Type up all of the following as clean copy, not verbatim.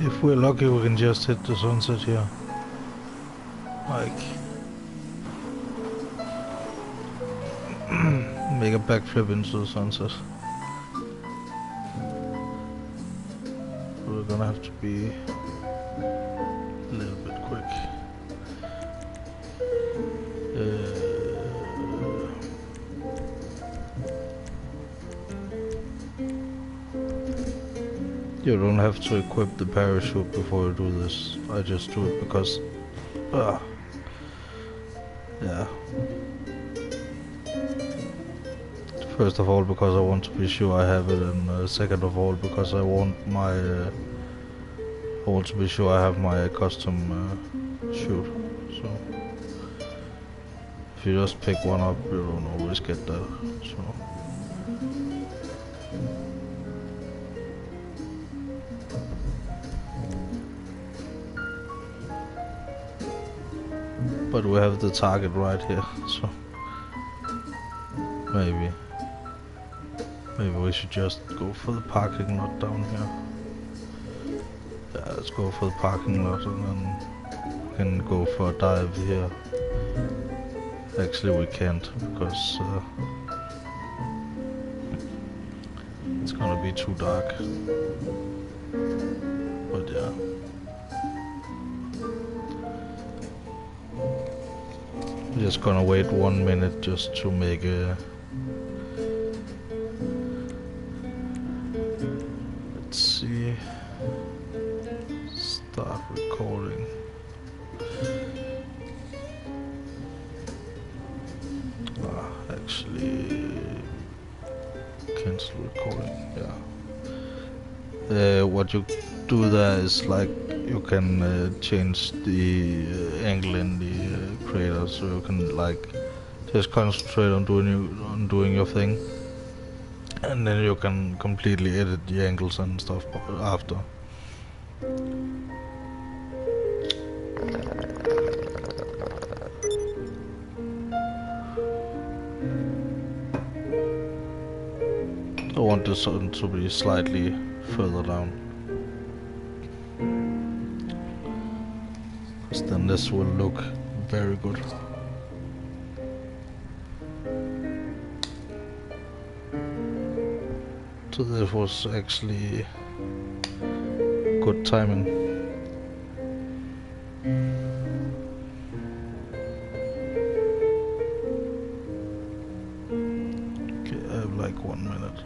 If we're lucky, we can just hit the sunset here. Like, make a backflip into the sunset. We're gonna have to be a little bit quick. You don't have to equip the parachute before you do this. I just do it because... yeah. First of all, because I want to be sure I have it, and second of all, because I want my... I want to be sure I have my custom chute. So... if you just pick one up, you don't always get that. So... but we have the target right here, so maybe we should just go for the parking lot down here. Yeah, let's go for the parking lot and then we can go for a dive here. Actually we can't, because it's gonna be too dark. But yeah. Just gonna wait 1 minute just to make a... let's see... start recording. Actually... cancel recording, yeah. What you do there is like you can change the angle in the creator, so you can like just concentrate on doing your thing, and then you can completely edit the angles and stuff after. I want this one to be slightly further down, because then this will look very good. So this was actually good timing. Okay, I have like 1 minute.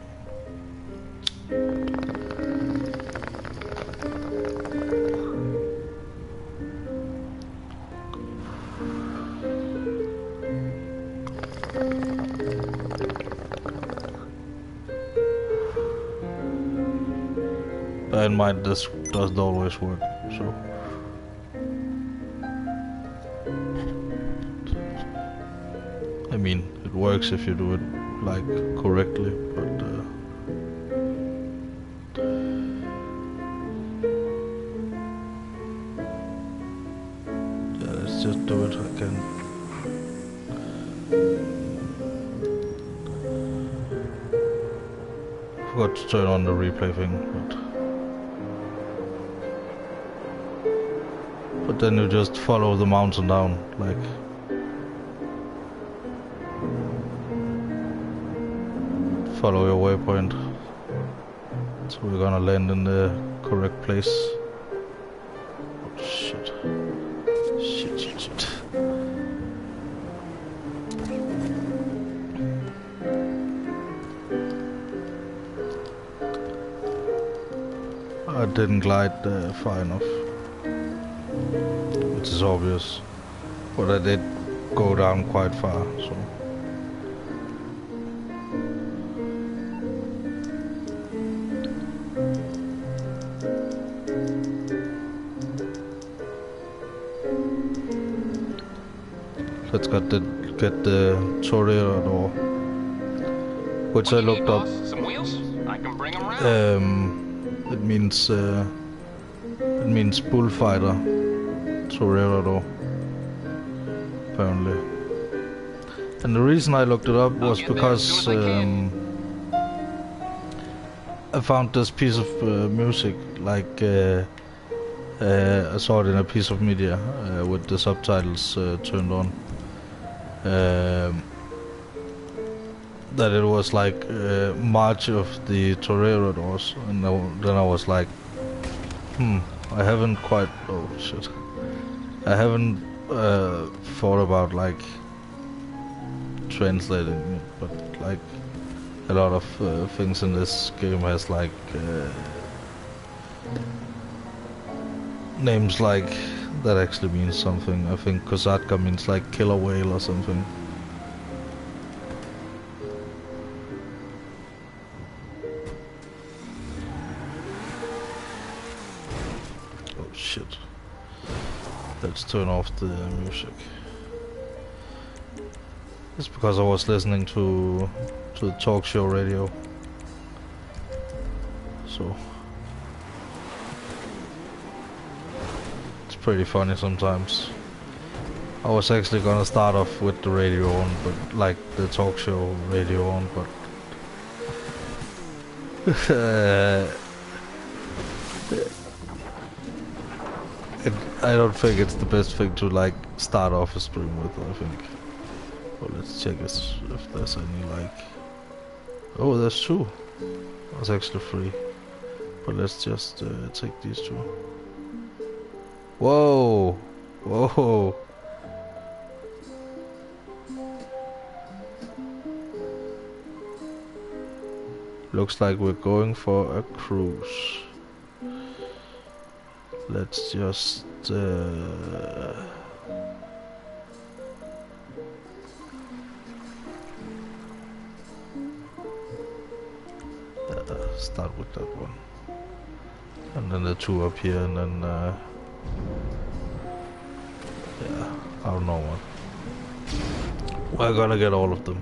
Bear in mind, this doesn't always work, so... I mean, it works if you do it, like, correctly, but... yeah, let's just do it, I can... forgot to turn on the replay thing, but then you just follow the mountain down, like... follow your waypoint. So we're gonna land in the correct place. Oh shit. Shit. I didn't glide far enough, which is obvious, but I did go down quite far, so... let's get the Toreador, which I looked up. Some wheels? I can bring them around. It means bullfighter, Toreador, apparently. And the reason I looked it up was because I found this piece of music, like I saw it in a piece of media with the subtitles turned on. That it was like March of the Toreadors, and then I was like, I haven't quite. Oh shit! I haven't thought about like translating it, but like a lot of things in this game has like names like that actually means something. I think Kosatka means like killer whale or something. Oh shit. Let's turn off the music. It's because I was listening to the talk show radio. So it's pretty funny sometimes. I was actually gonna start off with the radio on, but like the talk show radio on, but I don't think it's the best thing to like start off a stream with, I think. Well, let's check if there's any like... Oh, there's two. That's actually free. But let's just take these two. Whoa! Whoa! Looks like we're going for a cruise. Let's just... start with that one. And then the two up here, and then... yeah, I don't know what. We're gonna get all of them.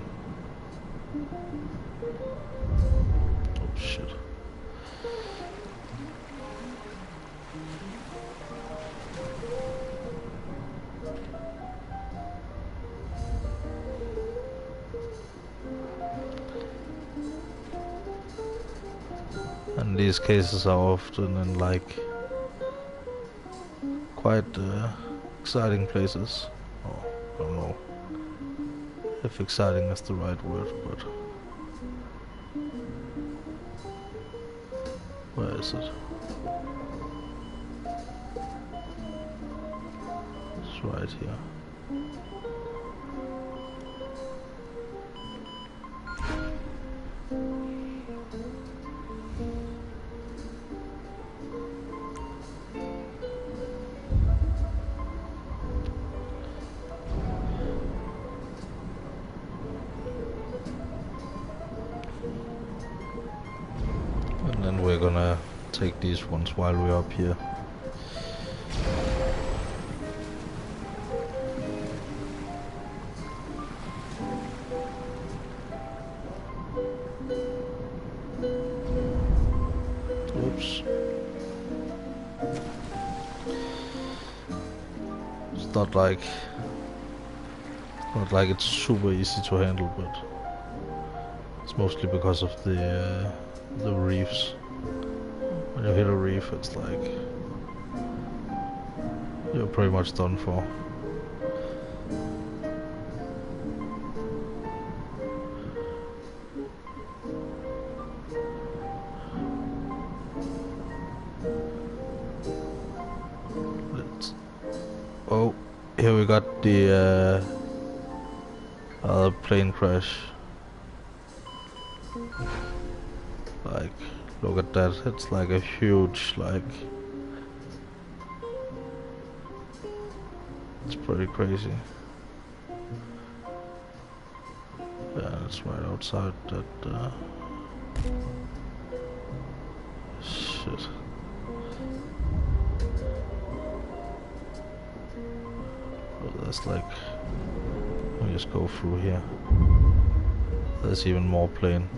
Oh shit. And these cases are often in like quite exciting places. Oh, I don't know if exciting is the right word, but where is it? It's right here. And then we're gonna take these ones while we're up here. Oops. It's not like it's super easy to handle, but it's mostly because of the reefs. When you hit a reef, it's like you're pretty much done for. Oh, here we got the other plane crash. Like, look at that, it's like a huge, like... It's pretty crazy. Yeah, it's right outside that... Shit. Oh, that's like... Let me just go through here. There's even more plane.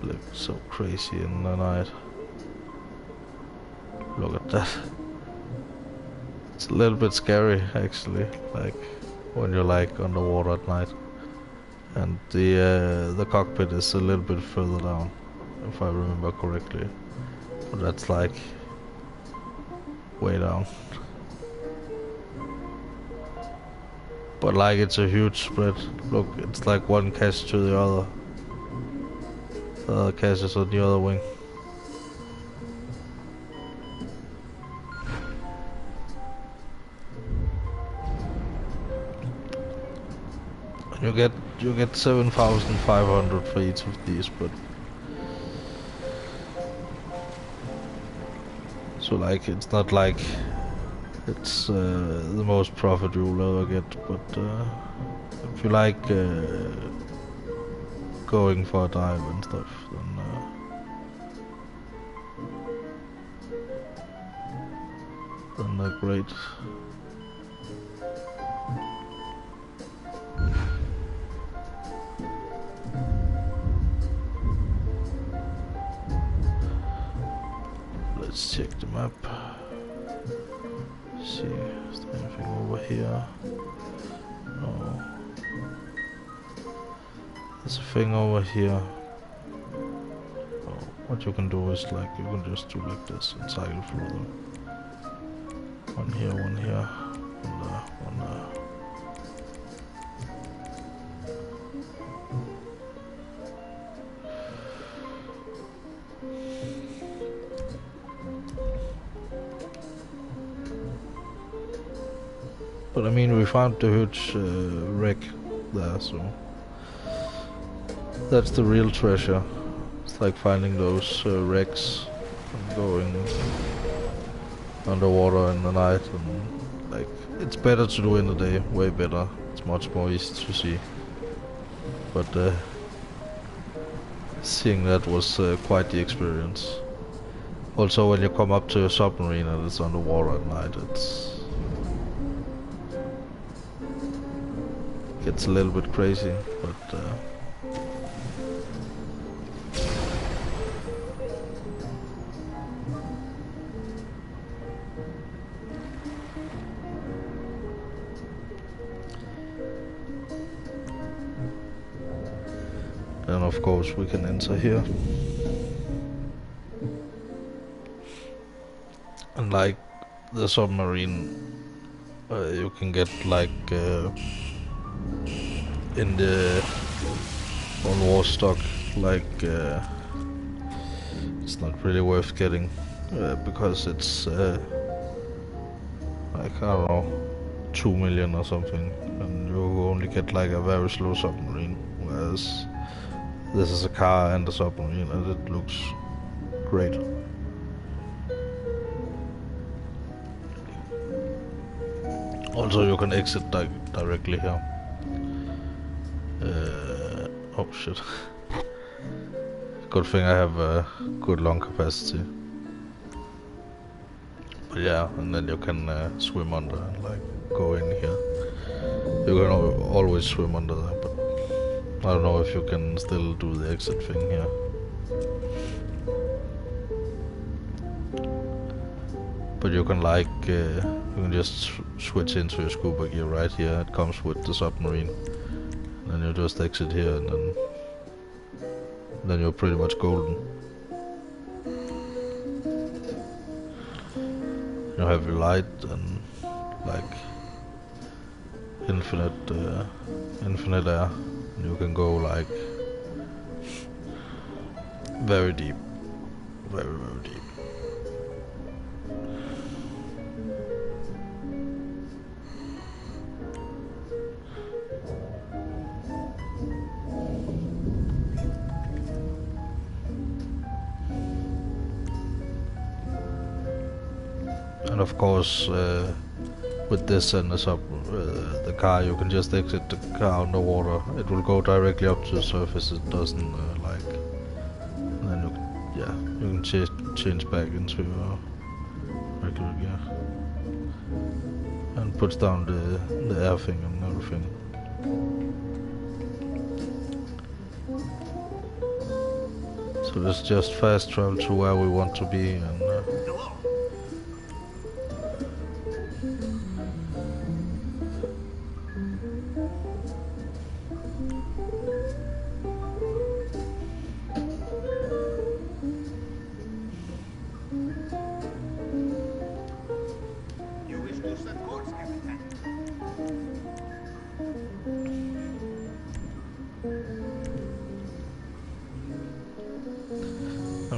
Looks so crazy in the night. Look at that. It's a little bit scary actually, like when you're like underwater at night. And the cockpit is a little bit further down, if I remember correctly. But that's like way down. But like it's a huge spread. Look, it's like one cache to the other. The other cache is on the other wing. You get 7,500 for each of these, but so like it's not like it's the most profit you'll ever get, but if you like going for a dive and stuff, then they're great. Let's check the map. See, is there anything over here? No. There's a thing over here. Oh, what you can do is like you can just do like this and cycle through them. One here, one here, one there, one there. But I mean, we found the huge wreck there, so that's the real treasure. It's like finding those wrecks and going underwater in the night, and like it's better to do in the day, way better. It's much more easy to see. But seeing that was quite the experience. Also, when you come up to a submarine and it's underwater at night, gets a little bit crazy, but then of course we can enter here. And like the submarine, you can get like in the on war stock, like it's not really worth getting because it's like I don't know, 2 million or something, and you only get like a very slow submarine, whereas this is a car and a submarine and it looks great. Also you can exit directly here. Oh shit. Good thing I have a good lung capacity. But yeah, and then you can swim under and like go in here. You can always swim under there, but I don't know if you can still do the exit thing here. But you can like, you can just switch into your scuba gear right here. It comes with the submarine. And you just exit here, and then you're pretty much golden. You have your light and like infinite air. You can go like very deep, very deep. And of course, with this and the car, you can just exit the car underwater. It will go directly up to the surface. It doesn't like. And then you can change back into your regular gear and puts down the air thing and everything. So let's just fast travel to where we want to be and.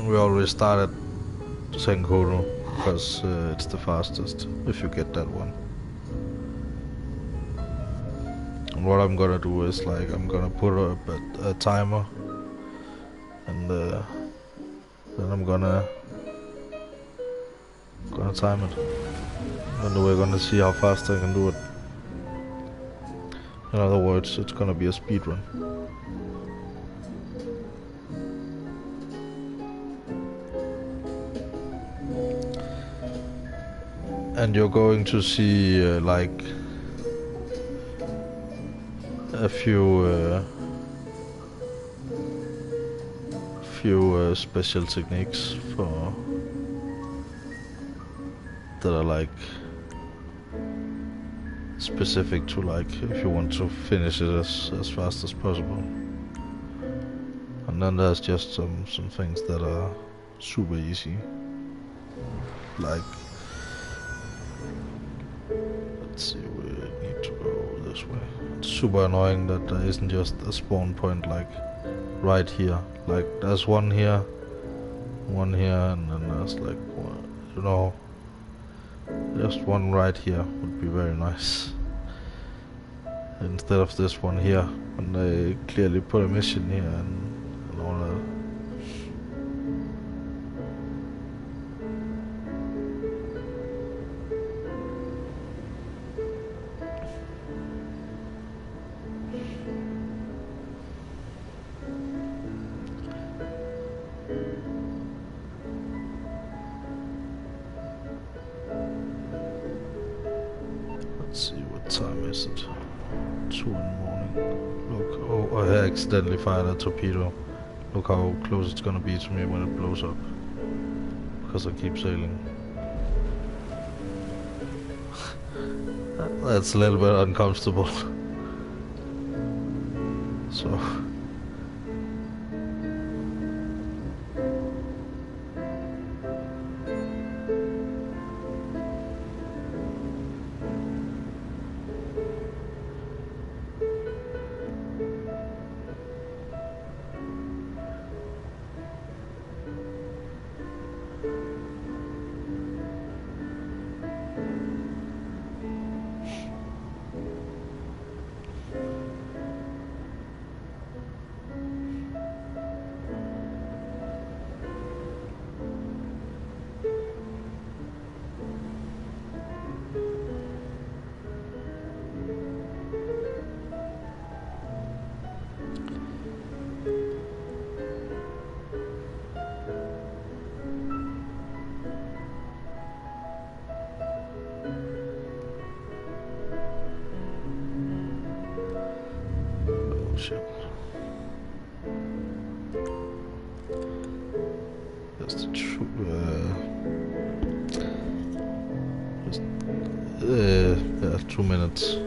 And we already started Senkuru because it's the fastest if you get that one. And what I'm gonna do is like I'm gonna put up a timer, and then I'm gonna time it. And we're gonna see how fast I can do it. In other words, it's gonna be a speed run. And you're going to see like a few special techniques for that are like specific to like if you want to finish it as fast as possible. And then there's just some things that are super easy, like let's see, we need to go this way. It's super annoying that there isn't just a spawn point like right here. Like there's one here, and then there's like one, you know, just one right here would be very nice. Instead of this one here, and they clearly put a mission here and all that. Let's see, what time is it? 2 in the morning. Look, oh, I accidentally fired a torpedo. Look how close it's gonna be to me when it blows up. Because I keep sailing. That's a little bit uncomfortable. So... shit. Just the yeah, 2 minutes.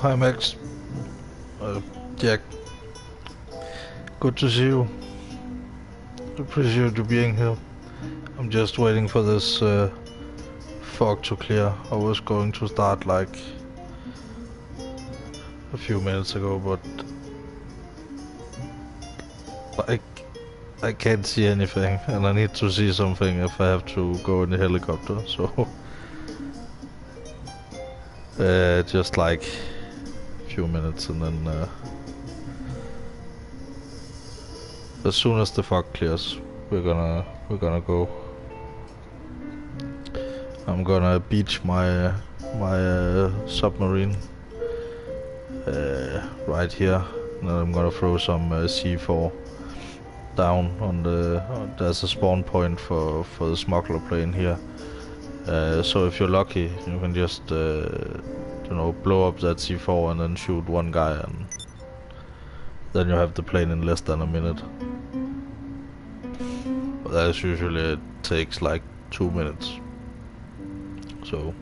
Hi Max. Jack. Good to see you. Appreciate you being here. I'm just waiting for this fog to clear. I was going to start like a few minutes ago, but like I can't see anything and I need to see something if I have to go in the helicopter, so just like a few minutes and then as soon as the fog clears we're gonna go. I'm gonna beach my submarine right here, and then I'm gonna throw some C4 down on the there's a spawn point for the smuggler plane here, so if you're lucky you can just you know, blow up that C4 and then shoot one guy, and then you have the plane in less than a minute. But that usually takes like 2 minutes, so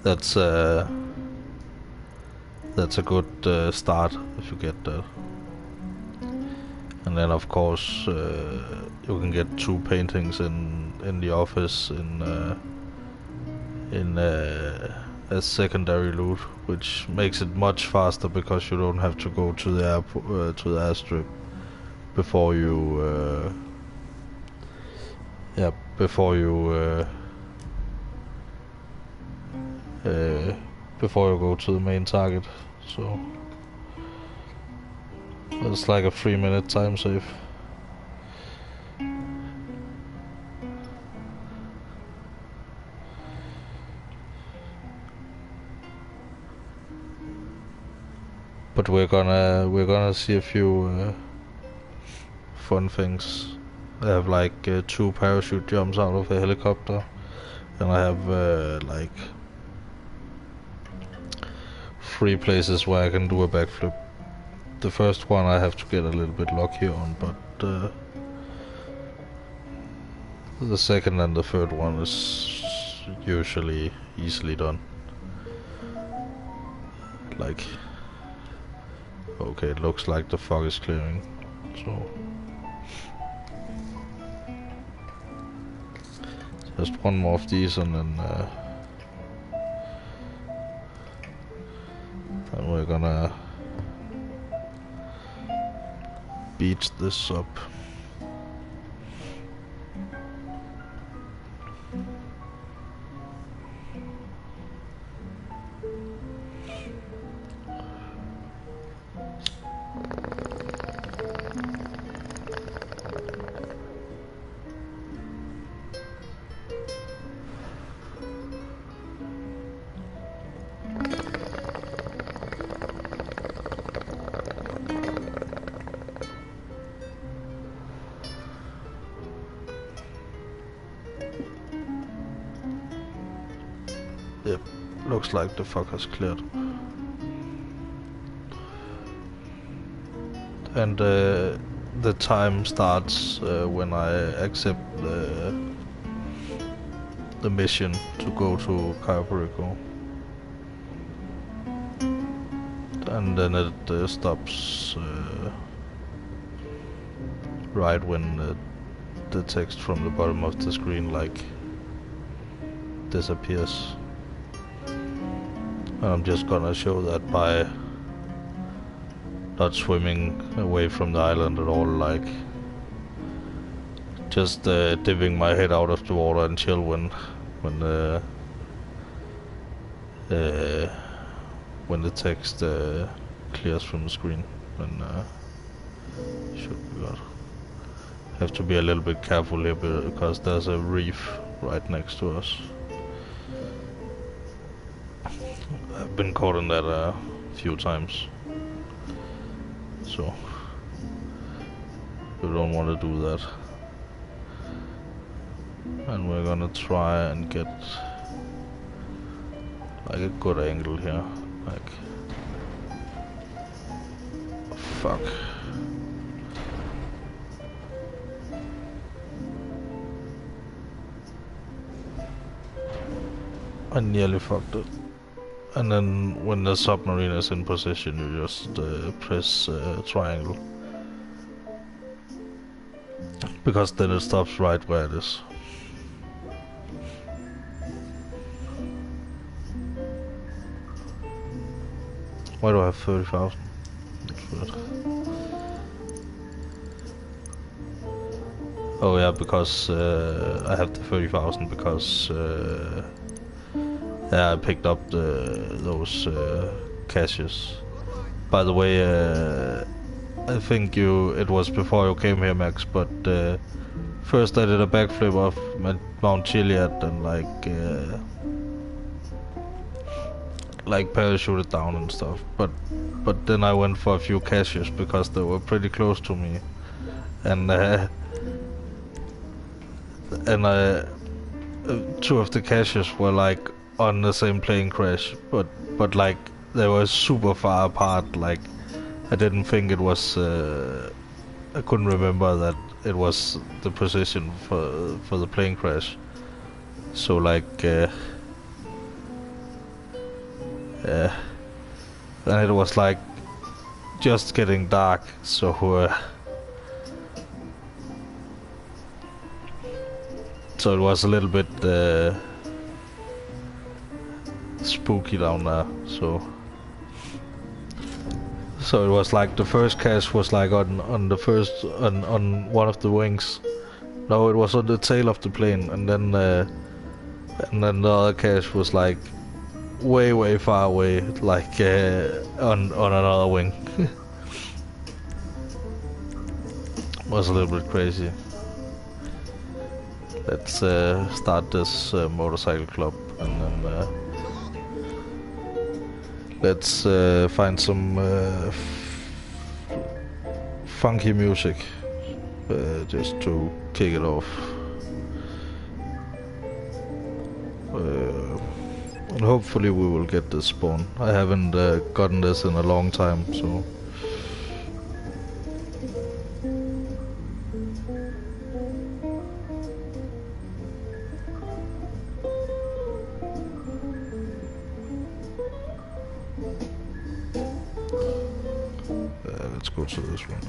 that's a good start if you get that. And then of course you can get 2 paintings in the office as secondary loot, which makes it much faster because you don't have to go to the airport, to the airstrip before you before you go to the main target. So it's like a 3-minute time save. But we're gonna see a few fun things. I have like 2 parachute jumps out of a helicopter, and I have like 3 places where I can do a backflip. The first one I have to get a little bit lucky on, but the second and the third one is usually easily done. Like, okay, it looks like the fog is clearing, so just one more of these and then we're gonna beat this up. Yep, looks like the fog has cleared. And the time starts when I accept the mission to go to Perico. And then it stops right when the text from the bottom of the screen like disappears. And I'm just gonna show that by not swimming away from the island at all, like just dipping my head out of the water and chill when the text clears from the screen. And should be good. Have to be a little bit careful here because there's a reef right next to us. I've been caught in that a few times, so we don't want to do that. And we're gonna try and get like a good angle here, like fuck. I nearly fucked it. And then when the submarine is in position, you just press triangle. Because then it stops right where it is. Why do I have 30,000? That's weird. Oh yeah, because I have the 30,000 because I picked up those caches. By the way, I think it was before you came here, Max, but first I did a backflip off Mount Chillin and like parachuted down and stuff. But then I went for a few caches because they were pretty close to me, and two of the caches were like on the same plane crash, but like they were super far apart. Like I didn't think it was. I couldn't remember that it was the position for the plane crash. So like, and it was like just getting dark. So it was a little bit spooky down there. So it was like the first cache was like on the first on one of the wings. No, it was on the tail of the plane, and then the other cache was like way far away, like on another wing. Was a little bit crazy. Let's start this motorcycle club, and then let's find some funky music just to kick it off. And hopefully we will get this spawn. I haven't gotten this in a long time, so... let's go to this one.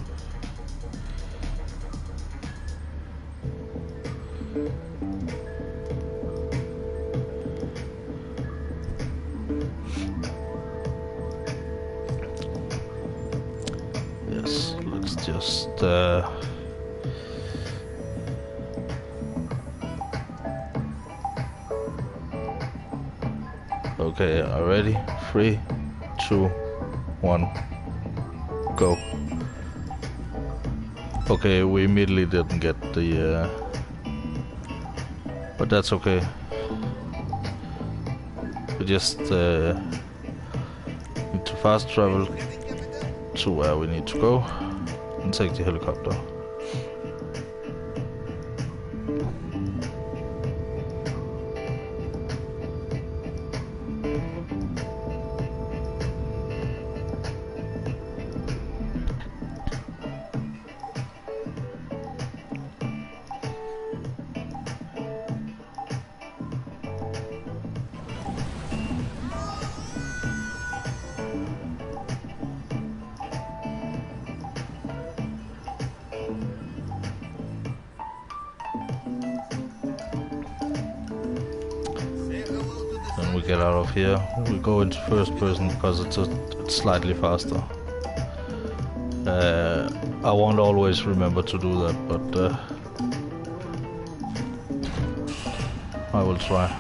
Yes, let's just okay, are you ready? 3, 2, 1, go. Okay, we immediately didn't get the but that's okay. We just need to fast travel to where we need to go and take the helicopter. we get out of here. We go into first person because it's slightly faster. I won't always remember to do that, but I will try.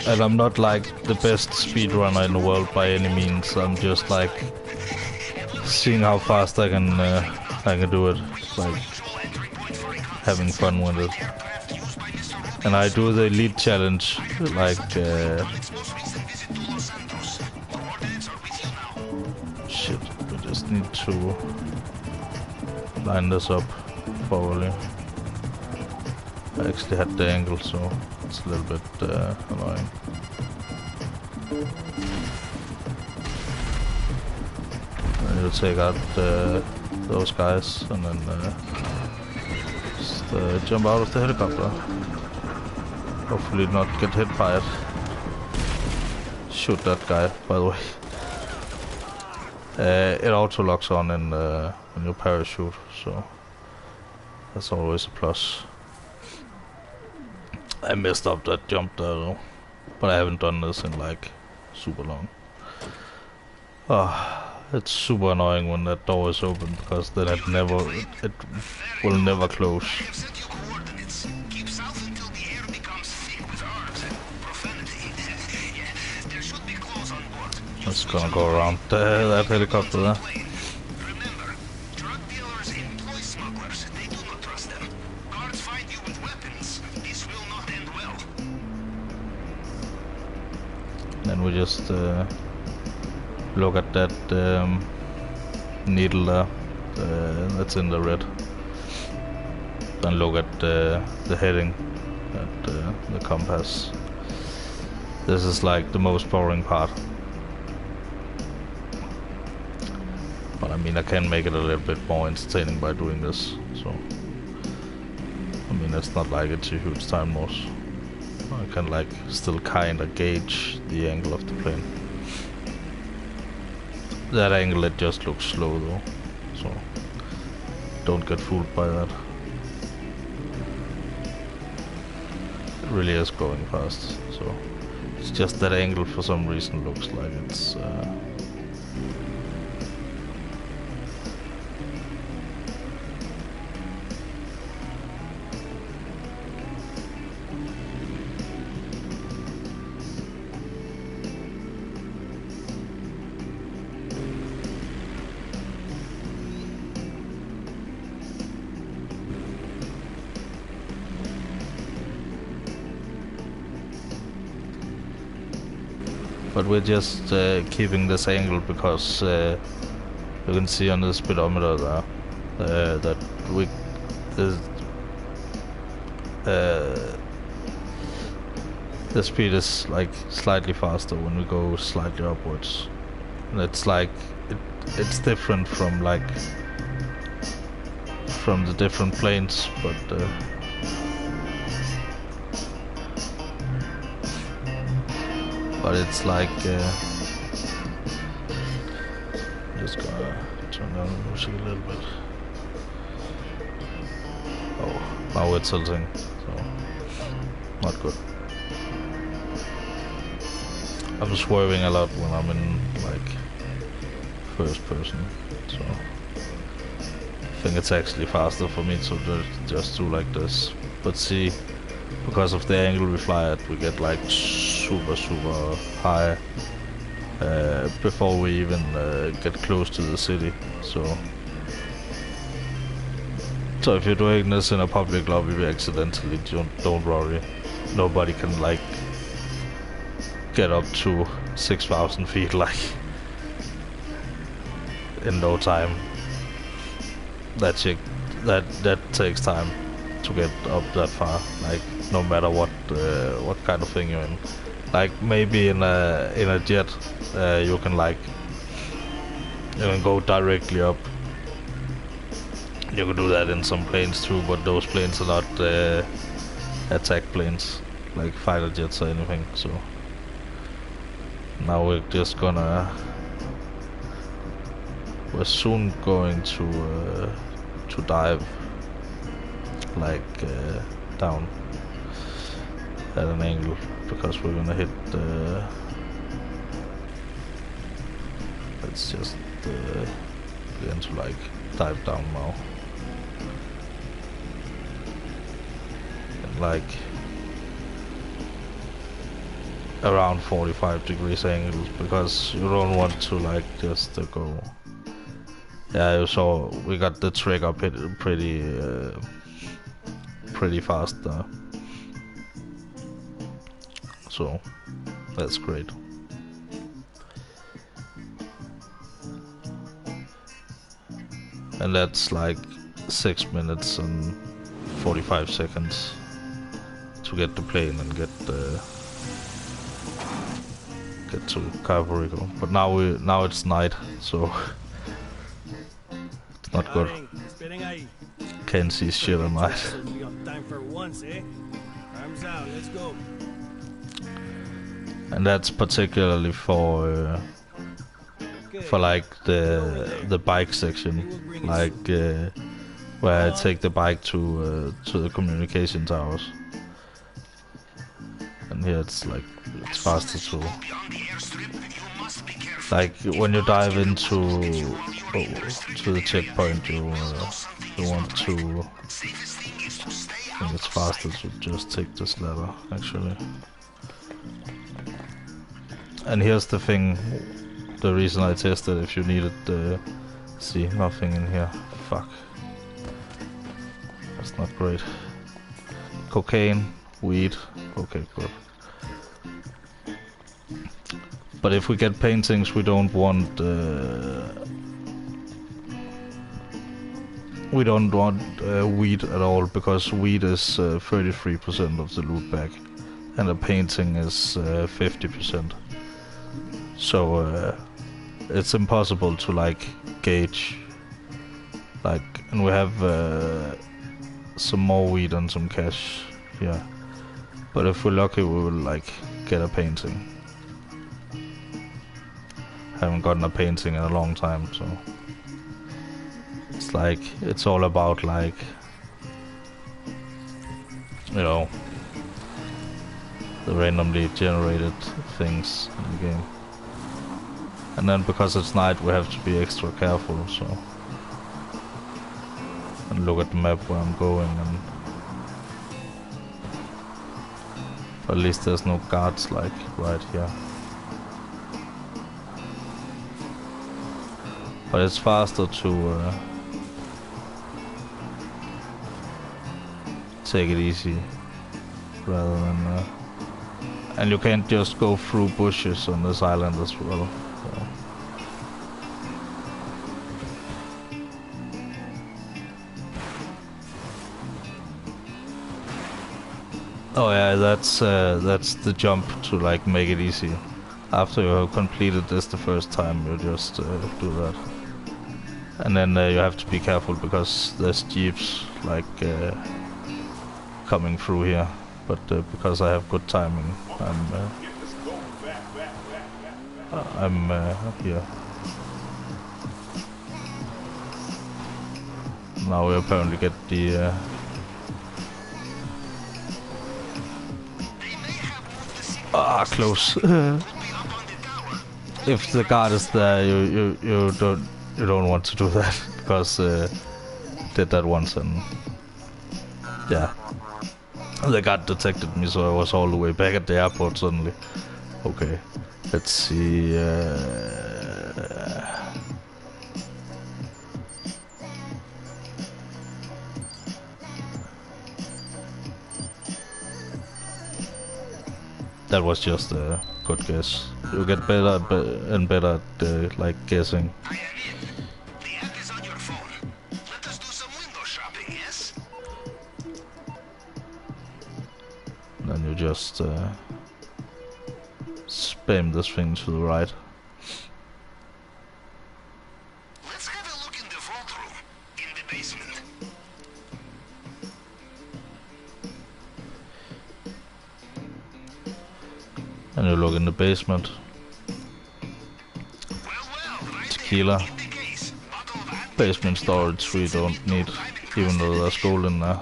And I'm not like the best speedrunner in the world by any means. I'm just like seeing how fast I can do it, like having fun with it. And I do the elite challenge, like shit. We just need to line this up properly. I actually had the angle, so it's a little bit annoying. I need to take out those guys and then just jump out of the helicopter. Hopefully not get hit by it. Shoot that guy, by the way. It auto locks on in your parachute, so that's always a plus. I messed up that jump there though, but I haven't done this in like super long. It's super annoying when that door is open because then it will never close. It's gonna go around that helicopter there. Then we just look at that needle there, that's in the red. Then look at the heading at the compass. This is like the most boring part. But I mean, I can make it a little bit more entertaining by doing this, so I mean, it's not like it's a huge time loss. I can like still kinda gauge the angle of the plane. That angle, it just looks slow though, so don't get fooled by that. It really is going fast, so it's just that angle for some reason looks like it's but we're just keeping this angle because you can see on the speedometer there that we the speed is like slightly faster when we go slightly upwards, and it's like it's different from like from the different planes, but it's like just gonna turn down the music a little bit. Oh, now we're tilting, so not good. I'm swerving a lot when I'm in like first person, so I think it's actually faster for me to just do like this. But see, because of the angle we fly at, we get like super high before we even get close to the city. So if you're doing this in a public lobby accidentally, don't worry. Nobody can like get up to 6,000 feet like in no time. That takes time to get up that far, like no matter what kind of thing you're in. Like maybe in a jet you can go directly up. You can do that in some planes too, but those planes are not attack planes like fighter jets or anything, so Now we're just gonna... We're soon going to dive, like, down at an angle, because we're gonna hit the... Let's just begin to, like, dive down now. And, like, around 45 degrees angles, because you don't want to, like, just go... Yeah, you saw we got the trigger pretty fast there. So that's great. And that's like 6 minutes and 45 seconds to get the plane and get to Perico. But now it's night, so it's not good. Can't see shit at night. And that's particularly for like the bike section, like where I take the bike to the communication towers. And here it's like it's faster to, like when you dive into to the checkpoint, you want to. I think it's faster to just take this ladder actually. And here's the thing. The reason I tested if you needed see, nothing in here. Fuck. That's not great. Cocaine, weed, okay, good. But if we get paintings, we don't want weed at all, because weed is 33% of the loot bag, and a painting is 50%. So it's impossible to like gauge, like, and we have some more weed and some cash here, but if we're lucky we will like get a painting. Haven't gotten a painting in a long time, so it's like, it's all about like, you know, the randomly generated things in the game. And then because it's night we have to be extra careful, so, and look at the map where I'm going, and but at least there's no guards like right here. But it's faster to take it easy rather than and you can't just go through bushes on this island as well. So. Oh yeah, that's the jump to like make it easy. After you have completed this the first time, you just do that. And then you have to be careful because there's jeeps like coming through here. But because I have good timing, I'm here. Now we apparently get the close. If the guard is there, you don't want to do that, because did that once and yeah, the guard detected me, so I was all the way back at the airport suddenly. Okay, let's see. That was just a good guess. You get better and better at like guessing. The app is on your phone. Let us do some window shopping, yes? Then you just spam this thing to the right. Let's have a look in the vault room in the basement. And you look in the basement. tequila. Basement storage we don't need, even though there's gold in there.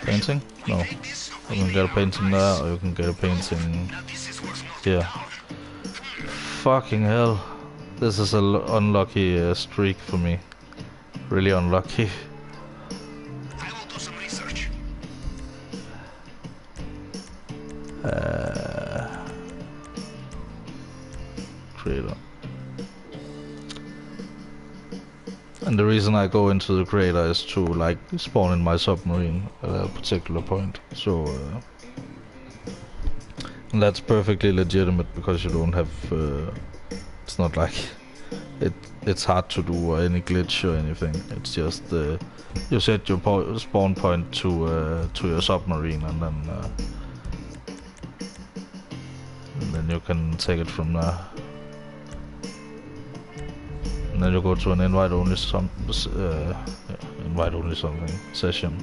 Painting? No. You can get a painting there, or you can get a painting here. Fucking hell. This is an unlucky streak for me. Really unlucky. I will do some research. Creator. And the reason I go into the crater is to like spawn in my submarine at a particular point. So and that's perfectly legitimate because you don't have. It's not like it's hard to do any glitch or anything. It's just you set your spawn point to your submarine, and then you can take it from there. And then you go to an invite only something session.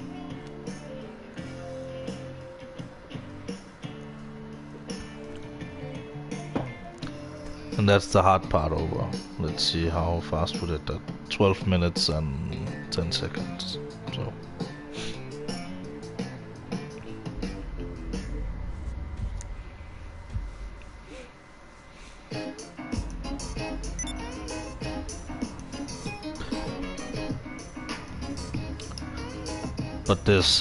And that's the hard part over. Let's see how fast we did that. 12 minutes and 10 seconds. So. But this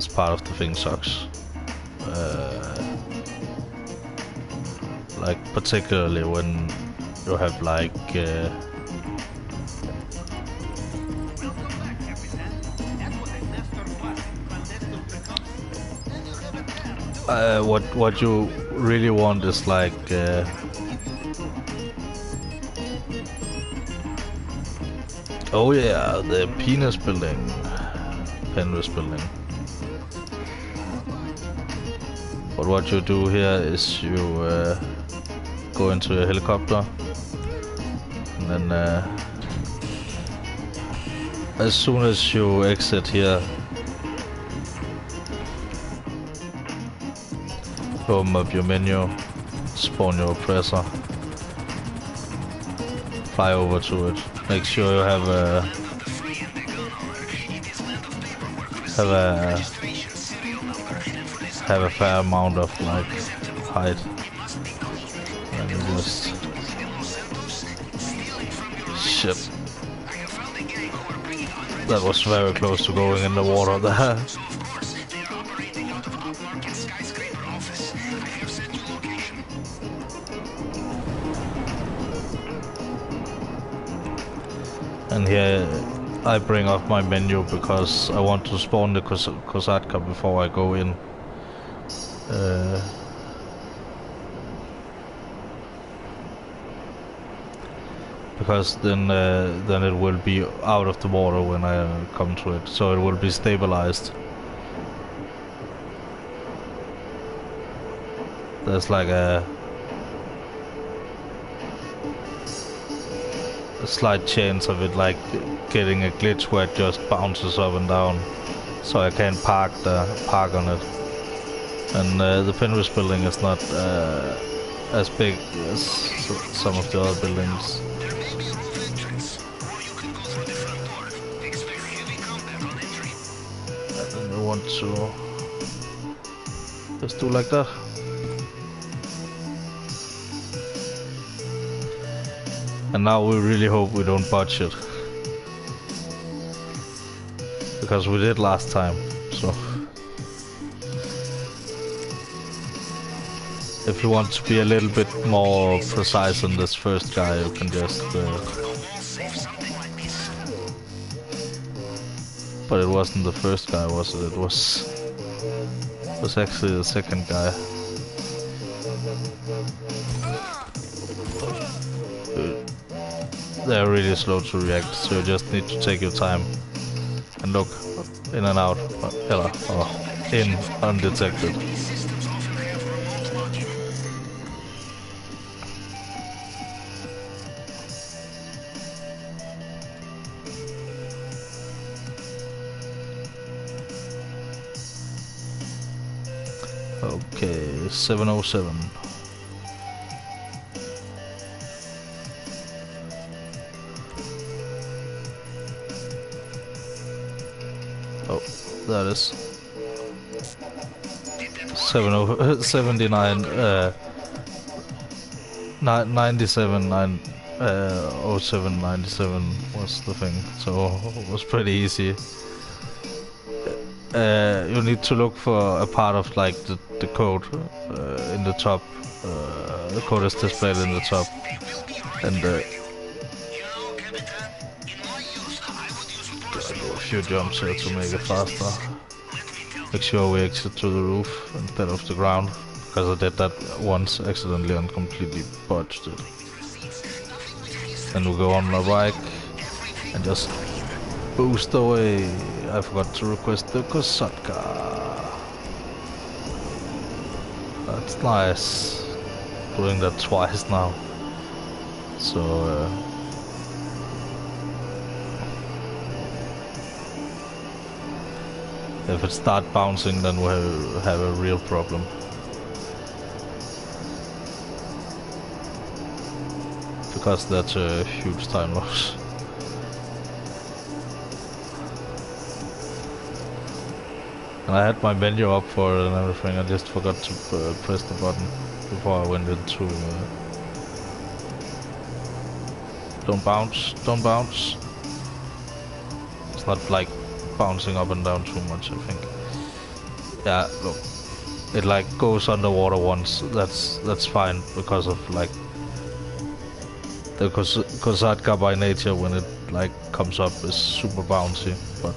part of the thing sucks. Like particularly when you have like what you really want is like oh yeah, the pennis building. But what you do here is you go into a helicopter, and then as soon as you exit here, open up your menu, spawn your oppressor, fly over to it. Make sure you have a fair amount of like height, and just shit. That was very close to going in the water there. And here I bring up my menu because I want to spawn the Kosatka before I go in. Because then it will be out of the water when I come to it, so it will be stabilized. There's like a slight chance of it like getting a glitch where it just bounces up and down, so I can't park on it. And the Fenris building is not as big as some of the other buildings. And then you want to just do like that. And now we really hope we don't botch it, because we did last time, so. If you want to be a little bit more precise on this first guy, you can just but it wasn't the first guy, was it? It was actually the second guy. They're really slow to react, so you just need to take your time and look in and out, in undetected. Okay, 707. That is 79 97 07 97 was the thing, so it was pretty easy. You need to look for a part of like the code in the top. The code is displayed in the top, and do a few jumps here to make it faster. Make sure we exit to the roof instead of the ground, because I did that once accidentally and completely botched it. Then we go on my bike and just boost away. I forgot to request the Kosatka. That's nice. Doing that twice now. So if it starts bouncing, then we'll have a real problem. Because that's a huge time loss. And I had my menu up for it and everything, I just forgot to press the button before I went into... Don't bounce, don't bounce. It's not like bouncing up and down too much, I think. Yeah, look. It like goes underwater once, that's fine, because of like... The Kosatka by nature, when it like comes up, is super bouncy, but...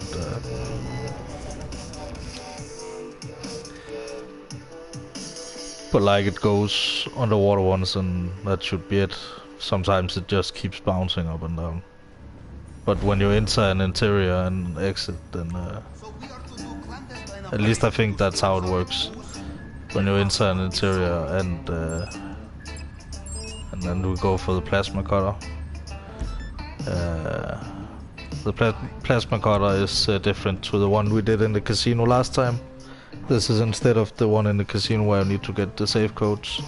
But like it goes underwater once and that should be it. Sometimes it just keeps bouncing up and down. But when you enter an interior and exit, then at least I think that's how it works. When you enter an interior and then we go for the plasma cutter. The plasma cutter is different to the one we did in the casino last time. This is instead of the one in the casino where you need to get the safe codes,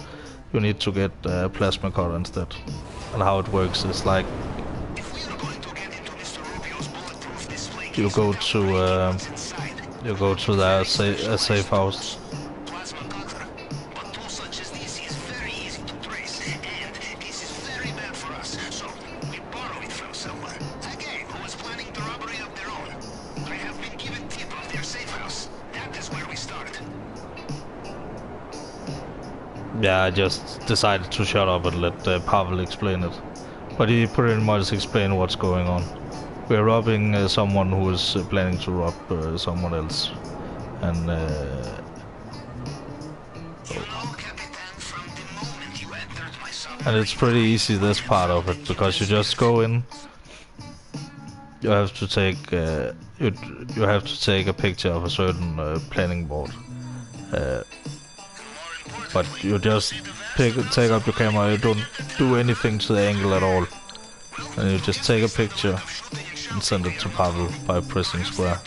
you need to get plasma cutter instead. And how it works is like you go to the safe house. Yeah, I just decided to shut up and let Pavel explain it. But he pretty much explained what's going on. We're robbing someone who is planning to rob someone else. And it's pretty easy, this part of it, because you just go in. You have to take you have to take a picture of a certain planning board. But you just take up your camera, you don't do anything to the angle at all. And you just take a picture and send it to Pavel by pressing square.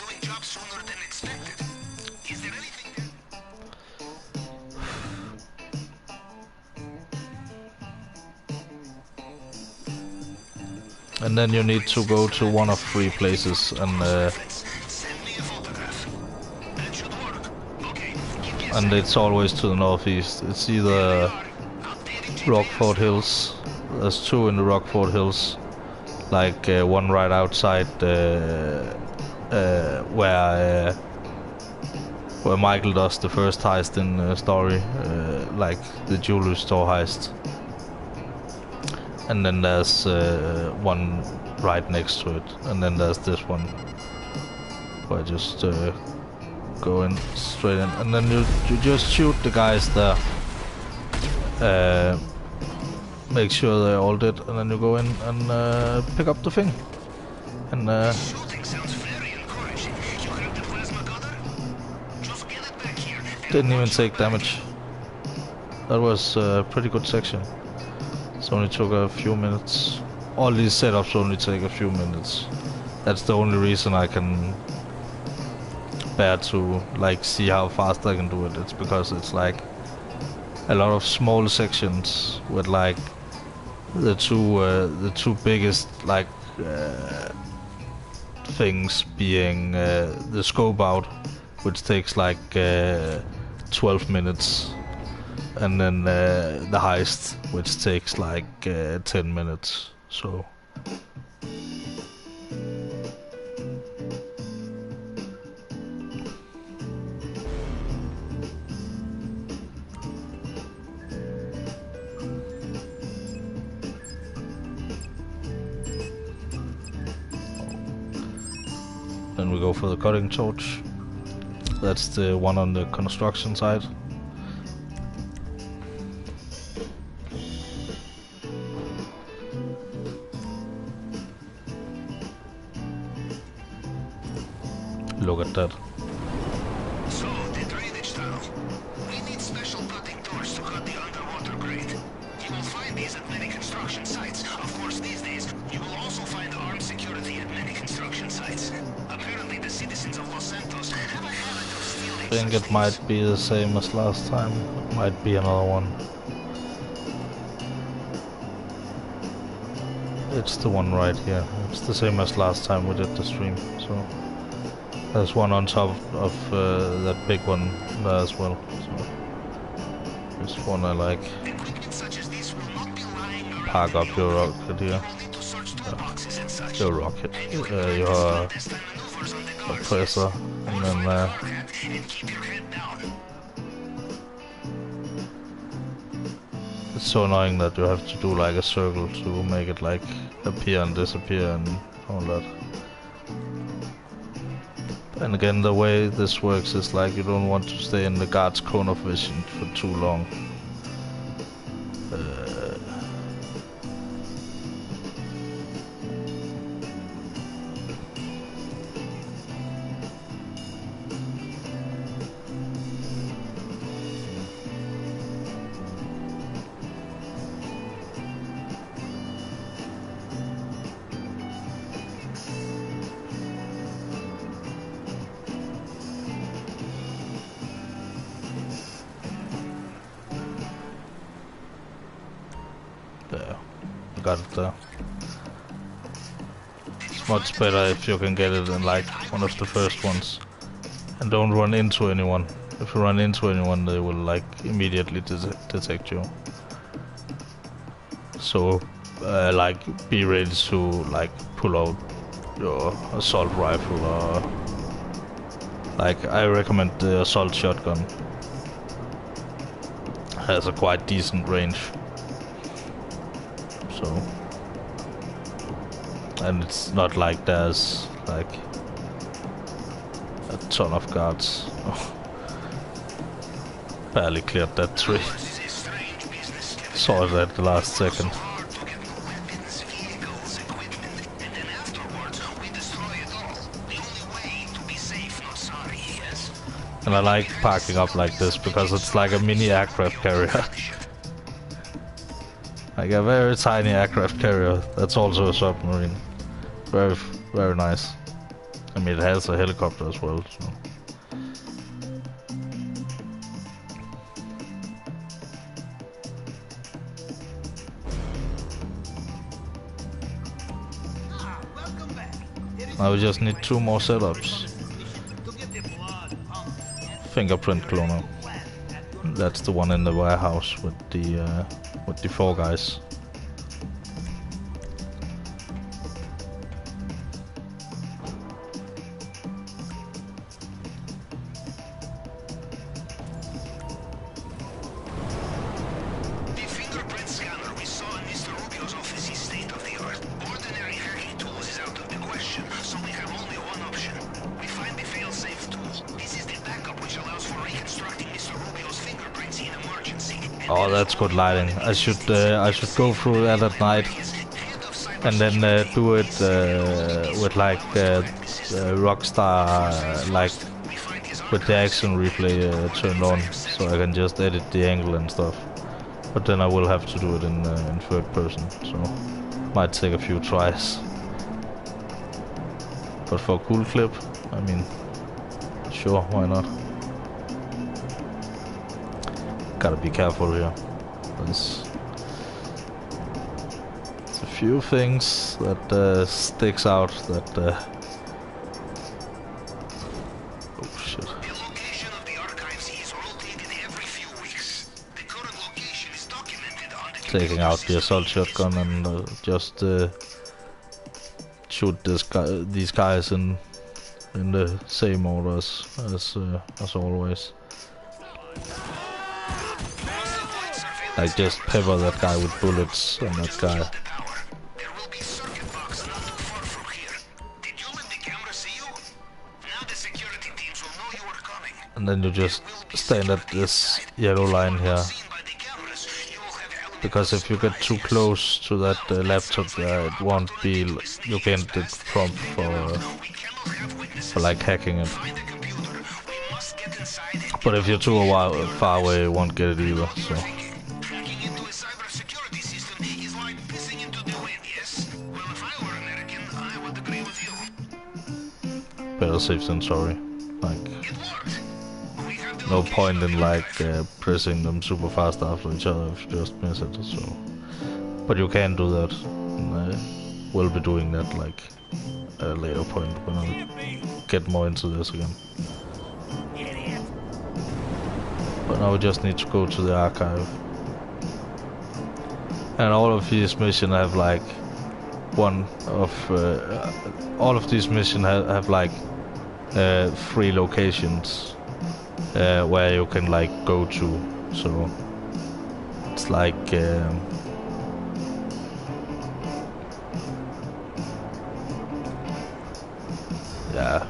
And then you need to go to one of 3 places and it's always to the northeast. It's either Rockford Hills. There's 2 in the Rockford Hills, like one right outside where Michael does the first heist in the story, like the jewelry store heist. And then there's one right next to it, and then there's this one where I just go in straight in, and then you just shoot the guys there. Make sure they're all dead, and then you go in and pick up the thing. And didn't even take damage. That was a pretty good section. It only took a few minutes. All these setups only take a few minutes. That's the only reason I can bear to like see how fast I can do it. It's because it's like a lot of small sections with like the two biggest like things being the scope out, which takes like 12 minutes, and then the heist, which takes like 10 minutes. So then we go for the cutting torch. That's the one on the construction side. Look at that. So, the drainage tunnel. We need special cutting tools to cut the underwater grate. You will find these at many construction sites. Of course, these days, you will also find armed security at many construction sites. Apparently, the citizens of Los Santos have a habit of stealing. I think it might be the same as last time. It might be another one. It's the one right here. It's the same as last time we did the stream. So there's one on top of that big one there as well. So this one I like. Park up your rocket here. Your rocket. Your compressor. And then it's so annoying that you have to do like a circle to make it like appear and disappear and all that. And again, the way this works is like you don't want to stay in the guard's cone of vision for too long. There, got it there. It's much better if you can get it in like one of the first ones. And don't run into anyone. If you run into anyone, they will like immediately detect you. So like be ready to like pull out your assault rifle, or like I recommend the assault shotgun. Has a quite decent range. So, and it's not like there's like a ton of guards. Oh. Barely cleared that tree. Saw it at the last second. And I like parking up like this because it's like a mini aircraft carrier. Like a very tiny aircraft carrier that's also a submarine. Very, very nice. I mean, it has a helicopter as well, so. Now we just need 2 more setups. Fingerprint cloner. That's the one in the warehouse with the 4 guys. The fingerprint scanner we saw in Mr. Rubio's office is state-of-the-art. Ordinary hacking tools is out of the question, so we have only one option. We find the fail-safe tool. This is the backup which allows for reconstructing Mr. Rubio's fingerprints in emergency. Oh, that's good lighting. I should go through that at night, and then do it with like Rockstar, like with the action replay turned on, so I can just edit the angle and stuff. But then I will have to do it in third person, so might take a few tries. But for a cool clip, I mean, sure, why not? Gotta be careful here. There's a few things that sticks out that taking out the assault shotgun and just shoot these guys in the same order as always. Like just pepper that guy with bullets and that guy. And then you just stand at this yellow line here. Because if you get too close to that laptop there, it won't be, you can't get prompt for like hacking it. But if you're too far away, you won't get it either, so. Better safe than sorry. Like, no point in like pressing them super fast after each other if you just miss it, so. But you can do that, and I will be doing that like at a later point when I get more into this again. But now we just need to go to the archive. And all of these missions have like all of these missions have like 3 locations where you can like go to. So it's like yeah,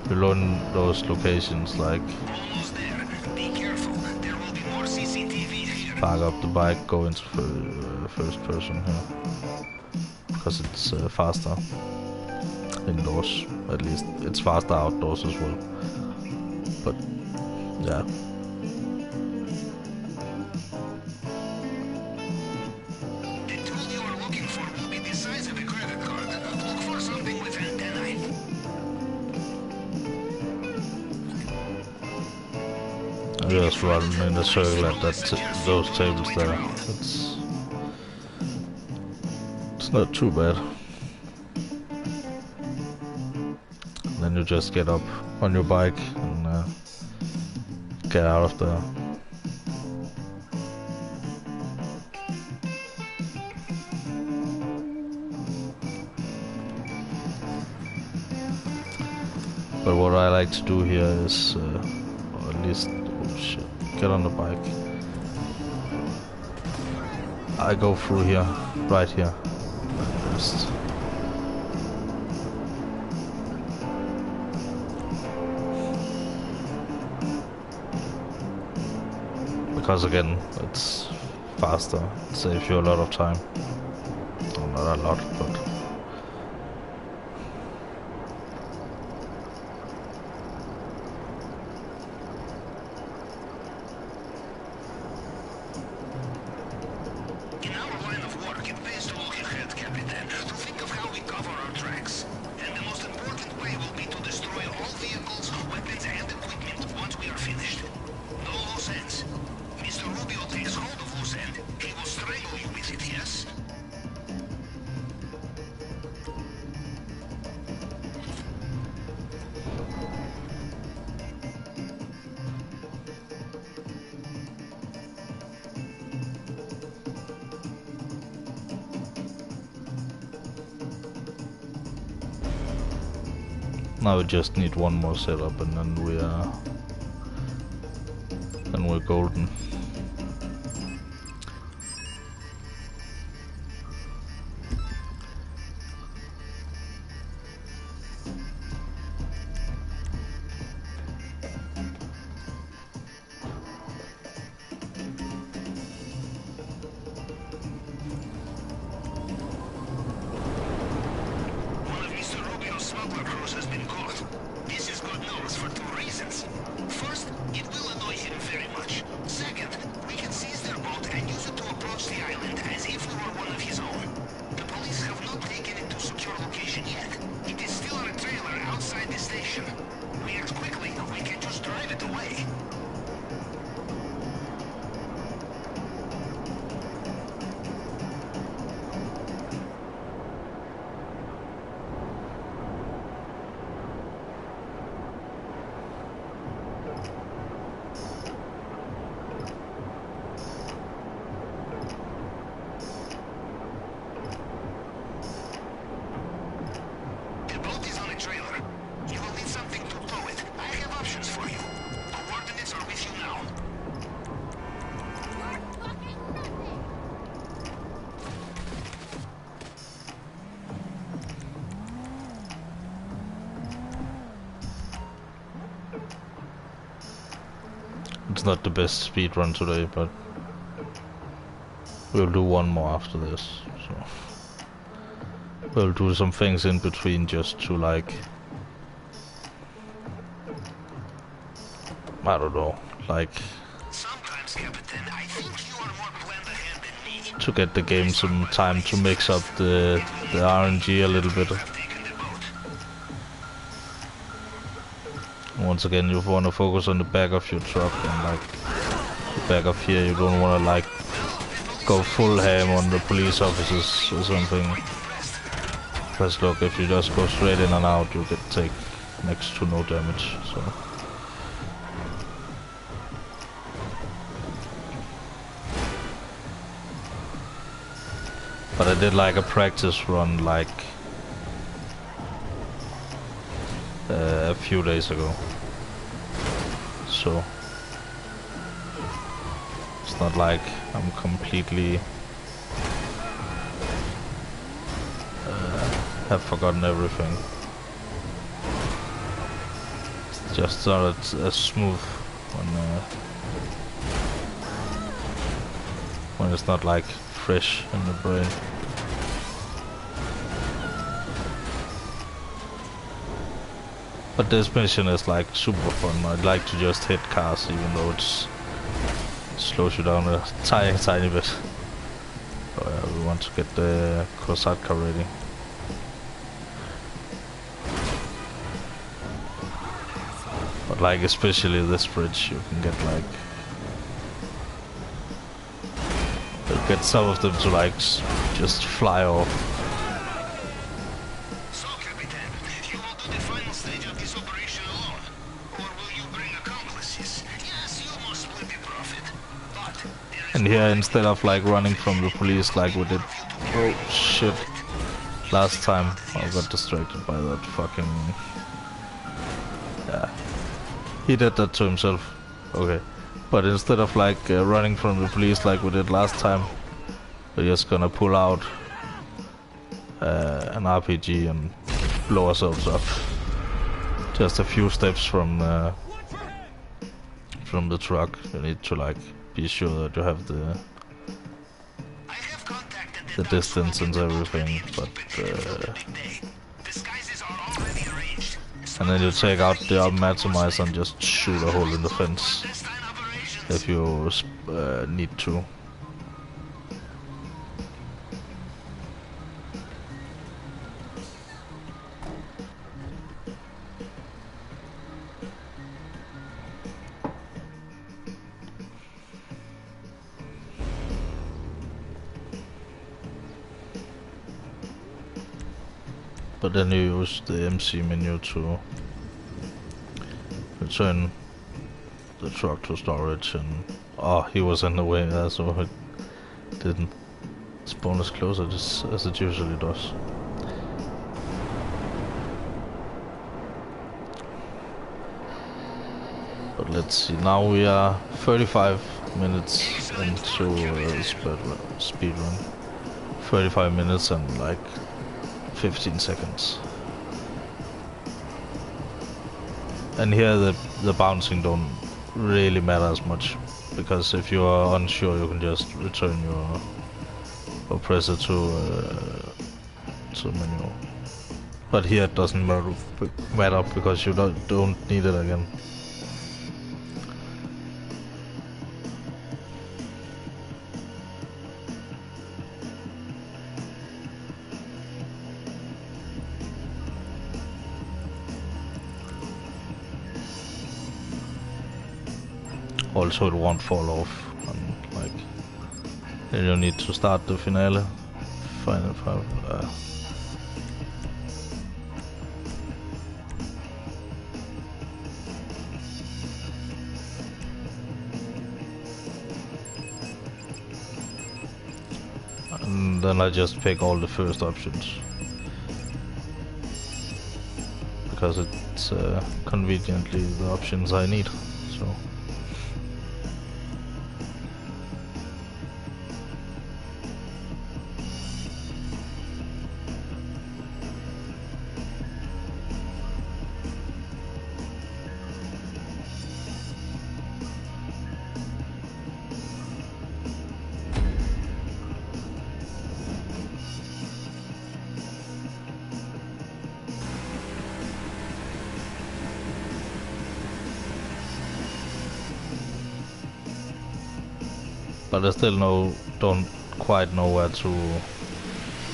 you learn those locations like park up the bike, go into first person here because it's faster indoors. At least it's faster outdoors as well. But yeah. The tool you are looking for will be the size of a credit card. Look for something with antennae. I just run in a circle at those tables there. It's not too bad. Then you just get up on your bike and get out of there. But what I like to do here is, or at least, oh shit, get on the bike. I go through here, right here. Just because again, it's faster, it saves you a lot of time. Well, not a lot, but In our line of work, it pays to look ahead, Captain, to think of how we cover our tracks. And the most important way will be to destroy all vehicles, weapons, and equipment once we are finished. No loose ends. Mr. Rubio takes hold of loose end. He will strangle you with it, yes? now we just need one more setup and then we're golden. One of Mr. Rubio's smuggler crews has been caught. This is good news for 2 reasons. First, it will annoy him very much. Second, it's not the best speed run today, but we'll do one more after this. So we'll do some things in between just to like, I don't know, like Sometimes, Captain, I think you are more planned ahead than me. to get the game some time to mix up the RNG a little bit. Taking the boat. Once again, you want to focus on the back of your truck and like the back of here. You don't want to like go full ham on the police officers or something. Because look, if you just go straight in and out, you could take next to no damage. So. But I did like a practice run like a few days ago. So it's not like I'm completely have forgotten everything. It's just not as smooth when it's not like fresh in the brain. But this mission is like super fun. I'd like to just hit cars even though it slows you down a tiny bit. Oh yeah, we want to get the Kosatka ready. But like especially this bridge you can get like get some of them to like just fly off. So, Captain, you will do the final stage of this operation alone, or will you bring accomplices? Yes, you must split the profit, but there is And here instead of like running from the police like we did, oh shit, last time I got distracted by that fucking, yeah, he did that to himself. Okay. But instead of like running from the police like we did last time, we're just gonna pull out an RPG and blow ourselves up. Just a few steps from the truck. You need to like be sure that you have the I have contacted distance and everything. But disguises are already arranged. and then you take out the maximizer and just shoot a hole in the fence Clandestine operations. if you need to. But then you use the MC menu to return the truck to storage, and oh, he was in the way there, so it didn't spawn as close as it usually does. But let's see, now we are 35 minutes into speed run. 35 minutes and like 15 seconds. And here the bouncing don't really matter as much, because if you are unsure you can just return your oppressor to menu. But here it doesn't matter because you don't need it again. Also it won't fall off, and like then you need to start the finale. Final. And then I just pick all the first options because it's conveniently the options I need. So. but I still don't quite know where to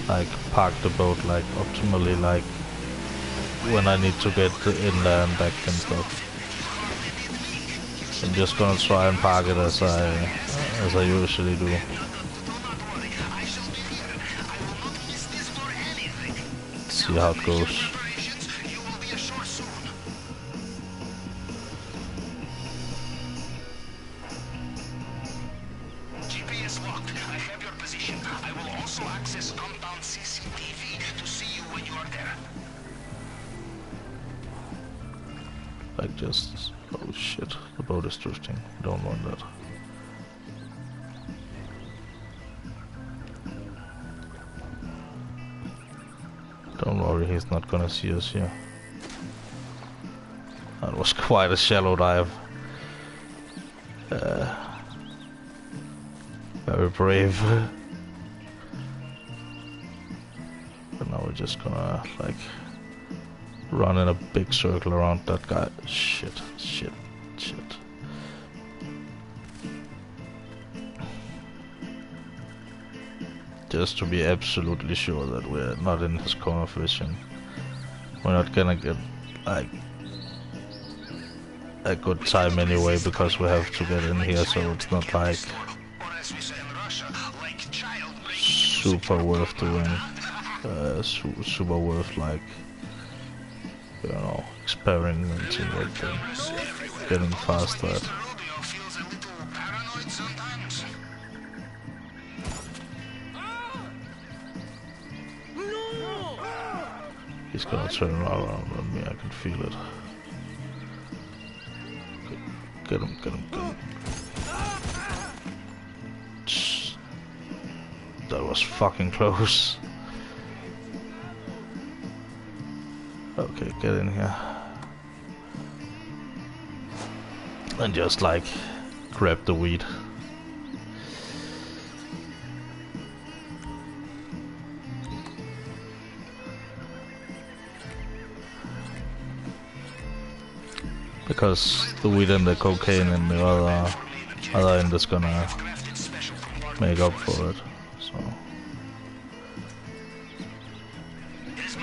like park the boat like optimally, like when I need to get in there and back and stuff. I'm just gonna try and park it as I usually do. See how it goes. GPS locked. I have your position. I will also access compound CCTV to see you when you are there. Like just... oh shit, the boat is drifting. Don't want that. Don't worry, he's not gonna see us here. That was quite a shallow dive. Very brave. But now we're just gonna like run in a big circle around that guy. Shit. Just to be absolutely sure that we're not in his corner vision. We're not gonna get like a good time anyway because we have to get in here, so it's not like super worth doing. Super worth like, you know, experimenting with and getting faster at. He's gonna turn around on me, I can feel it. Get him. That was fucking close. Okay, get in here. And just like grab the weed. Because the weed and the cocaine and the other end is gonna make up for it. So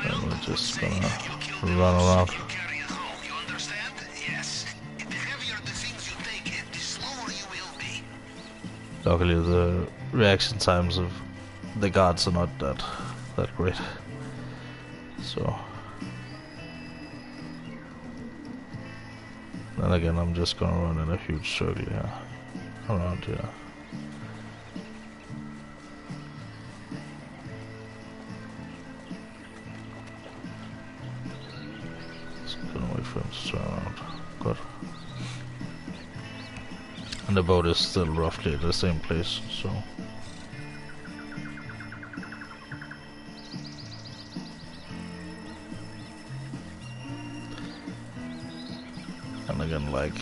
then we're just gonna run around. Luckily the reaction times of the guards are not that great. So then again, I'm just gonna run in a huge circle here, around here. Just gonna wait for him to turn around. Good. And the boat is still roughly at the same place, so... and again, like...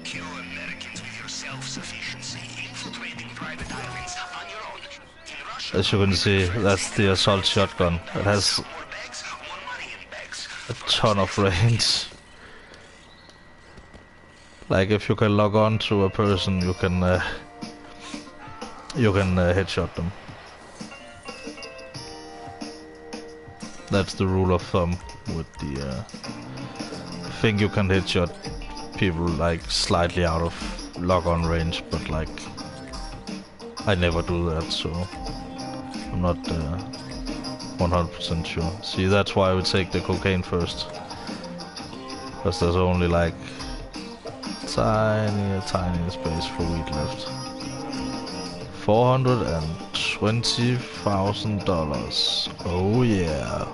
kill Americans with your self-sufficiency, infiltrating private islands on your own. In Russia, as you can see, that's the assault shotgun. It has a ton of range. Like if you can log on to a person, you can headshot them. That's the rule of thumb with the I think you can headshot people like slightly out of log on range, but like I never do that, so I'm not 100% sure. See, that's why I would take the cocaine first, because there's only like tiny space for weed left. $420,000. Oh yeah.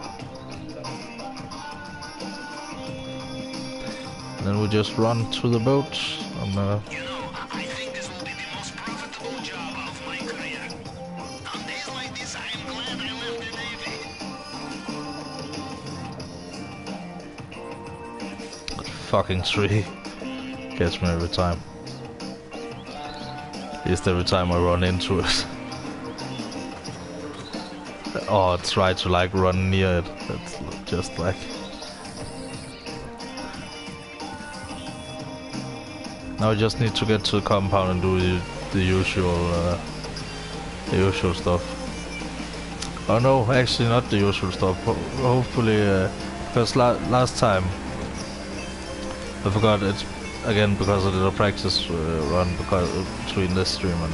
Then we just run to the boat. You know, I think this will be the most profitable job of my career. On days like this, I am glad I left the Navy. That fucking tree gets me every time. At least every time I run into it. Or try to like run near it. That's just like... Now I just need to get to the compound and do the usual stuff. Oh no, actually not the usual stuff. Hopefully, because last time I forgot it again because I did a practice run between this stream and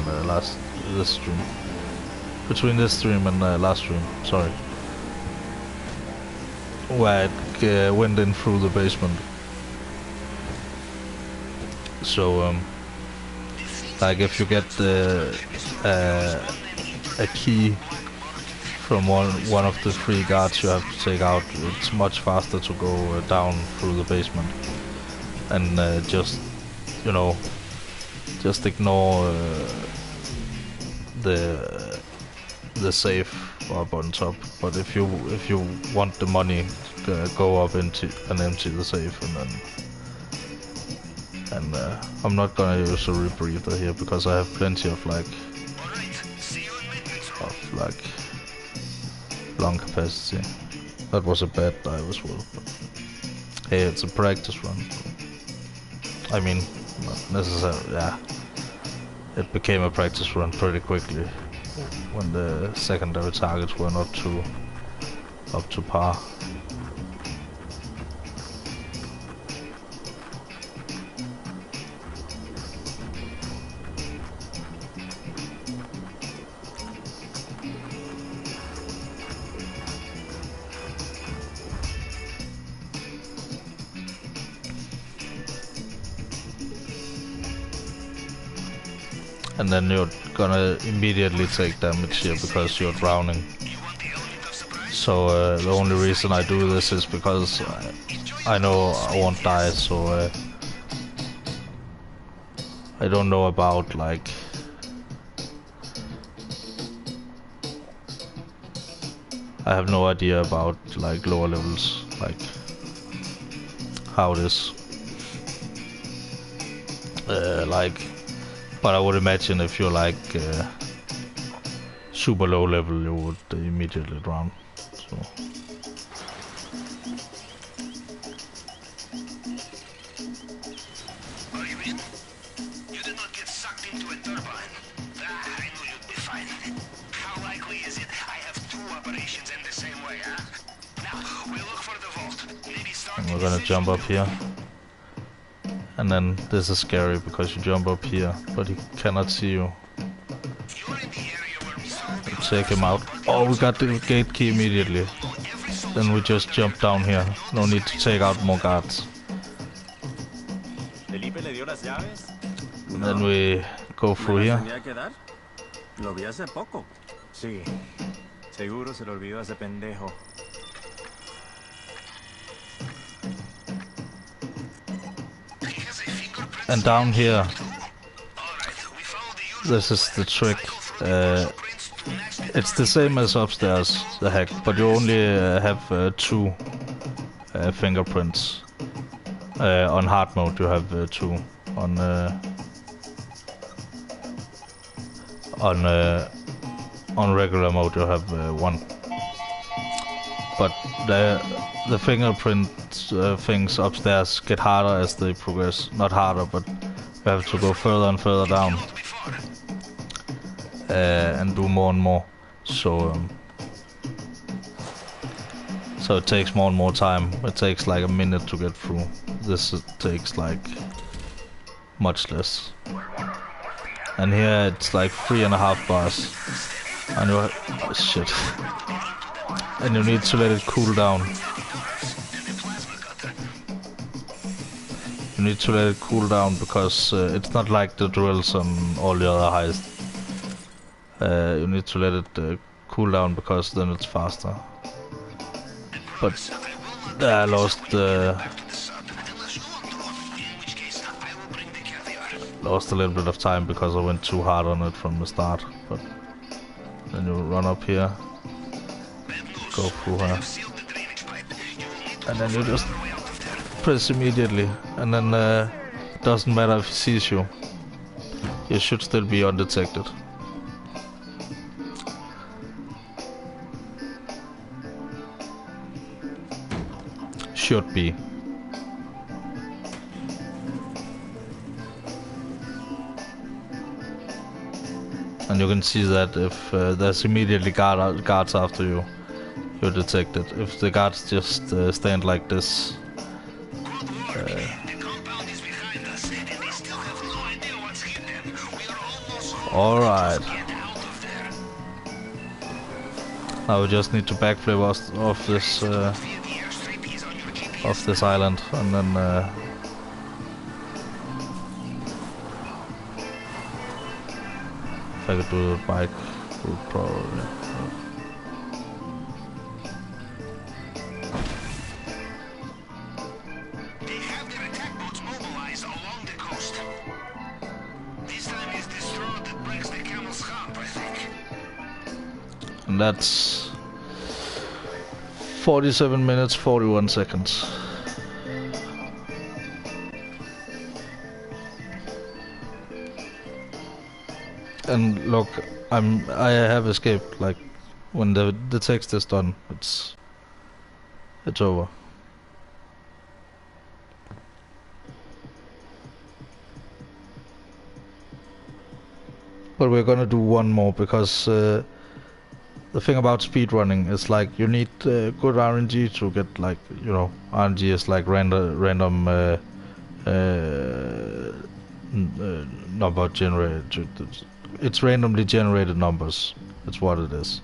this stream. Between this stream and last stream, sorry. Where it went in through the basement. So like if you get a key from one of the 3 guards you have to take out, it's much faster to go down through the basement and just, you know, just ignore the safe up on top. But if you want the money, go up into and empty the safe, and I'm not gonna use a rebreather here because I have plenty of like lung capacity. That was a bad dive as well, but hey, it's a practice run. I mean, not necessarily, yeah. It became a practice run pretty quickly when the secondary targets were not too up to par. And then you're gonna immediately take damage here because you're drowning. So the only reason I do this is because I know I won't die, so I don't know about like I have no idea about like lower levels, like how it is. But I would imagine if you're like super low level, you would immediately drown. So. Are you in? You did not get sucked into a turbine. I knew you'd be fine. How likely is it I have 2 operations in the same way, huh? Now, we'll look for the vault. Maybe start. And we're gonna jump up here. And then this is scary because you jump up here, but he cannot see you. Take him out. Oh, we got the gate key immediately. Then we just jump down here. No need to take out more guards. And then we go through here. Lo vi hace poco. Sí. Seguro se lo olvidó ese pendejo. And down here, this is the trick. It's the same as upstairs, the hack, but you only have 2 fingerprints. On hard mode you have 2. On regular mode you have 1. But the fingerprint things upstairs get harder as they progress. Not harder, but you have to go further and further down and do more and more. So it takes more and more time. It takes like a minute to get through. This takes like much less. And here it's like 3.5 bars. And you oh shit. And you need to let it cool down. You need to let it cool down because it's not like the drills on all the other heists. You need to let it cool down because then it's faster. But I lost a little bit of time because I went too hard on it from the start. But then you run up here, go through her, and then you just press immediately, and then it doesn't matter if he sees you. You should still be undetected. Should be. And you can see that if there's immediately guards after you, you're detected. If the guards just stand like this. The compound is behind us, and they still have no idea what's hit them. We are almost home. Alright. Just get out of there. Now we just need to backflip us off this Via the airstrip is on your GPS. off this island, and then if I could do the bike route probably. They have their attack boats mobilized along the coast. This time is this road that breaks the camel's hump, I think. And that's 47 minutes 41 seconds. And look, I have escaped. Like when the text is done, it's over. But we're gonna do one more because the thing about speedrunning is like you need good RNG to get, like, you know, RNG is like random number generated. It's randomly generated numbers. That's what it is.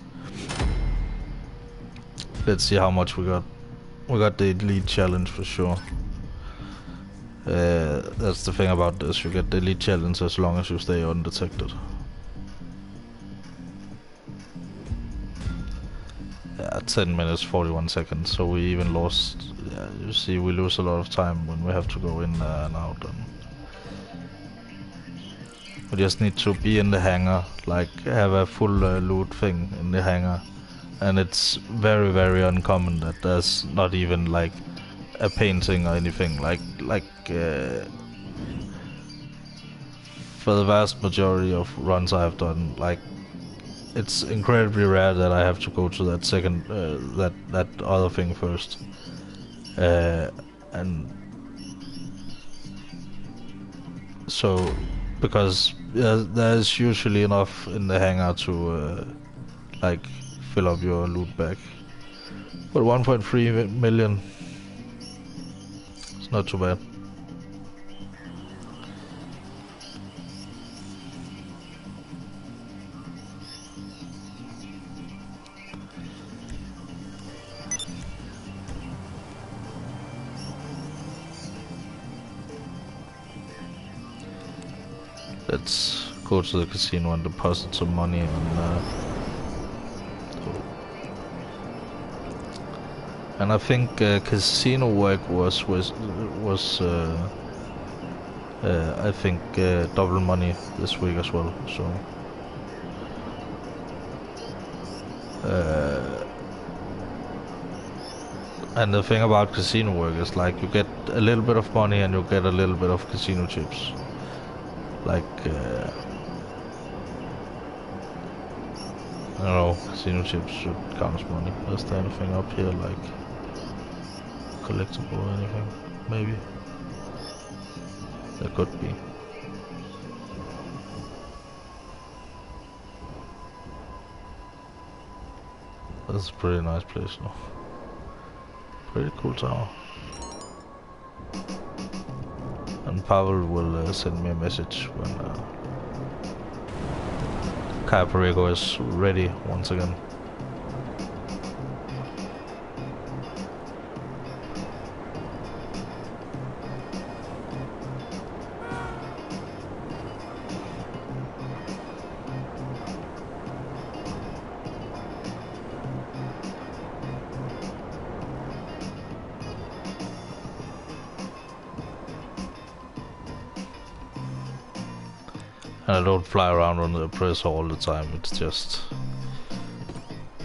Let's see how much we got. We got the elite challenge for sure. That's the thing about this. You get the elite challenge as long as you stay undetected. Yeah, 10 minutes 41 seconds. So we even lost. Yeah, you see, we lose a lot of time when we have to go in and out. And we just need to be in the hangar, like have a full loot thing in the hangar. And it's very, very uncommon that there's not even like a painting or anything. Like for the vast majority of runs I've done, like it's incredibly rare that I have to go to that second, that other thing first. And so, because there's usually enough in the hangar to like fill up your loot bag. But 1.3 million, it's not too bad. Let's go to the casino and deposit some money and I think casino work was I think double money this week as well. So and the thing about casino work is like you get a little bit of money and you get a little bit of casino chips. Like I don't know, casino chips should count as money. Is there anything up here like collectible or anything? Maybe there could be. This is a pretty nice place though. Pretty cool tower. And Pavel will send me a message when Perico is ready once again. And I don't fly around on the press all the time, it's just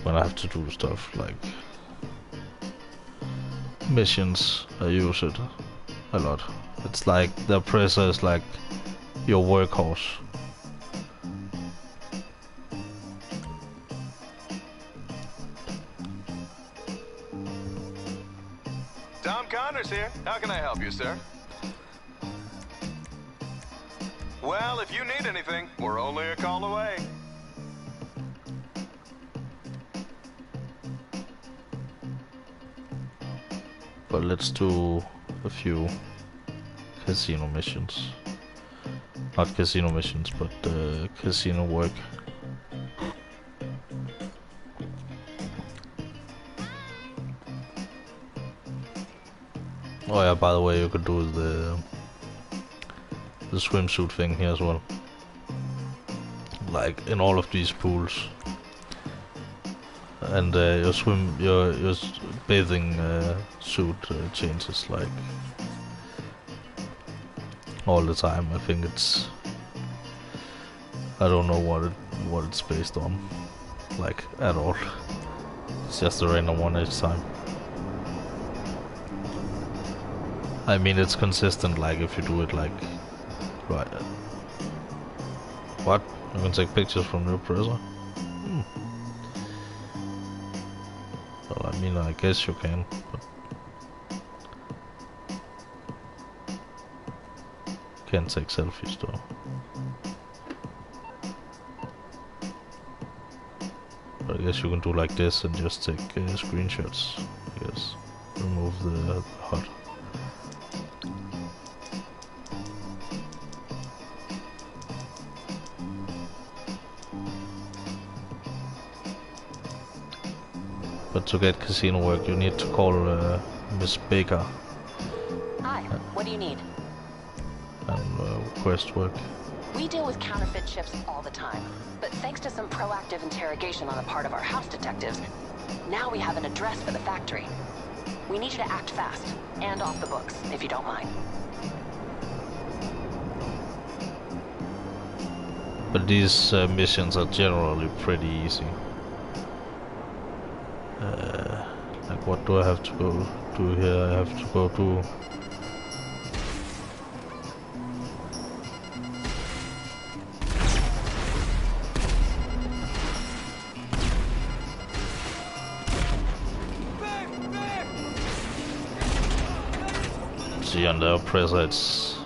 when I have to do stuff like missions, I use it a lot. It's like the presser is like your workhorse. Tom Connors here. How can I help you, sir? Well, if you need anything, we're only a call away. But let's do a few casino missions. Not casino missions, but casino work. Oh yeah, by the way, you could do the swimsuit thing here as well. Like in all of these pools. And your bathing suit changes like all the time. I think it's, I don't know what it's based on, like at all. It's just a random one each time. I mean, it's consistent. Like if you do it like right. What? You can take pictures from your presser? Well, I mean, I guess you can, but can't take selfies though. But I guess you can do like this and just take screenshots. I guess remove the HUD. But to get casino work, you need to call Miss Baker. Hi, what do you need? And request work. We deal with counterfeit ships all the time, but thanks to some proactive interrogation on the part of our house detectives, now we have an address for the factory. We need you to act fast, and off the books, if you don't mind. But these missions are generally pretty easy. Like what do I have to go do here? I have to go to... See, under oppressor it's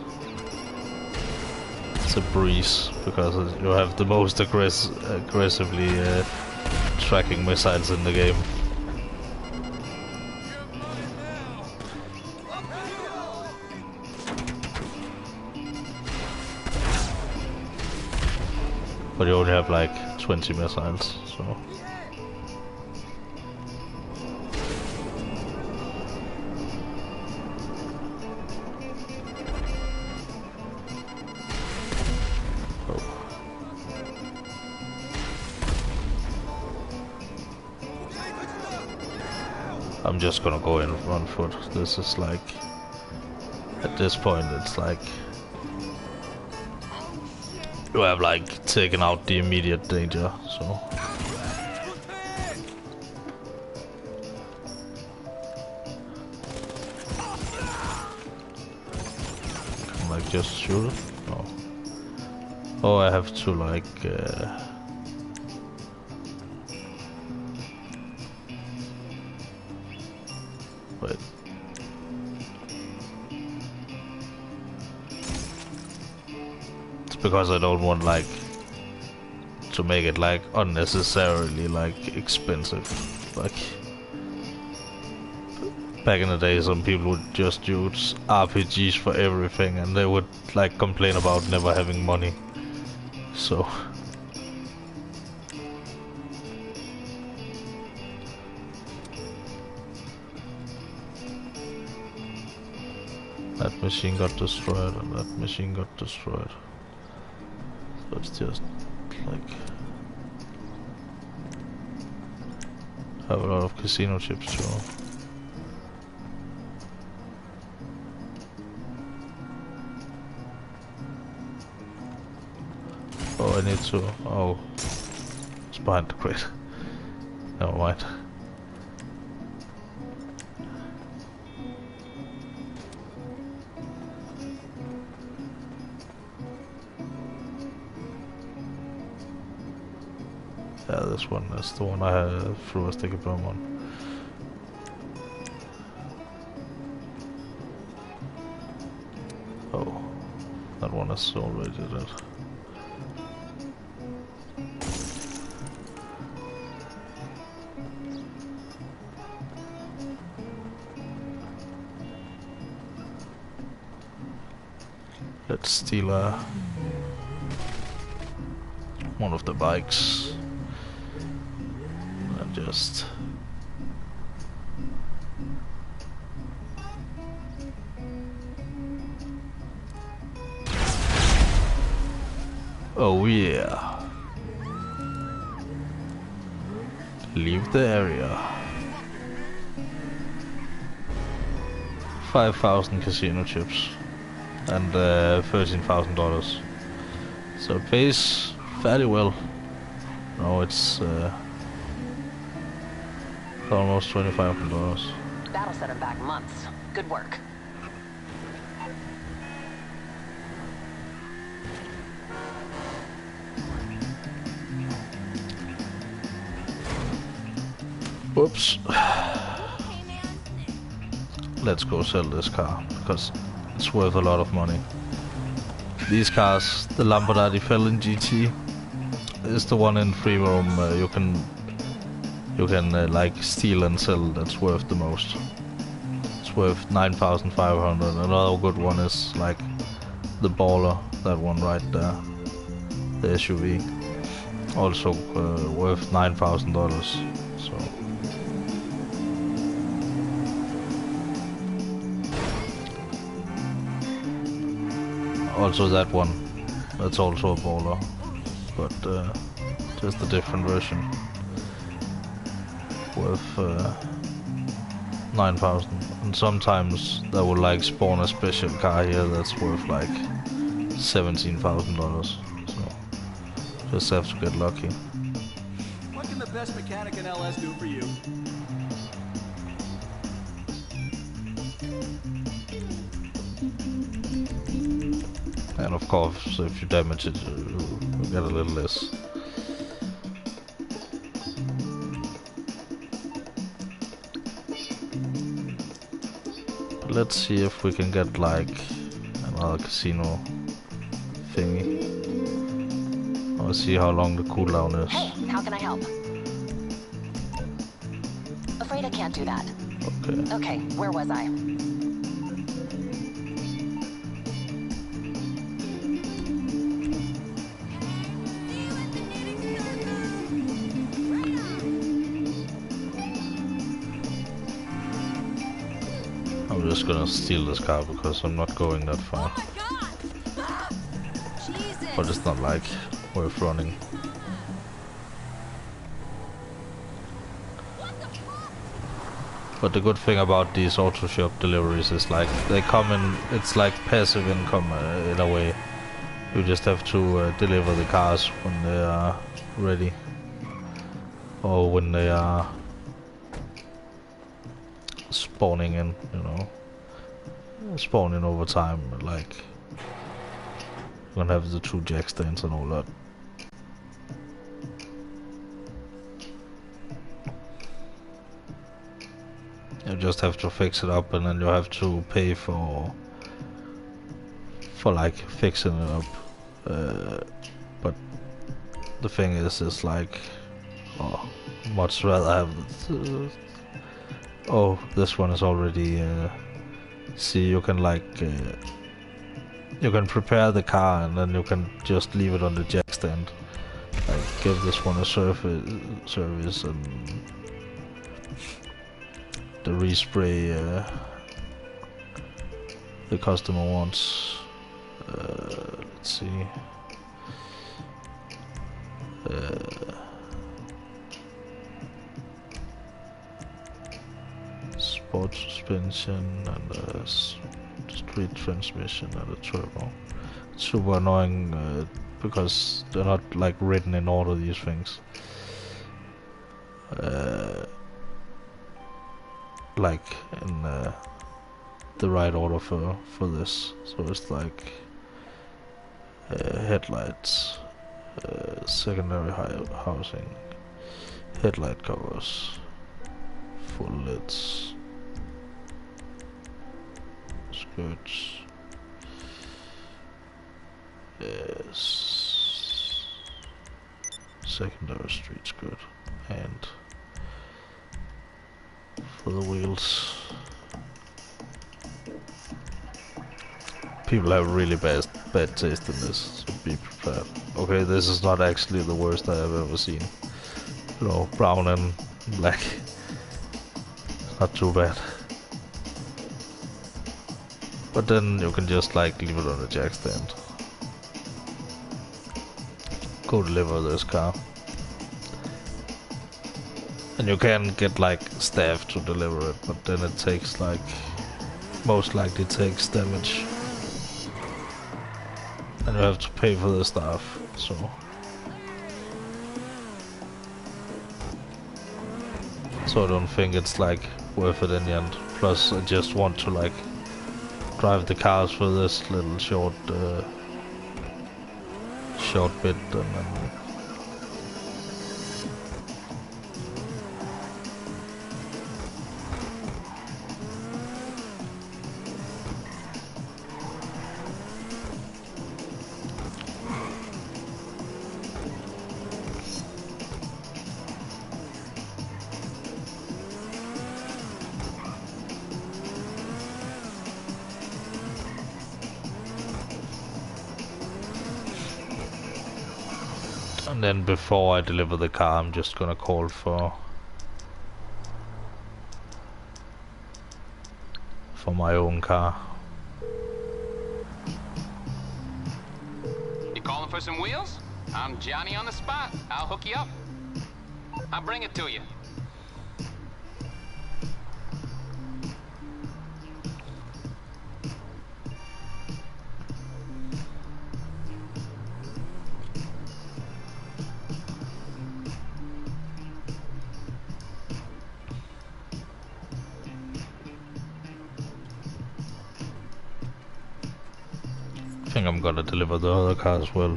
a breeze, because you have the most aggressively tracking missiles in the game. But you only have like 20 missiles, so... I'm just gonna go in on foot. This is like... At this point it's like... You have like taken out the immediate danger, so... Can like just shoot it? No. Oh, I have to like... Wait. It's because I don't want like to make it like unnecessarily like expensive. Like back in the day, some people would just use RPGs for everything, and they would like complain about never having money. So that machine got destroyed, and that machine got destroyed. So it's just like have a lot of casino chips too. Oh, I need to. Oh, it's behind the crate. Never mind. Yeah, this one is the one I threw a sticky bomb on. Oh, that one is already dead. Let's steal one of the bikes and just oh yeah, leave the area. 5,000 casino chips and $13,000. So it pays fairly well. No, it's almost $2,500. That'll set him back months. Good work. Whoops. Let's go sell this car because it's worth a lot of money. These cars, the Lamborghini Felon GT, is the one in free roam you can like steal and sell. That's worth the most. It's worth 9,500. Another good one is like the Baller, that one right there, the SUV, also worth $9,000. So. Also that one, that's also a Baller, but just a different version, worth 9,000. And sometimes that will like spawn a special car here that's worth like $17,000. So just have to get lucky. What can the best mechanic in LS do for you? And of course, if you damage it, you'll get a little less. But let's see if we can get like another casino thingy. I'll see how long the cooldown is. Hey, how can I help? Afraid I can't do that. Okay. Okay, where was I? I'm just gonna steal this car because I'm not going that far. But it's not like worth running. But the good thing about these auto shop deliveries is like they come in, it's like passive income in a way. You just have to deliver the cars when they are ready, or when they are spawning in, you know, spawning over time. Like you're gonna have the 2 jack stands and all that. You just have to fix it up, and then you have to pay for like fixing it up. But the thing is like, oh, much rather have oh, this one is already see, you can like you can prepare the car and then you can just leave it on the jack stand, like give this one a service and the respray the customer wants. Let's see. Sport suspension and a street transmission and a turbo. It's super annoying because they're not like written in order, these things. Like in the right order for this. So it's like headlights, secondary housing, headlight covers, full lids, skirts, yes, secondary street skirt, and for the wheels. People have really bad bad taste in this, so be prepared. Okay, this is not actually the worst I have ever seen. You know, brown and black. Not too bad. But then you can just like leave it on the jack stand. Go deliver this car. And you can get like staff to deliver it, but then it takes like, most likely takes damage. And you have to pay for the staff, so. So I don't think it's like worth it in the end. Plus I just want to like drive the cars for this little short bit and then and then before I deliver the car, I'm just gonna call for my own car. You calling for some wheels? I'm Johnny on the spot. I'll hook you up. I'll bring it to you. I think I'm gonna deliver the other car as well.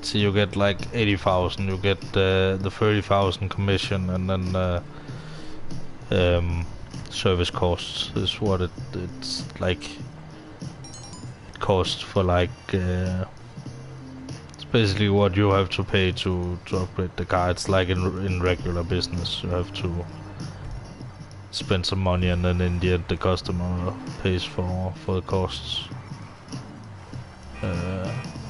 So you get like 80,000, you get the 30,000 commission, and then service costs is what it's like. It costs for like it's basically what you have to pay to upgrade the car. It's like in regular business, you have to spend some money, and then in the end the customer pays for the costs.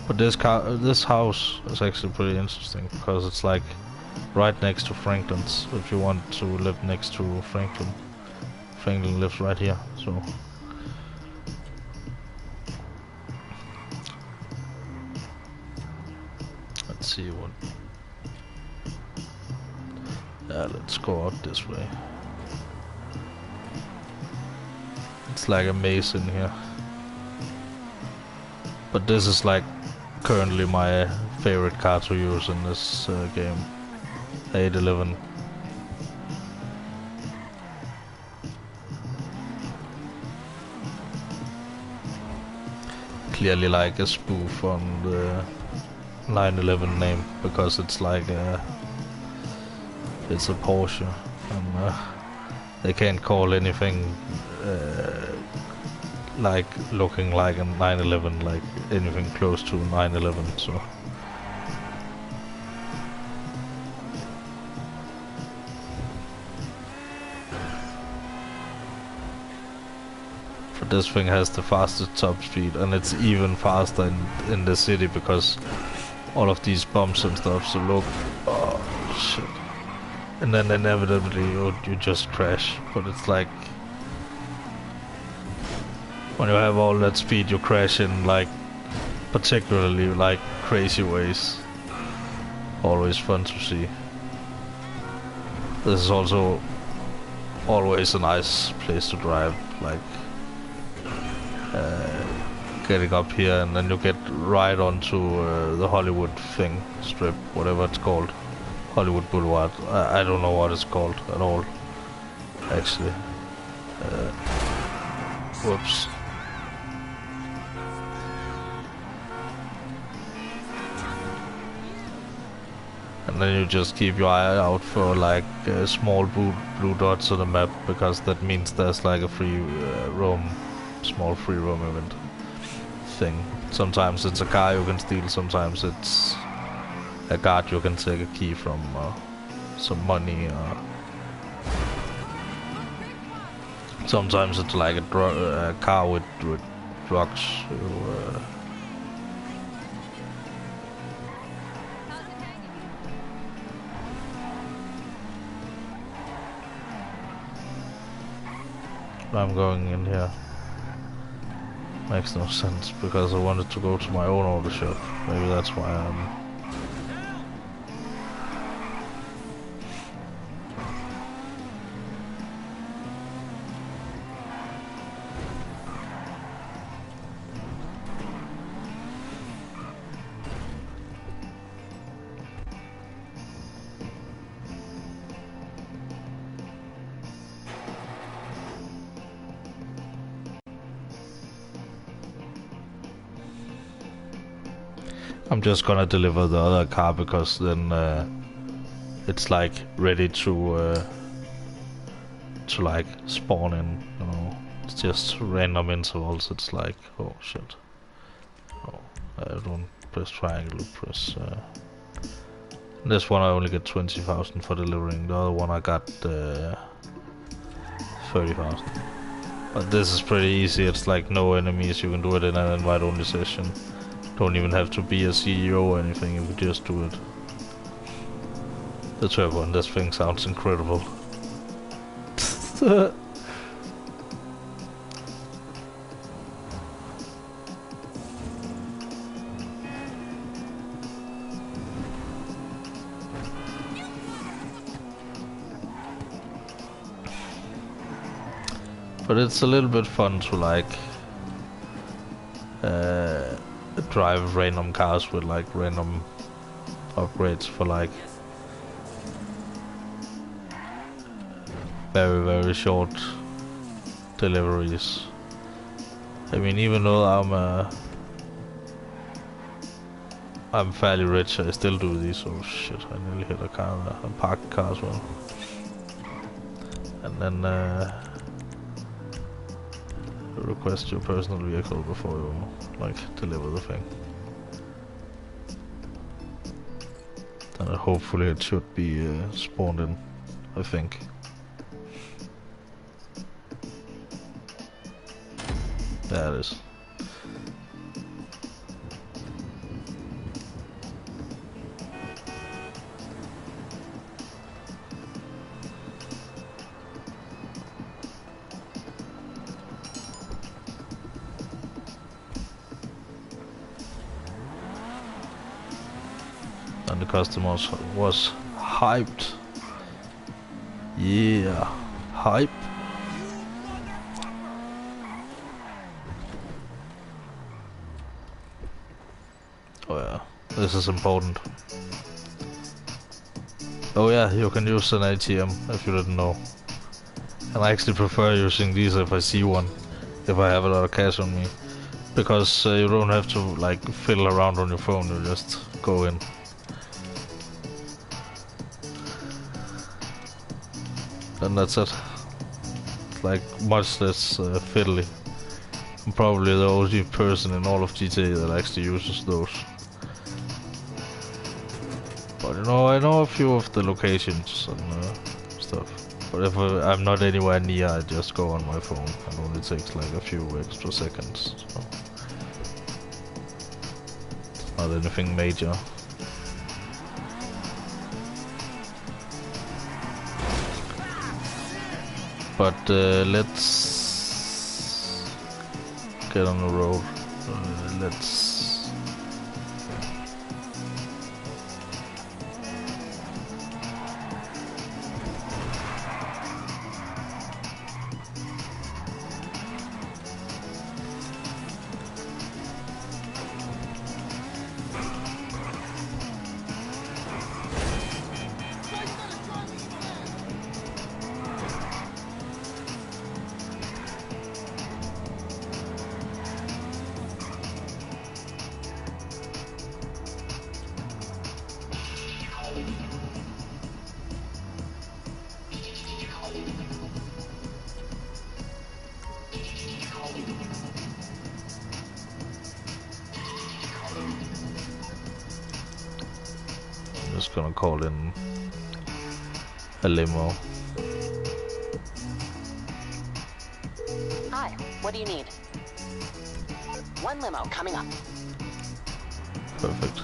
But this house is actually pretty interesting because it's like right next to Franklin's. If you want to live next to Franklin, Franklin lives right here. So let's see what. Yeah, let's go out this way. It's like a maze in here. But this is like currently my favorite car to use in this game. 811. Clearly like a spoof on the 911 name, because it's like it's a Porsche, and they can't call anything like looking like a 911, like anything close to 911, so. But this thing has the fastest top speed, and it's even faster in the city because all of these bumps and stuff, so look, oh shit. And then inevitably you just crash, but it's like, when you have all that speed, you crash in like particularly like crazy ways. Always fun to see. This is also always a nice place to drive, like getting up here, and then you get right onto the Hollywood strip, whatever it's called. Hollywood Boulevard. I don't know what it's called at all, actually. Whoops. And then you just keep your eye out for like small blue dots on the map, because that means there's like a free small free roam event thing. Sometimes it's a car you can steal, sometimes it's a guard you can take a key from, some money, Sometimes it's like a car with drugs. I'm going in here. Makes no sense because I wanted to go to my own auto shop. Maybe that's why I'm just gonna deliver the other car because then it's like ready to like spawn in, you know. It's just random intervals. It's like, oh shit. Oh, I don't press triangle, press this one I only get 20,000 for delivering, the other one I got 30,000. But this is pretty easy, it's like no enemies, you can do it in an invite only session. Don't even have to be a CEO or anything, you can just do it. The turbo on this thing sounds incredible. But it's a little bit fun to like drive random cars with like random upgrades for like very short deliveries. I mean, even though I'm fairly rich, I still do these. Oh shit, I nearly hit a car there. A parked car as well. And then request your personal vehicle before you like deliver the thing. And hopefully it should be spawned in, I think. There it is. And the customer was hyped. Yeah, hype. Oh yeah, this is important. Oh yeah, you can use an ATM if you didn't know. And I actually prefer using these if I see one, if I have a lot of cash on me. Because you don't have to like fiddle around on your phone, you just go in. And that's it. It's like much less fiddly. I'm probably the only person in all of GTA that actually uses those. But you know, I know a few of the locations and stuff. But if I'm not anywhere near, I just go on my phone. It only takes like a few extra seconds. So. Not anything major. But let's get on the road. Let's. Just gonna call in a limo. Hi, what do you need? One limo coming up. Perfect.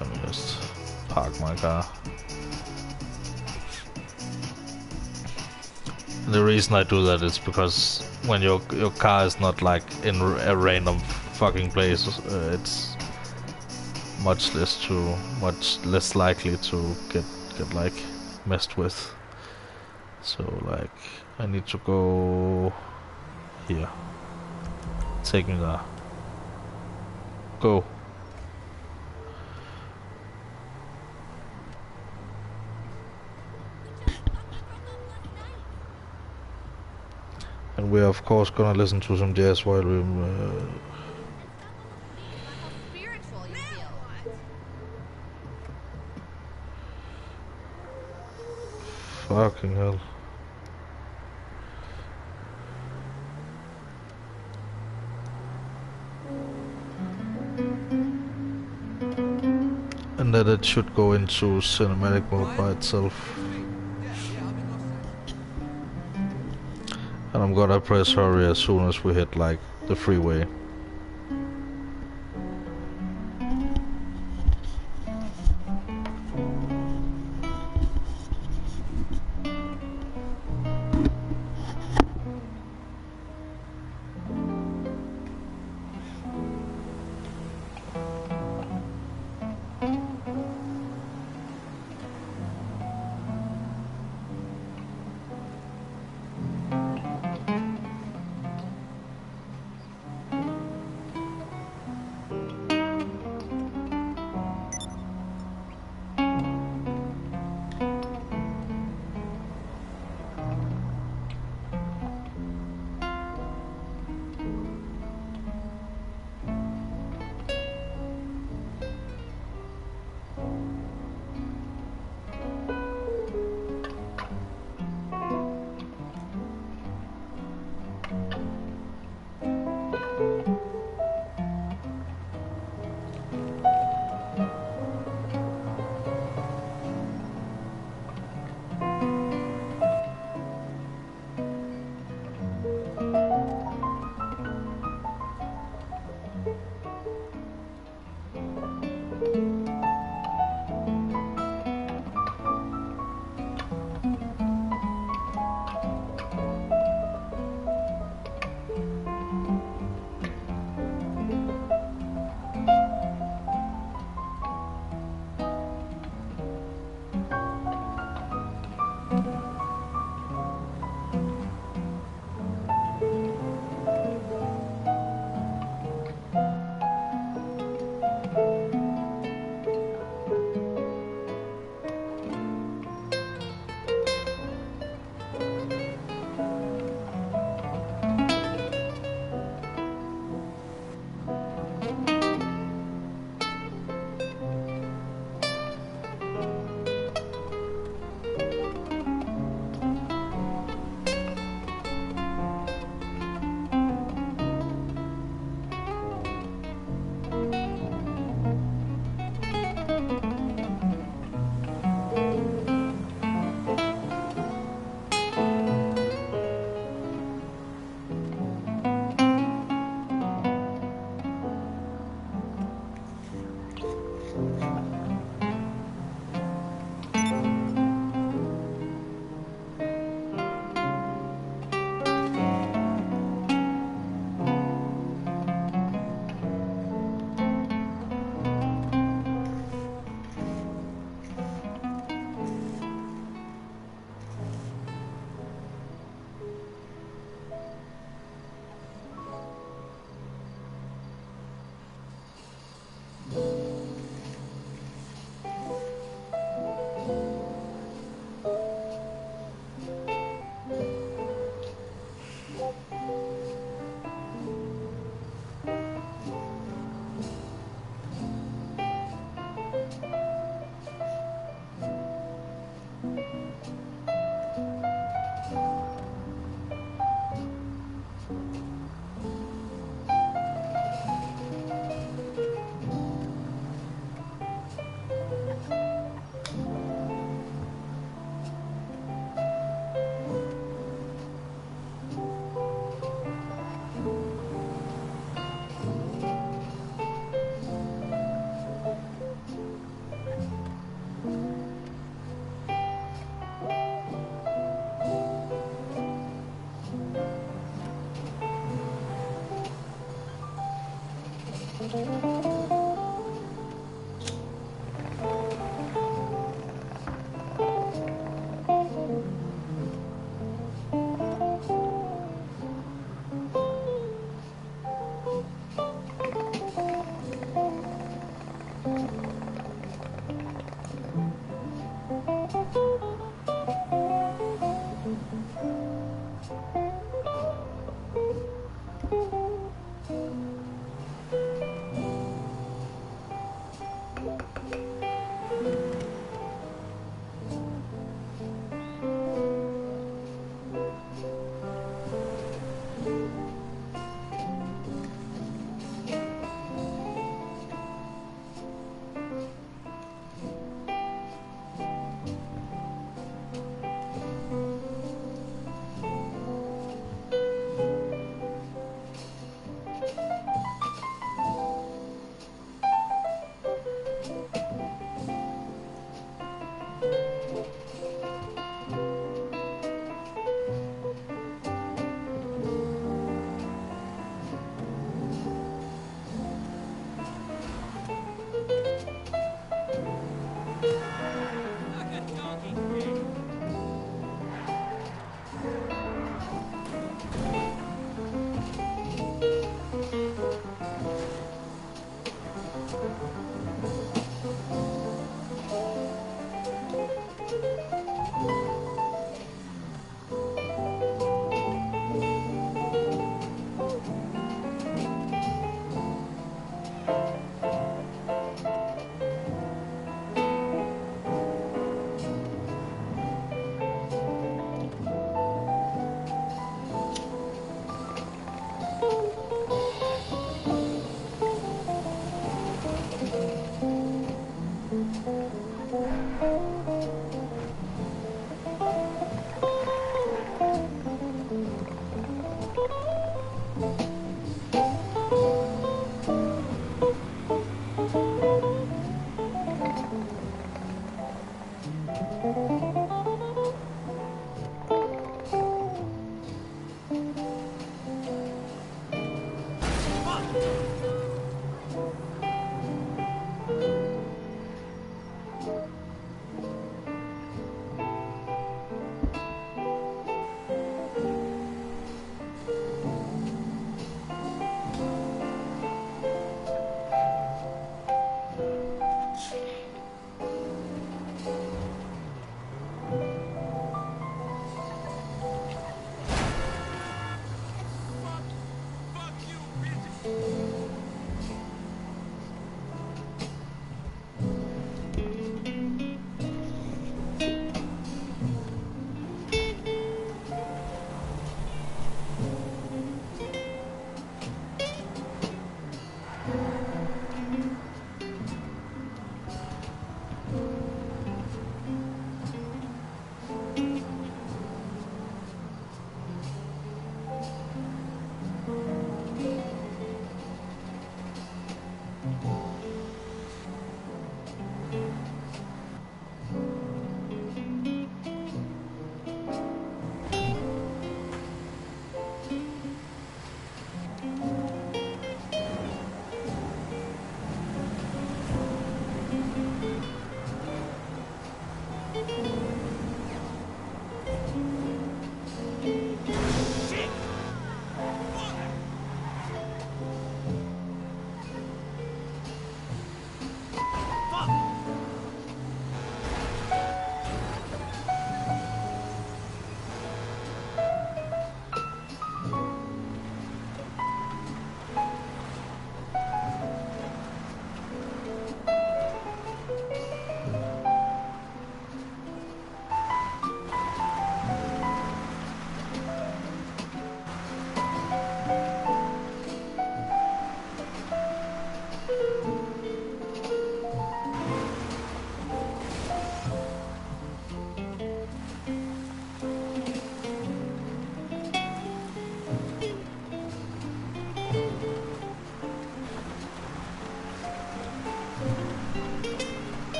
Let me just park my car. The reason I do that is because when your car is not like in a random fucking place, it's much less likely to get like messed with. So like I need to go here. Taking a go. And we're of course gonna listen to some jazz while we fucking hell. And then it should go into cinematic mode by itself. And I'm gonna press hurry as soon as we hit like the freeway.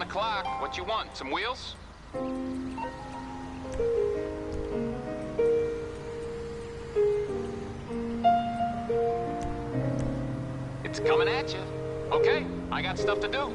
o'clock. What you want? Some wheels? It's coming at you. Okay, I got stuff to do.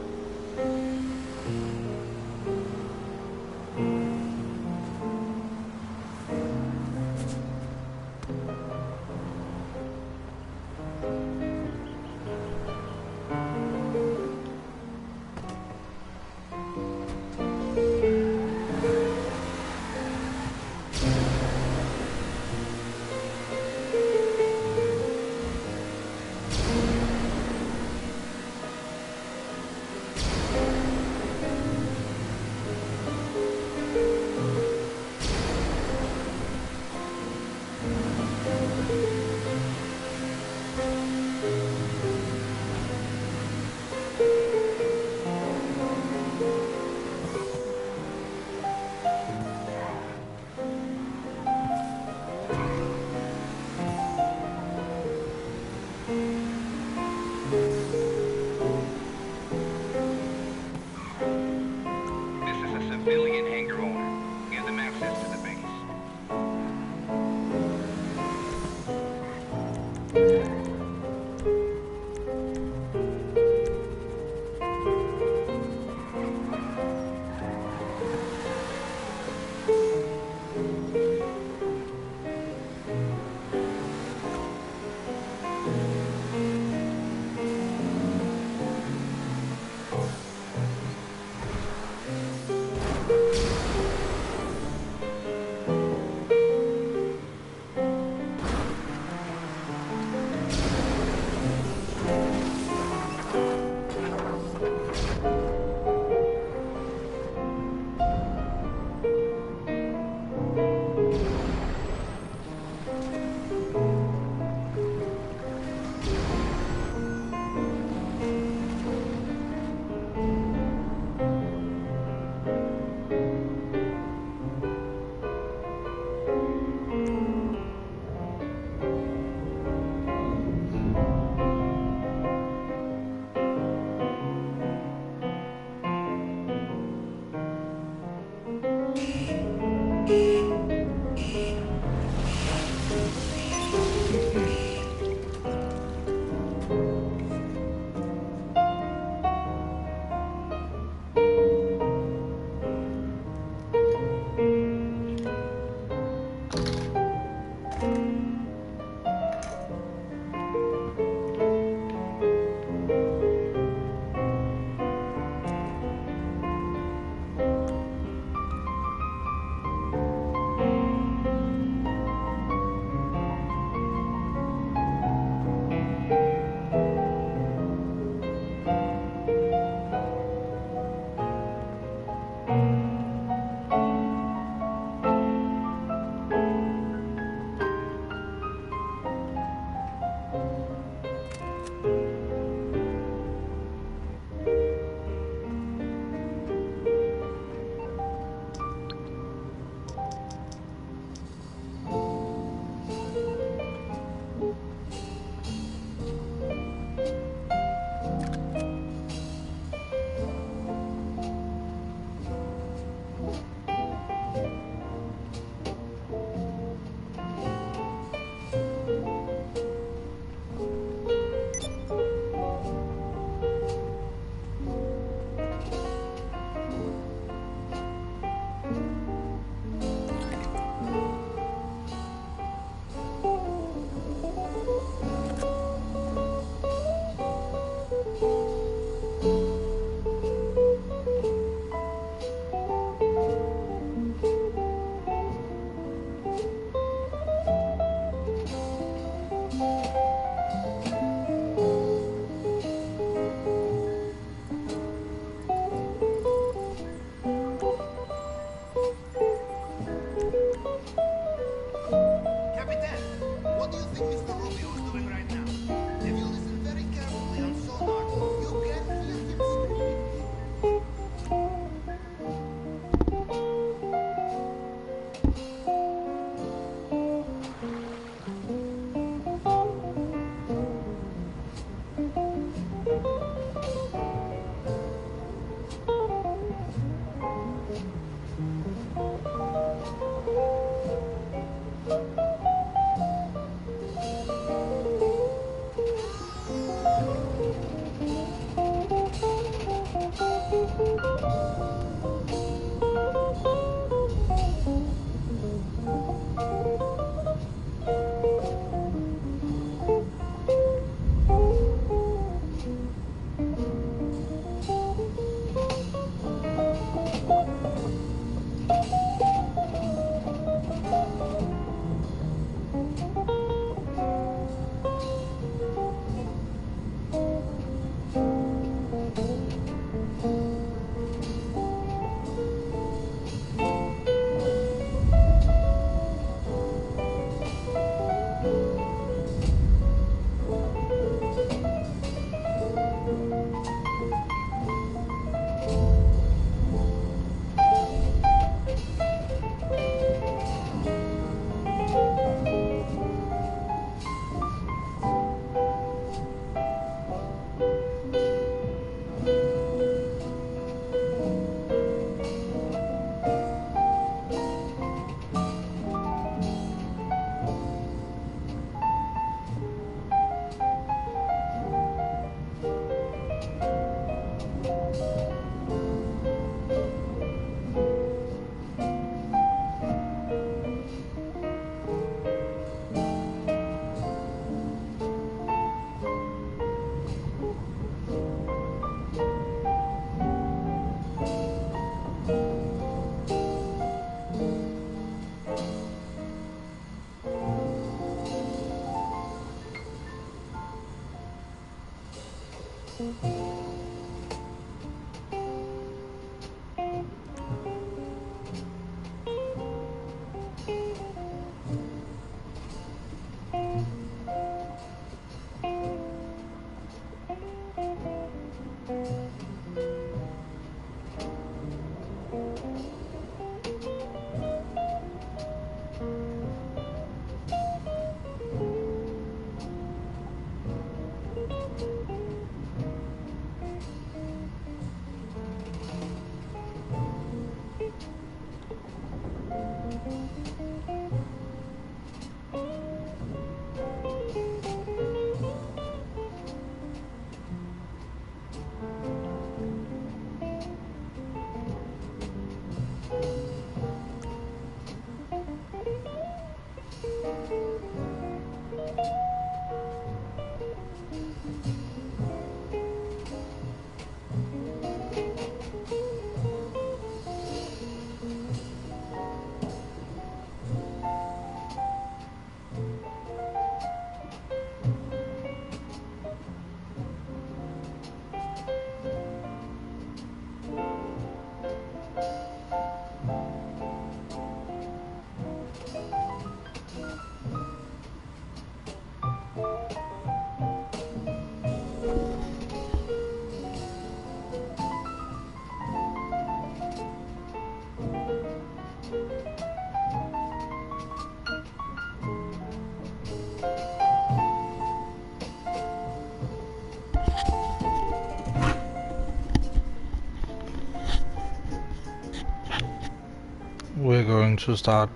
We're going to start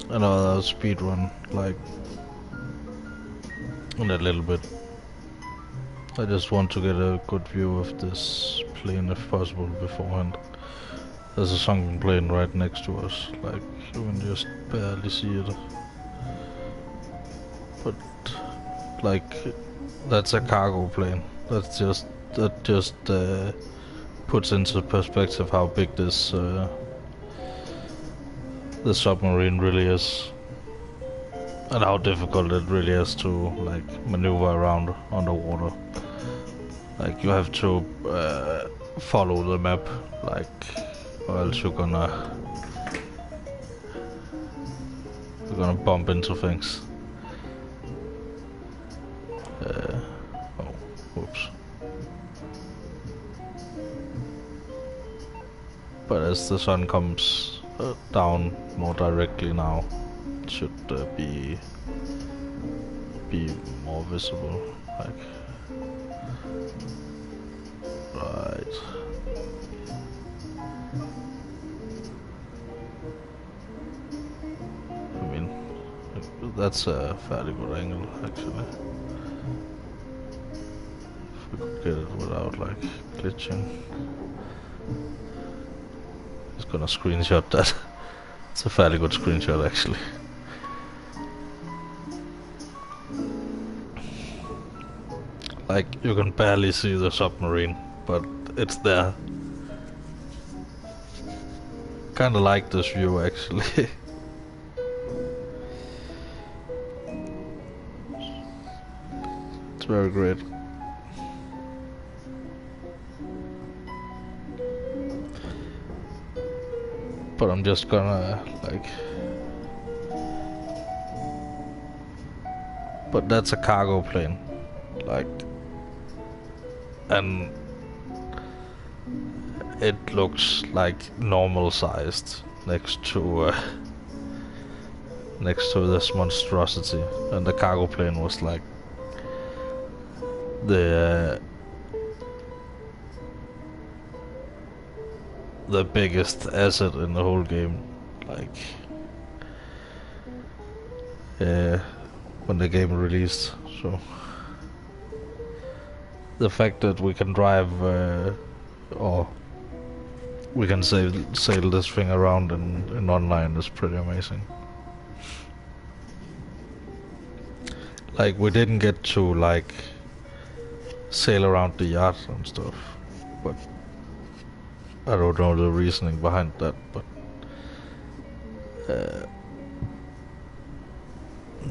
another speed run, like in a little bit. I just want to get a good view of this plane if possible beforehand. There's a sunken plane right next to us, like you can just barely see it. But like that's a cargo plane. That just puts into perspective how big this submarine really is, and how difficult it really is to like maneuver around underwater. Like you have to follow the map, like, or else you're gonna bump into things. Oh, whoops. But as the sun comes down more directly now, it should be more visible. Like, right. I mean, that's a fairly good angle, actually. If we could get it without like glitching. Just gonna screenshot that. It's a fairly good screenshot, actually. Like, you can barely see the submarine, but it's there. Kinda like this view, actually. It's very great. But I'm just gonna, like... But that's a cargo plane. Like... And... It looks like normal sized next to this monstrosity. And the cargo plane was like... the biggest asset in the whole game, like when the game released. So the fact that we can drive or we can sail this thing around in online is pretty amazing. Like, we didn't get to like sail around the yacht and stuff, but I don't know the reasoning behind that, but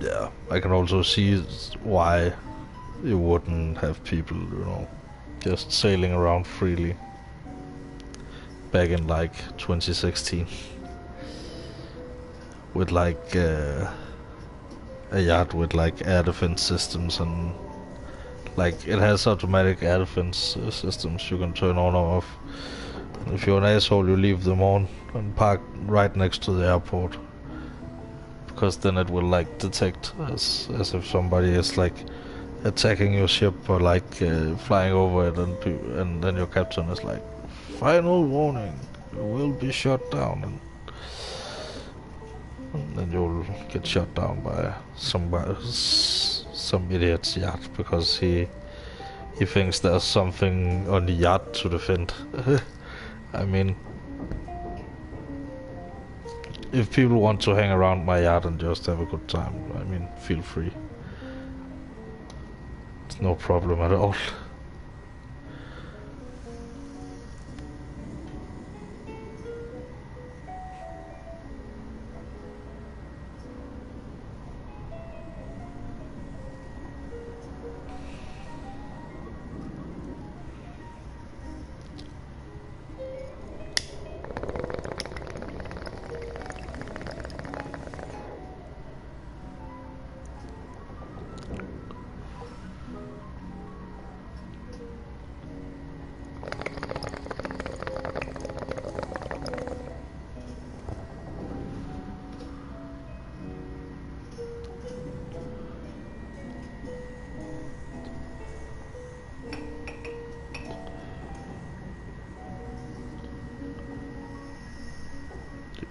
yeah, I can also see why you wouldn't have people, you know, just sailing around freely back in like 2016 with like a yacht with like air defense systems, and like it has automatic air defense systems you can turn on or off. If you're an asshole, you leave them on and park right next to the airport, because then it will like detect as if somebody is like attacking your ship or like flying over it, and then your captain is like, final warning, you will be shot down. And then you'll get shot down by some idiot's yacht because he thinks there's something on the yacht to defend. I mean, if people want to hang around my yacht and just have a good time, I mean, feel free. It's no problem at all.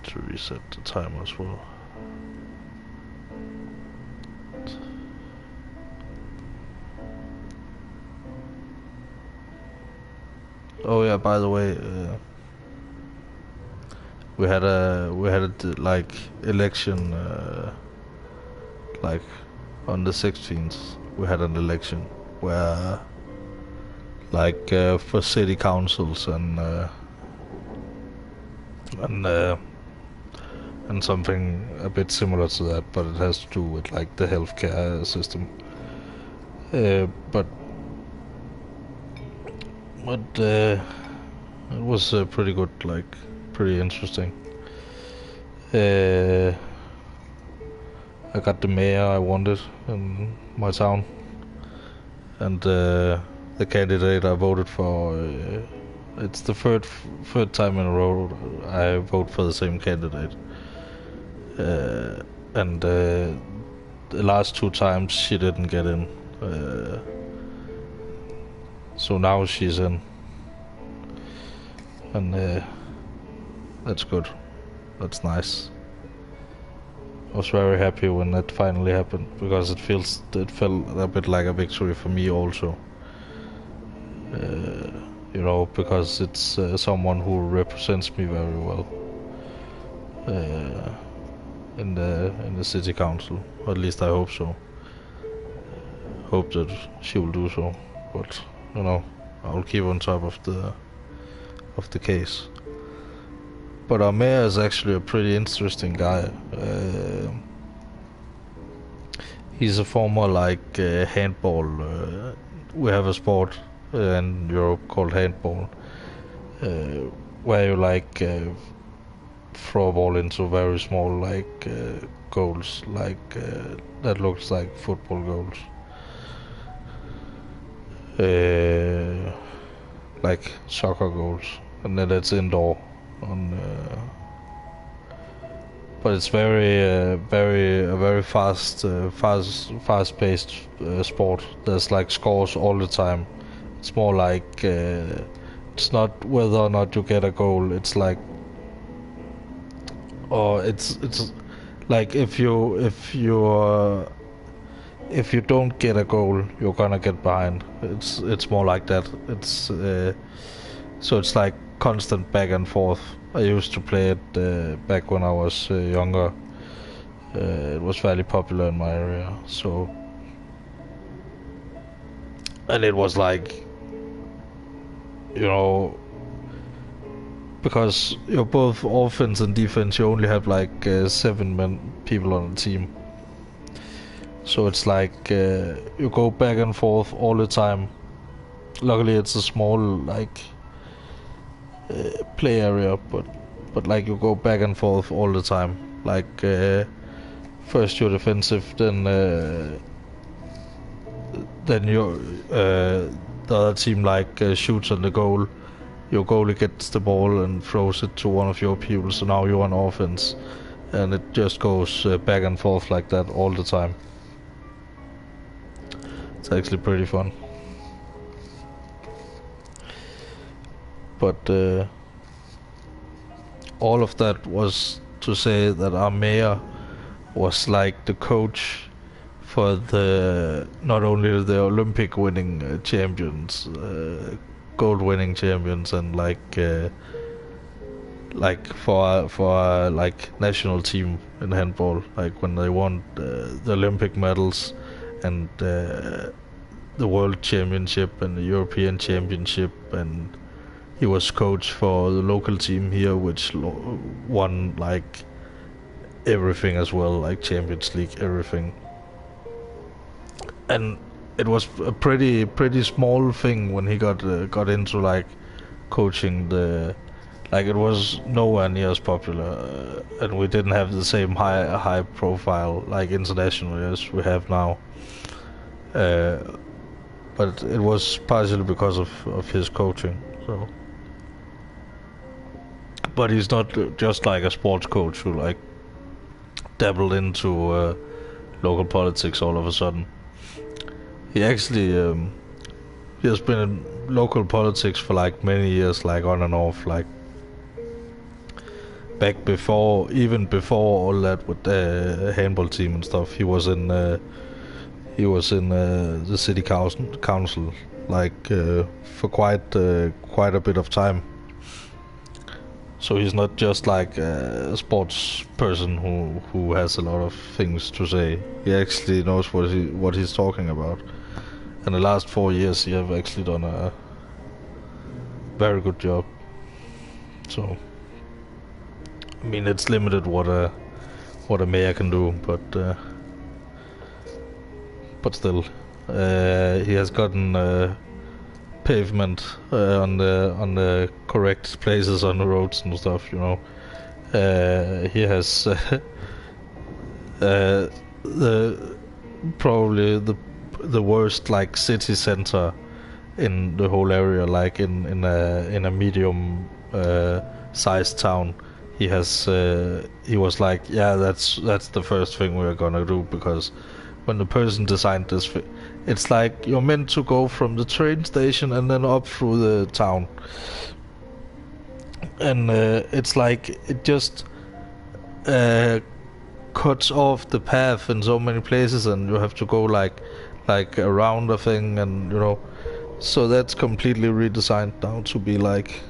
To reset the timer as well. Oh yeah, by the way, we had a like election like on the 16th. We had an election where like for city councils and something a bit similar to that, but it has to do with like the healthcare system. But it was pretty good, like pretty interesting. I got the mayor I wanted in my town, and the candidate I voted for. It's the third time in a row I vote for the same candidate. And the last 2 times she didn't get in, so now she's in, and that's good. That's nice. I was very happy when that finally happened because it felt a bit like a victory for me also. You know, because it's someone who represents me very well. In the city council, or at least I hope so. Hope that she will do so, but you know, I'll keep on top of the case. But our mayor is actually a pretty interesting guy. He's a former like handball. We have a sport in Europe called handball, where you like throw a ball into very small like goals, like that looks like football goals, like soccer goals, and then it's indoor on. But it's very fast-paced sport. There's like scores all the time. It's more like it's not whether or not you get a goal. It's like, or it's like if you don't get a goal, you're gonna get behind. It's more like that. It's so it's like constant back and forth. I used to play it back when I was younger. It was fairly popular in my area. So, and it was like, you know, because you're both offense and defense, you only have like 7 people on the team. So it's like you go back and forth all the time. Luckily, it's a small like play area, but like you go back and forth all the time. Like first you're defensive, then you the other team like shoots on the goal. Your goalie gets the ball and throws it to one of your people, so now you're on offense, and it just goes back and forth like that all the time. It's actually pretty fun. but all of that was to say that our mayor was like the coach for the not only the Olympic winning champions, gold winning champions, and like for like national team in handball, like when they won the Olympic medals and the world championship and the European championship, and he was coach for the local team here, which won like everything as well, like Champions League, everything. And it was a pretty small thing when he got into like coaching the. Like it was nowhere near as popular, and we didn't have the same high profile like internationally as we have now. But it was partially because of his coaching. So, but he's not just like a sports coach who like dabbled into local politics all of a sudden. He actually he has been in local politics for like many years, like on and off, like. Back before, even before all that with the handball team and stuff, he was in the city council, like for quite a bit of time. So he's not just like a sports person who has a lot of things to say. He actually knows what he's talking about. And the last 4 years, he have actually done a very good job. So. I mean, it's limited what a mayor can do, but still, he has gotten pavement on the correct places on the roads and stuff. You know, he has probably the worst like city center in the whole area, like in a medium sized town. He was like, yeah, that's the first thing we're gonna do, because when the person designed this, it's like you're meant to go from the train station and then up through the town, and it's like it just cuts off the path in so many places, and you have to go like around the thing, and you know, so that's completely redesigned now to be like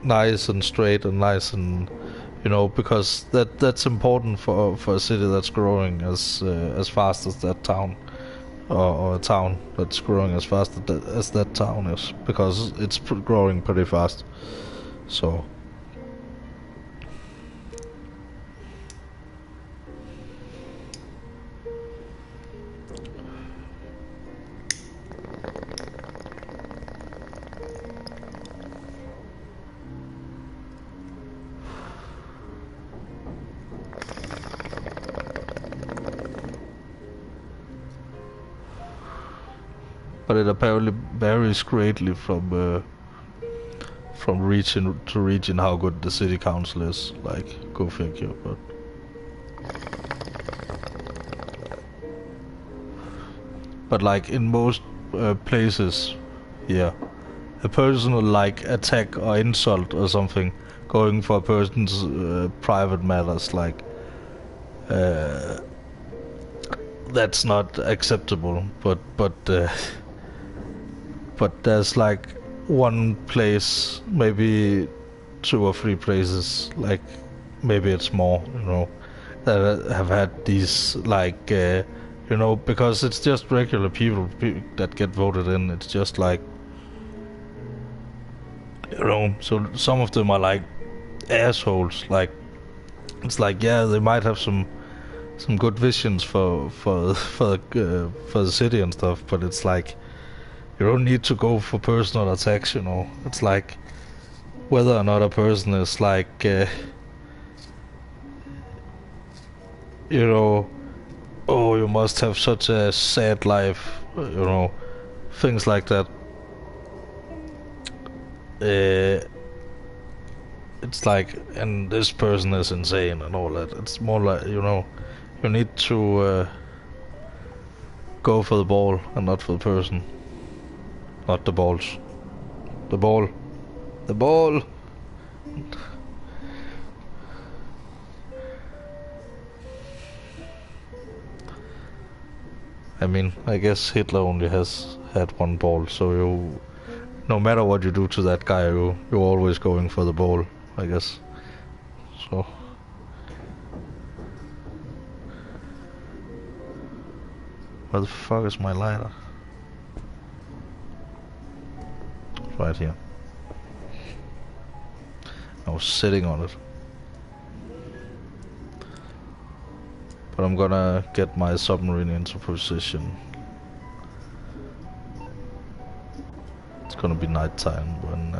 nice and straight and nice, and you know, because that's important for a city that's growing as fast as that town, or a town that's growing as fast as that town is, because it's growing pretty fast. So but it apparently varies greatly from region to region how good the city council is. Like, go figure. But like in most places, yeah, a personal like attack or insult or something going for a person's private matters, like that's not acceptable. But there's like one place, maybe 2 or 3 places, like maybe it's more, you know, that have had these like you know, because it's just regular people that get voted in. It's just like, you know, so some of them are like assholes. Like, it's like, yeah, they might have some good visions for the city and stuff, but it's like, you don't need to go for personal attacks, you know. It's like whether or not a person is like you know, oh, you must have such a sad life, you know, things like that. It's like, and this person is insane and all that. It's more like, you know, you need to go for the ball and not for the person. Not the balls. The ball. The ball! I mean, I guess Hitler only has had one ball, so you, no matter what you do to that guy, you're always going for the ball, I guess. So. Where the fuck is my lighter? It's right here. I was sitting on it. But I'm gonna get my submarine into position. It's gonna be nighttime when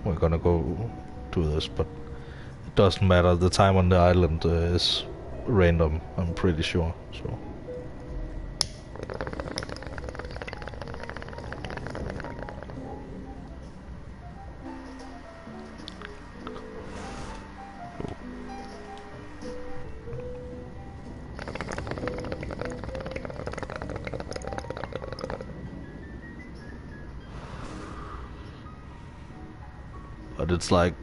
we're gonna go do this, but it doesn't matter. The time on the island is random, I'm pretty sure. So. But it's like,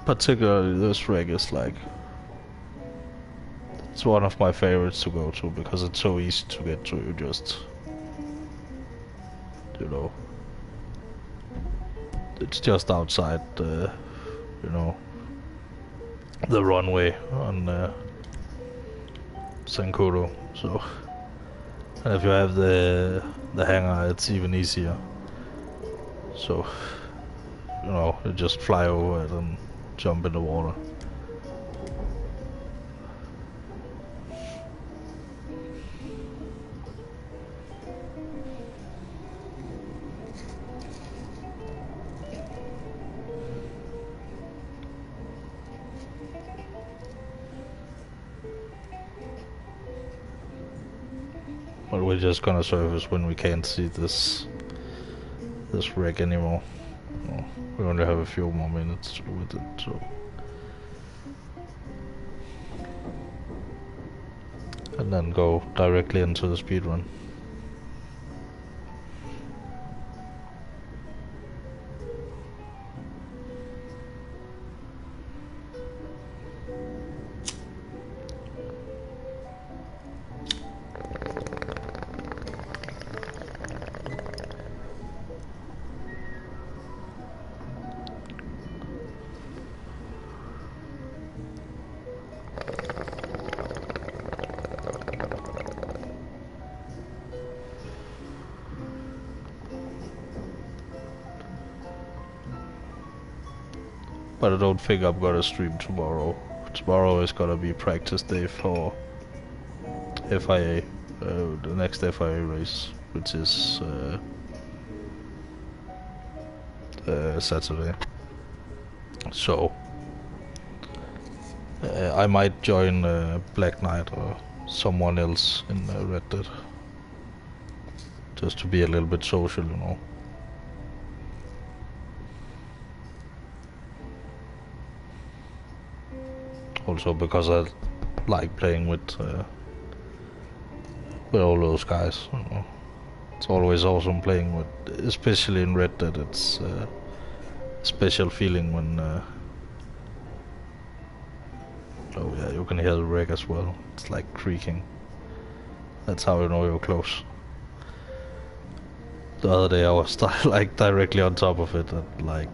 particularly this rig is like, it's one of my favorites to go to because it's so easy to get to. You just, you know, it's just outside the, you know, the runway on Sankodo. So, and if you have the hangar, it's even easier. So, you know, you just fly over it and jump in the water. But we're just gonna surface when we can't see this wreck anymore. Well, we only have a few more minutes with it, so. And then go directly into the speedrun. But I don't think I'm gonna stream tomorrow. Tomorrow is gonna be practice day for FIA, the next FIA race, which is Saturday. So I might join Black Knight or someone else in Red Dead, just to be a little bit social, you know. Also because I like playing with all those guys, you know. It's always awesome playing with, especially in Red Dead. It's a special feeling when oh yeah, you can hear the wreck as well. It's like creaking. That's how you know you're close. The other day I was like directly on top of it, and like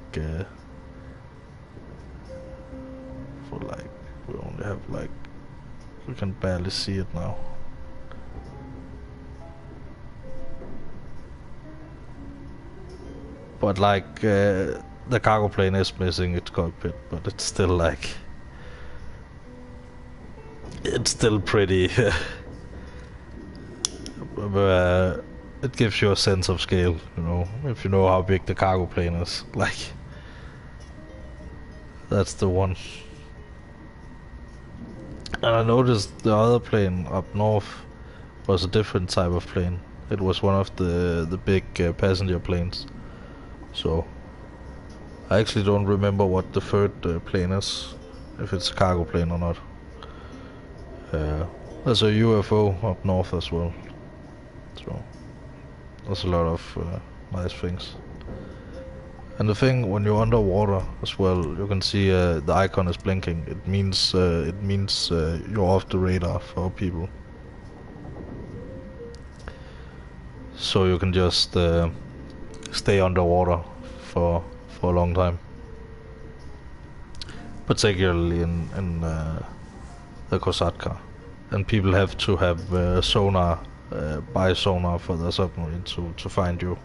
for like, we only have like, we can barely see it now. But like the cargo plane is missing its cockpit, but it's still like, it's still pretty it gives you a sense of scale, you know, if you know how big the cargo plane is. Like, that's the one. And I noticed the other plane up north was a different type of plane. It was one of the big passenger planes. So I actually don't remember what the third plane is, if it's a cargo plane or not. There's a UFO up north as well. So there's a lot of nice things. And the thing, when you're underwater as well, you can see the icon is blinking. It means you're off the radar for people. So you can just stay underwater for a long time. Particularly in the Kosatka. And people have to have sonar, buy sonar for the submarine to find you.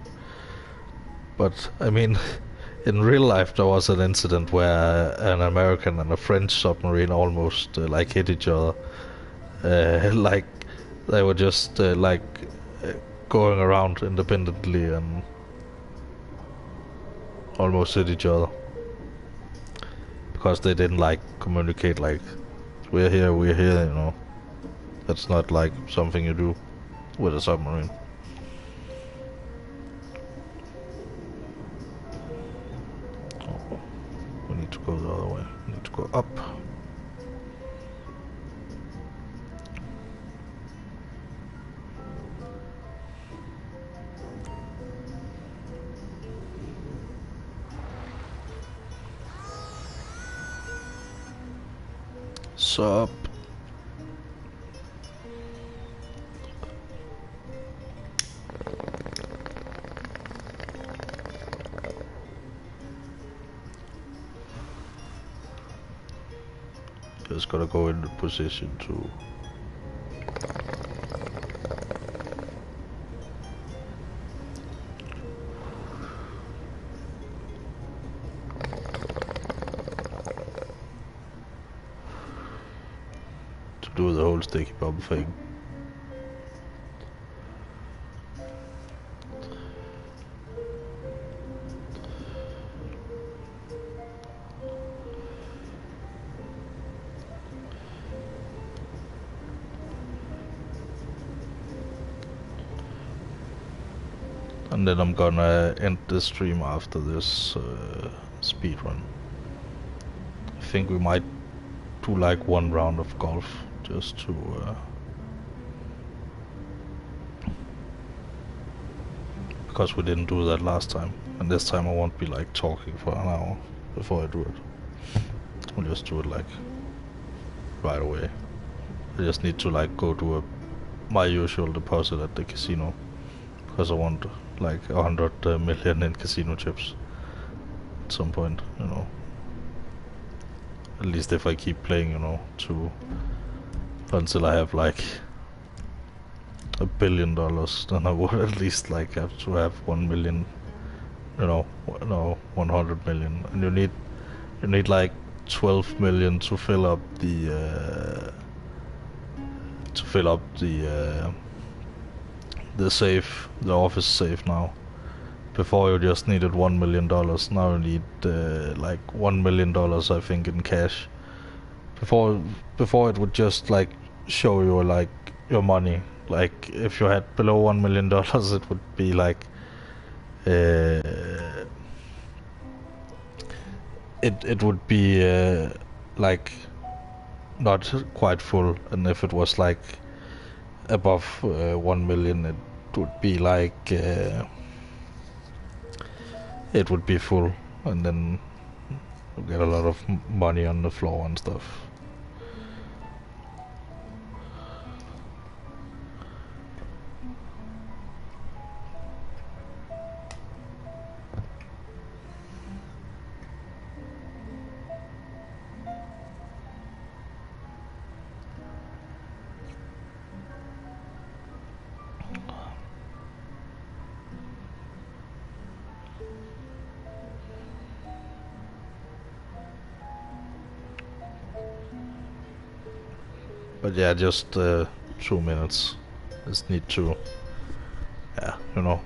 But I mean, in real life there was an incident where an American and a French submarine almost like hit each other. Like they were just going around independently and almost hit each other because they didn't like communicate like we're here, you know. That's not like something you do with a submarine. Oh, we need to go the other way. We need to go up. Sup? Just gotta go into position to do the whole sticky bomb thing. And then I'm gonna end the stream after this speed run. I think we might do like one round of golf just to because we didn't do that last time, and this time I won't be like talking for an hour before I do it. I'll just do it like right away. I just need to like go to my usual deposit at the casino because I want like 100 million in casino chips at some point, you know. At least if I keep playing, you know, until I have like $1 billion, then I would at least like have to have 1 million, you know, no, 100 million, and you need like 12 million to fill up the safe, the office safe now. Before you just needed $1 million, now you need like $1 million, I think, in cash. Before it would just like show you like your money. Like if you had below $1 million, it would be like it would be like not quite full, and if it was like above 1 million, it would be like it would be full, and then you get a lot of money on the floor and stuff. But yeah, just 2 minutes. Just need to, yeah, you know.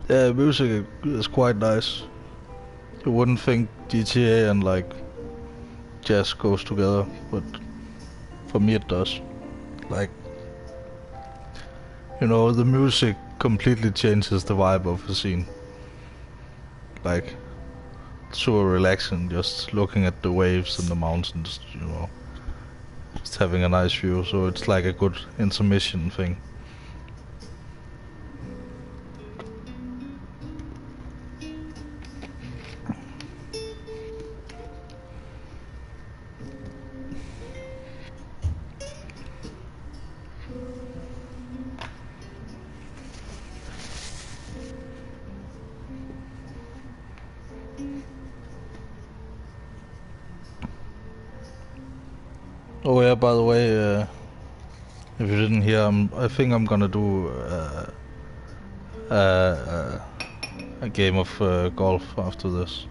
Yeah, music is quite nice. You wouldn't think GTA and like jazz goes together, but for me it does. Like, you know, the music completely changes the vibe of the scene. Like, super relaxing, just looking at the waves and the mountains, you know, just having a nice view. So it's like a good intermission thing. Oh yeah, by the way, if you didn't hear, I think I'm gonna do a game of golf after this.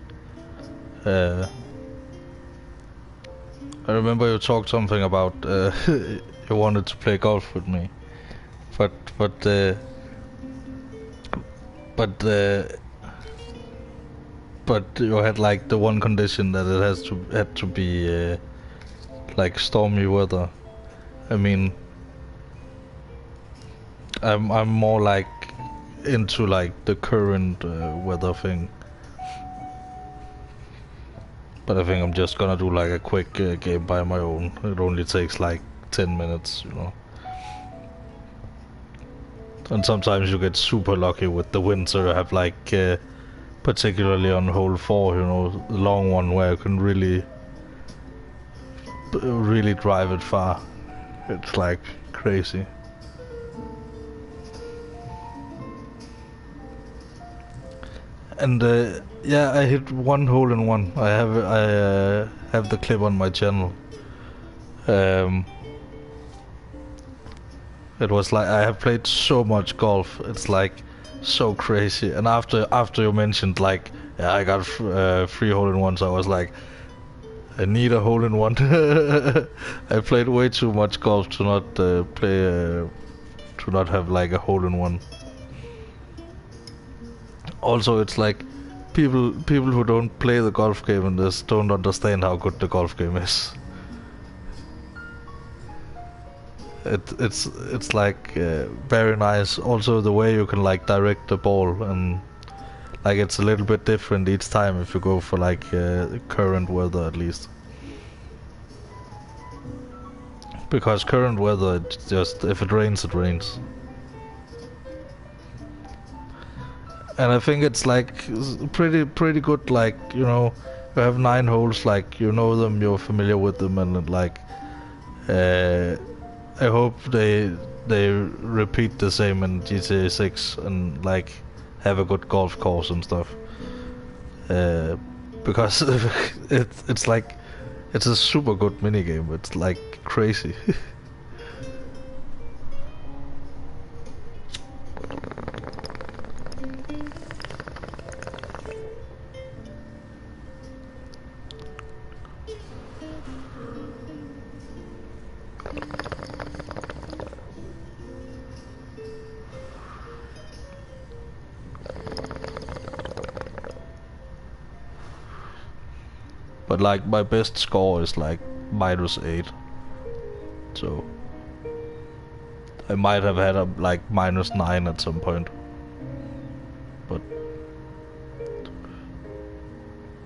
I remember you talked something about you wanted to play golf with me, but but uh, but uh, but you had like the one condition that it had to be like stormy weather. I mean, I'm more like into like the current weather thing. But I think I'm just gonna do like a quick game by my own. It only takes like 10 minutes, you know. And sometimes you get super lucky with the wind, so you have like, particularly on hole 4, you know, the long one where you can really drive it far. It's like crazy. And yeah, I hit one hole in one. I have the clip on my channel. It was like I have played so much golf. It's like so crazy. And after you mentioned like, yeah, I got 3 hole in ones, I was like, I need a hole in one. I played way too much golf to not to not have like a hole in one. Also, it's like people who don't play the golf game and just don't understand how good the golf game is. It's like very nice. Also, the way you can like direct the ball, and like it's a little bit different each time if you go for like current weather at least. Because current weather, it's just if it rains, it rains. And I think it's like pretty good. Like, you know, you have 9 holes. Like, you know them, you're familiar with them, and like I hope they repeat the same in GTA 6 and like have a good golf course and stuff. Because it's like it's a super good minigame. It's like crazy. But like my best score is like -8, so I might have had a like -9 at some point.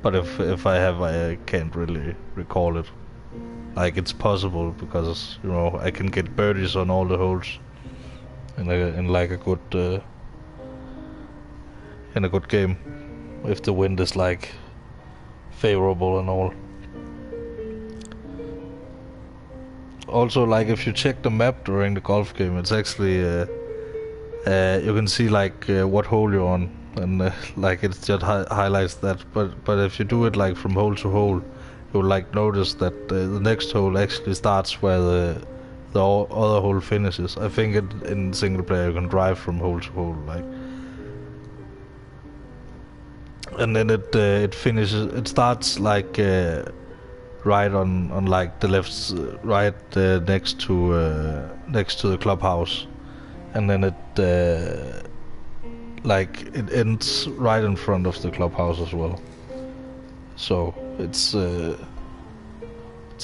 But if I have, I can't really recall it. Like, it's possible because, you know, I can get birdies on all the holes in like a good in a good game if the wind is like favorable and all. Also, like, if you check the map during the golf game, it's actually you can see like what hole you're on, and like it just highlights that. But if you do it like from hole to hole, you'll like notice that the next hole actually starts where the other hole finishes. I think in single player you can drive from hole to hole, like. And then it finishes. It starts like right on like the left, right next to the clubhouse, and then it like it ends right in front of the clubhouse as well. So it's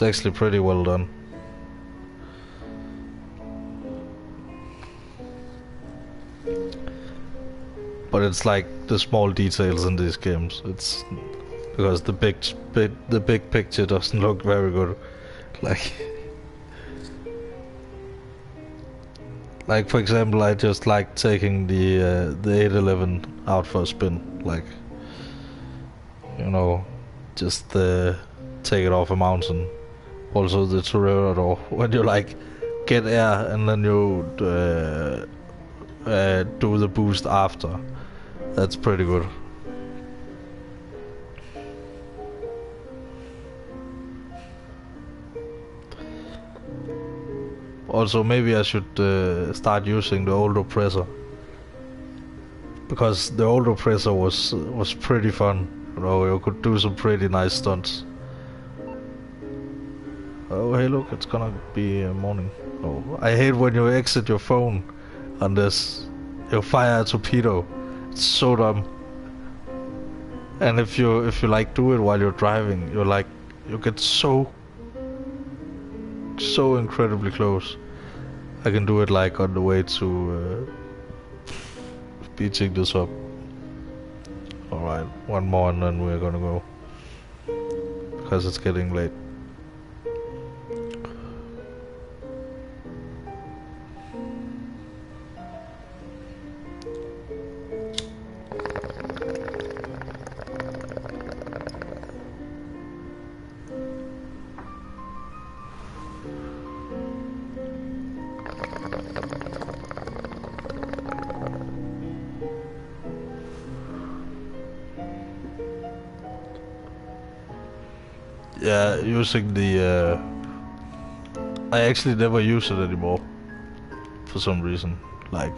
actually pretty well done. But it's like the small details in these games. It's because the big picture doesn't look very good. Like for example, I just like taking the 811 out for a spin. Like, you know, just take it off a mountain. Also the Toreador, when you like get air and then you do the boost after. That's pretty good. Also, maybe I should start using the old oppressor, because the old oppressor was pretty fun. You know, you could do some pretty nice stunts. Oh, hey, look, it's gonna be morning. Oh, I hate when you exit your phone on this. You fire a torpedo. It's so dumb. And if you like do it while you're driving, you're like, you get so incredibly close. I can do it like on the way to beating this up. Alright, one more and then we're gonna go, because it's getting late. Yeah, using the I actually never use it anymore for some reason. Like,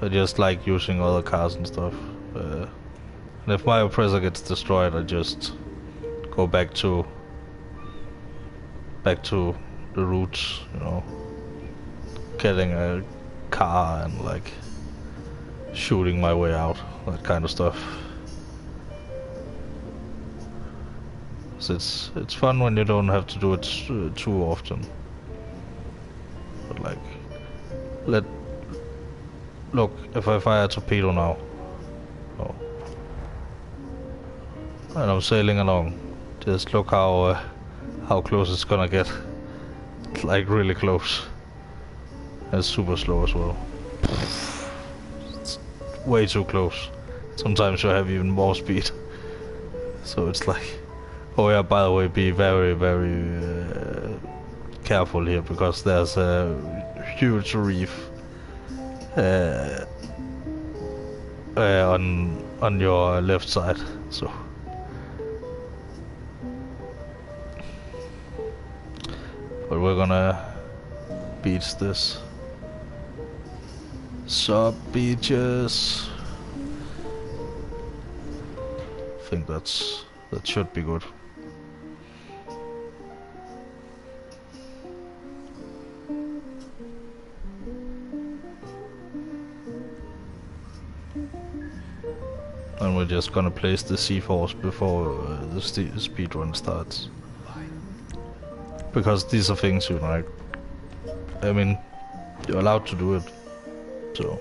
I just like using other cars and stuff. And if my oppressor gets destroyed, I just go go back to the roots, you know, getting a car and like shooting my way out, that kind of stuff. So it's fun when you don't have to do it too often. But like, look, if I fire a torpedo now, oh, and I'm sailing along, just look how close it's gonna get. It's like really close. And it's super slow as well. It's way too close. Sometimes you have even more speed. So it's like, oh yeah, by the way, be very, very careful here, because there's a huge reef on your left side. So, but we're gonna beach this. Sup, beaches. I think that should be good. And we're just gonna place the C-Force before the speed run starts. Because these are things you like. I mean, you're allowed to do it. So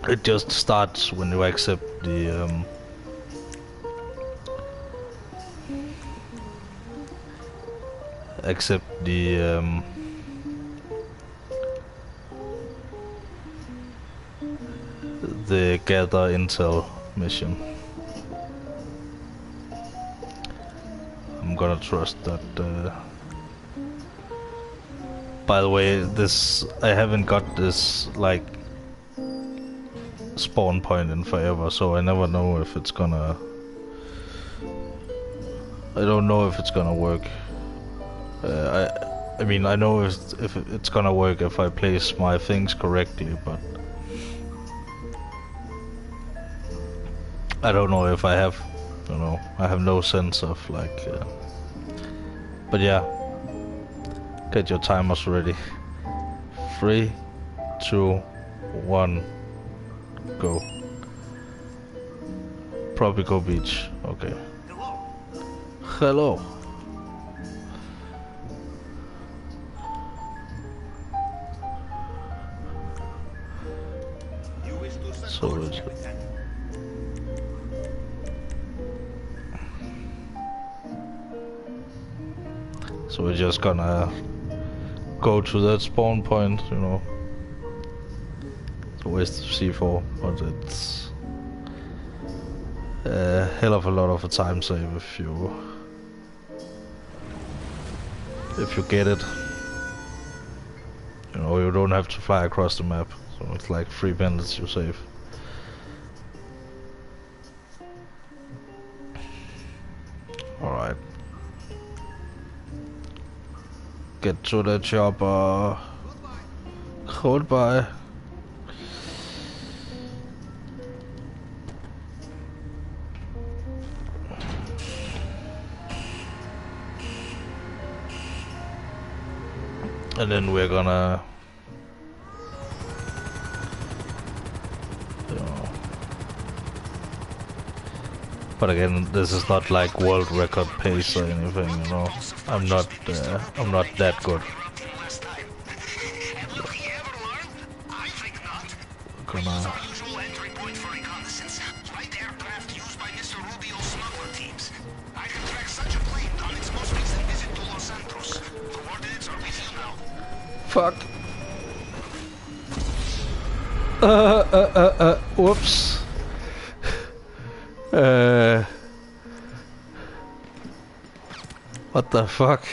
it just starts when you accept the the gather intel mission. I'm gonna trust that. By the way, I haven't got this like spawn point in forever, so I never know if it's gonna. I don't know if it's gonna work. I mean, I know if it's gonna work if I place my things correctly, but I don't know if I have. You know, I have no sense of like. But yeah, get your timers ready. 3, 2, 1, go. Tropical beach. Okay. Hello. So it's so we're just gonna go to that spawn point, you know. It's a waste of C4, but it's a hell of a lot of a time save if you get it. You know, you don't have to fly across the map, so it's like 3 minutes you save. Alright. Get to the chopper. Goodbye. And then we're gonna, you know, but again, this is not like world record pace or anything, you know. I'm not that good. Gonna fuck. Whoops. What the fuck?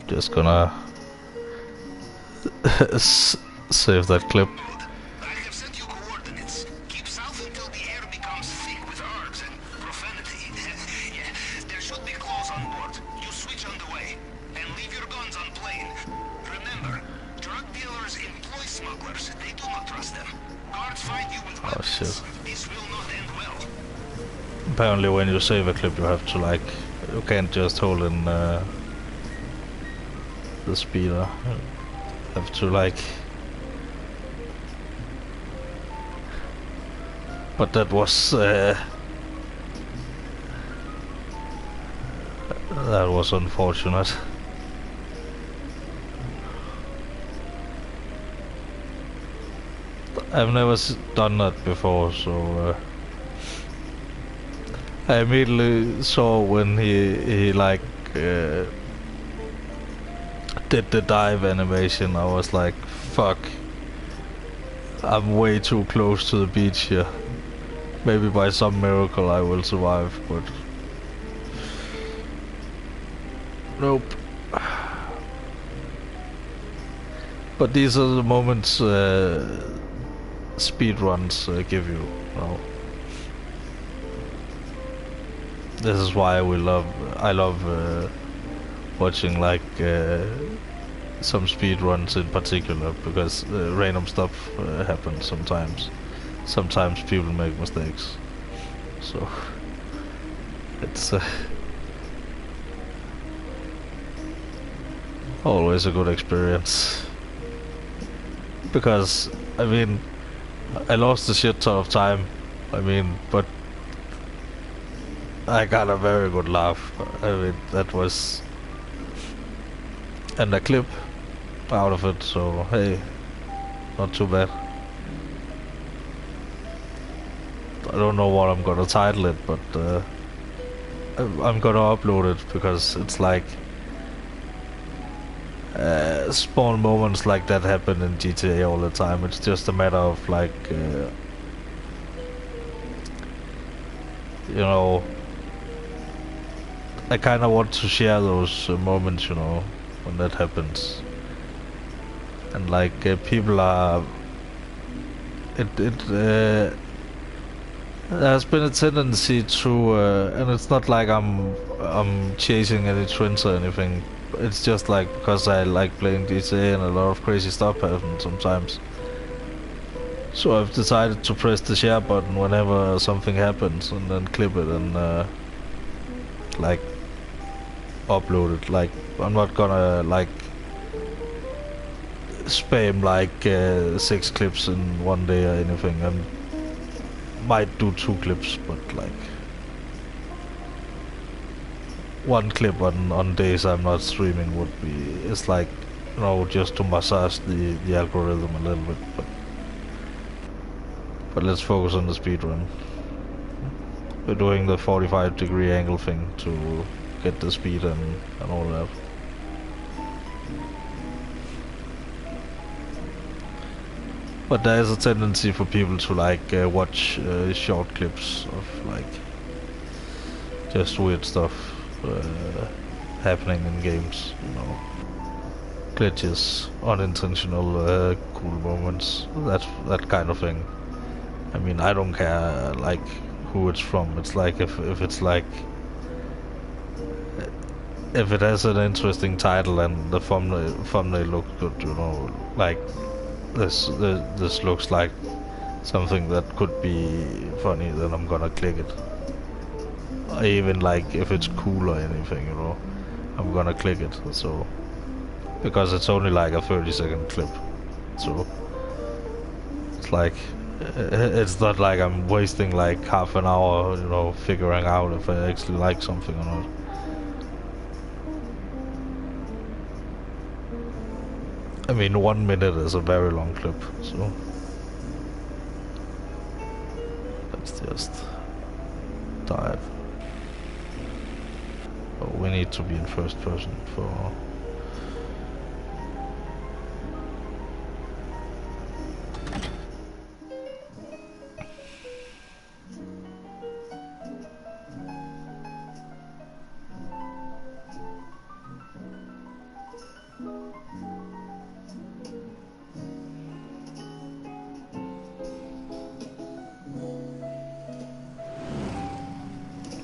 Just gonna save that clip. shit. This will not end well. Apparently when you save a clip you have to like, you can't just hold in the speeder. You have to like... But that was unfortunate. I've never done that before, so I immediately saw when he like did the dive animation. I was like, fuck, I'm way too close to the beach here. Maybe by some miracle I will survive, but nope. But these are the moments speedruns give you, know. This is why I love watching like some speedruns in particular, because random stuff happens sometimes. Sometimes people make mistakes, so it's always a good experience. Because I mean, I lost a shit ton of time. I mean, but I got a very good laugh. I mean, that was, and a clip out of it. So hey, not too bad. I don't know what I'm gonna title it, but I'm gonna upload it because it's like small moments like that happen in GTA all the time. It's just a matter of like you know, I kind of want to share those moments, you know, when that happens. And like people are, there's been a tendency to, and it's not like I'm chasing any trends or anything. It's just like because I like playing GTA and a lot of crazy stuff happens sometimes. So I've decided to press the share button whenever something happens and then clip it and like upload it. Like I'm not gonna like spam like 6 clips in one day or anything. I might do 2 clips, but like 1 clip on days I'm not streaming would be, it's like, you know, just to massage the algorithm a little bit. But let's focus on the speedrun. We're doing the 45-degree angle thing to get the speed and all that. But there is a tendency for people to like watch short clips of like just weird stuff happening in games, you know. Glitches, unintentional cool moments, that kind of thing. I mean, I don't care like who it's from. It's like if it's like if it has an interesting title and the thumbnail looks good, you know, like this looks like something that could be funny, then I'm gonna click it. Even like if it's cool or anything, you know, I'm gonna click it. So because it's only like a 30-second clip, so it's like it's not like I'm wasting like half an hour, you know, figuring out if I actually like something or not. I mean, 1 minute is a very long clip, so let's just dive. Oh, we need to be in first person for...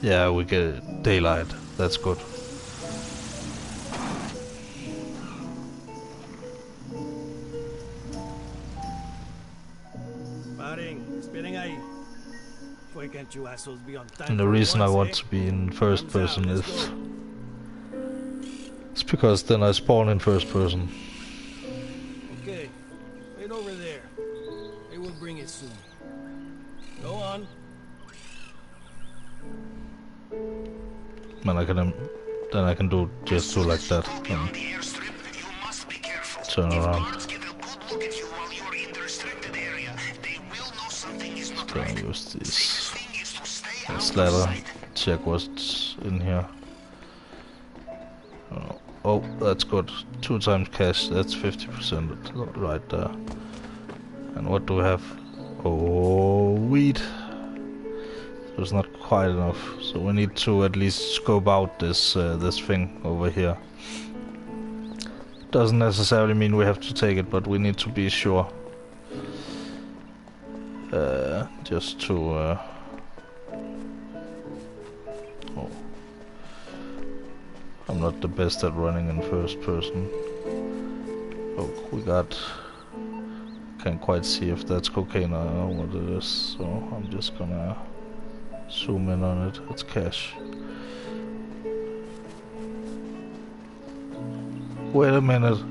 Yeah, we get daylight. That's good. Paren, esperen ahí. Can't you assholes be on time And the for reason I once, want eh? to be in first Thumbs out, person let's is... go. It's because then I spawn in first person. Okay, wait over there. They will bring it soon. Go on. Then I can do just do like that Go and beyond the airstrip, you must be careful. turn If around. guards get a good look at you while you're in the restricted area, they will know something is not Gonna right. use these. Safest thing is to stay out This of ladder. sight. Check what's in here. Oh, that's good. 2 times cash. That's 50% right there. And what do we have? Oh, weed. So it's not quite enough. So we need to at least scope out this this thing over here. Doesn't necessarily mean we have to take it, but we need to be sure. Just to. Oh. I'm not the best at running in first person. Oh, we got... Can't quite see if that's cocaine or what it is, so I'm just gonna zoom in on it. It's cash. Wait a minute.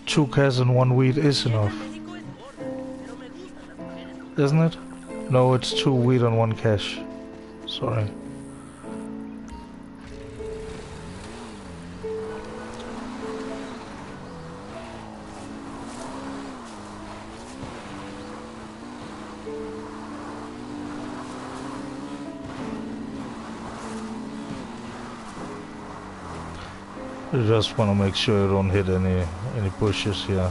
2 cash and 1 weed is enough. Isn't it? No, it's 2 weed and 1 cash. Sorry. You just want to make sure you don't hit any bushes here,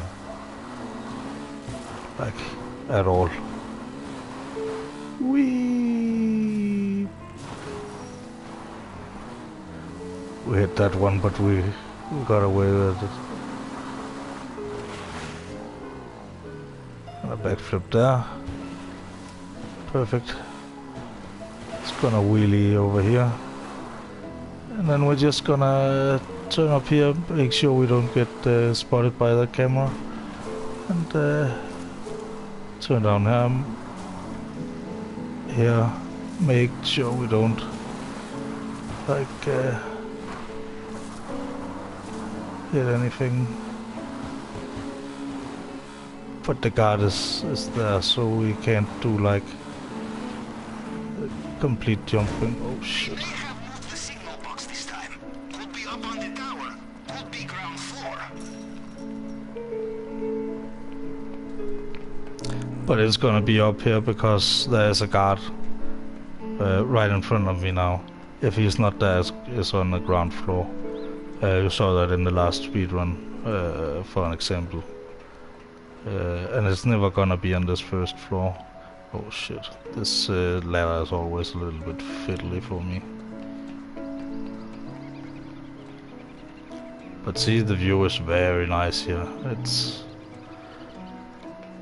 like at all. We hit that one, but we got away with it. And a backflip there. Perfect. It's gonna wheelie over here, and then we're just gonna turn up here, make sure we don't get spotted by the camera, and turn down here, make sure we don't like hit anything. But the guard is there, so we can't do like complete jumping. Oh shit. The signal box this time. Could be up on the tower. Could be ground floor. But it's gonna be up here because there's a guard right in front of me now. If he's not there, it's on the ground floor. You saw that in the last speedrun, for an example. And it's never gonna be on this first floor. Oh shit, this ladder is always a little bit fiddly for me. But see, the view is very nice here. It's...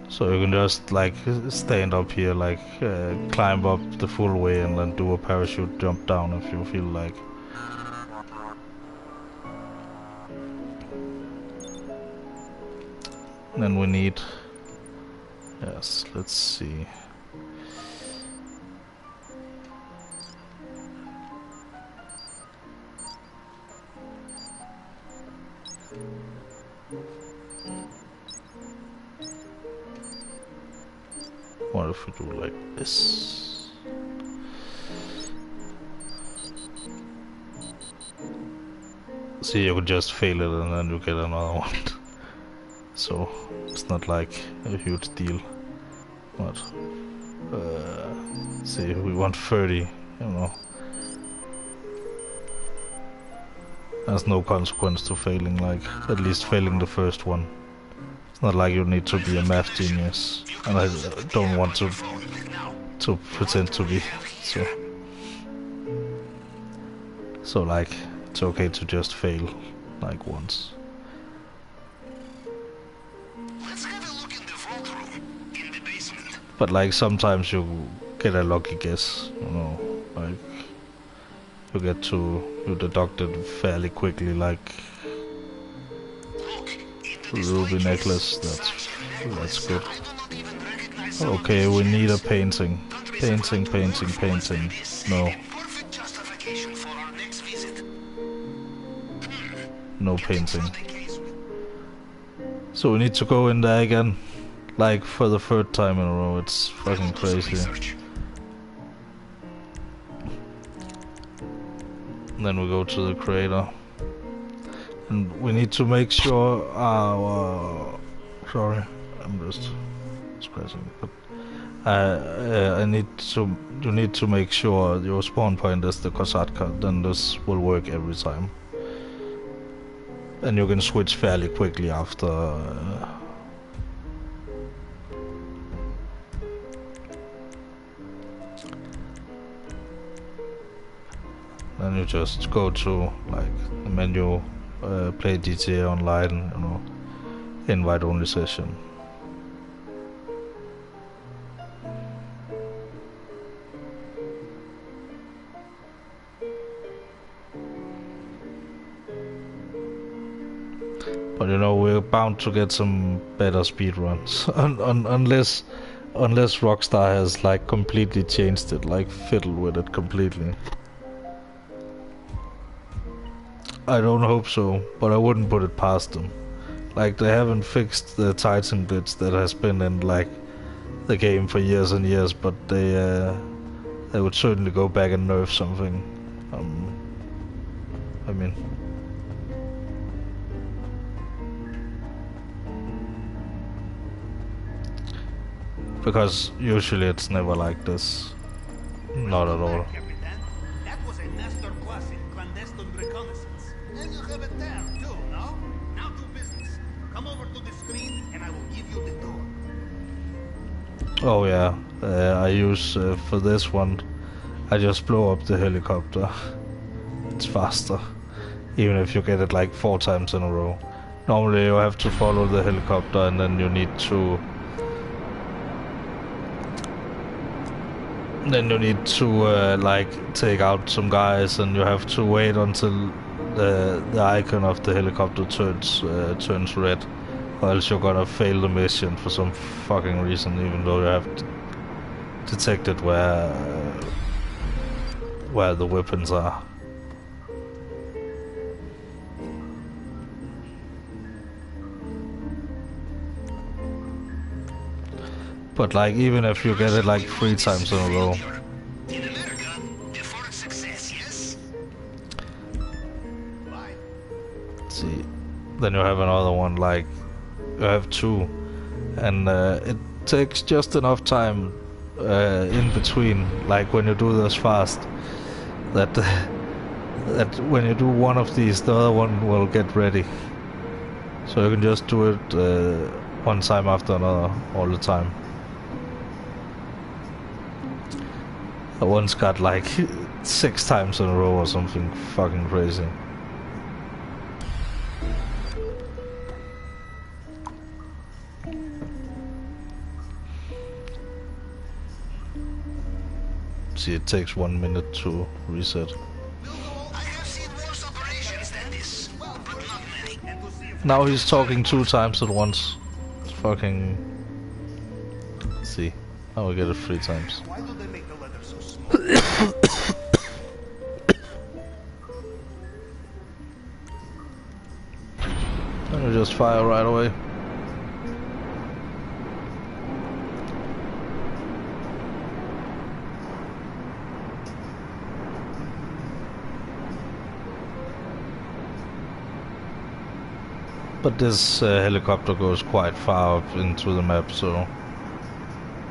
So you can just like stand up here, like climb up the full way and then do a parachute jump down if you feel like. And then we need... Yes, let's see. What if we do like this? See, you could just fail it and then you get another one. So, it's not like a huge deal. But, see, we want 30, you know. There's no consequence to failing, like, at least failing the first one. It's not like you need to be a math genius, and I don't want to pretend to be, so like, it's okay to just fail, like, once. Let's have a look in the vault room in the basement. But like, sometimes you get a lucky guess, you know, like, you deduct it fairly quickly, like, ruby necklace, that's good. Okay, we need a painting. Painting, painting, painting. No. Perfect justification for our next visit. No painting. So we need to go in there again. Like for the third time in a row. It's fucking crazy. And then we go to the crater. And we need to make sure our... sorry, I'm just scratching. But I need to... you need to make sure your spawn point is the Kosatka. Then this will work every time. And you can switch fairly quickly after... then you just go to like the menu, play GTA Online, you know, invite only session. But you know, we're bound to get some better speedruns, unless Rockstar has like completely changed it, like fiddled with it completely. I don't hope so, but I wouldn't put it past them. Like, they haven't fixed the Titan glitch that has been in like the game for years and years, but they would certainly go back and nerf something. I mean, because usually it's never like this. Not at all. That was a masterclass in clandestine reconnaissance. And you have it there, too, no? Now to business. Come over to the screen and I will give you the tour. Oh yeah, I use for this one, I just blow up the helicopter. It's faster, even if you get it like 4 times in a row. Normally you have to follow the helicopter and then you need to like take out some guys, and you have to wait until the icon of the helicopter turns red, or else you're gonna fail the mission for some fucking reason, even though you have detected where the weapons are. But like, even if you get it like 3 times in a row. In America, before success, yes? Bye. See, then you have another one, like you have 2, and it takes just enough time in between, like when you do this fast, that that when you do one of these, the other one will get ready. So you can just do it one time after another all the time. I once got like 6 times in a row or something fucking crazy. See, it takes 1 minute to reset. I have seen worse operations than this, but not many. Now he's talking 2 times at once. It's fucking... See, now we get it 3 times. Why do they make the letter so small? And we just fire right away. But this helicopter goes quite far up into the map, so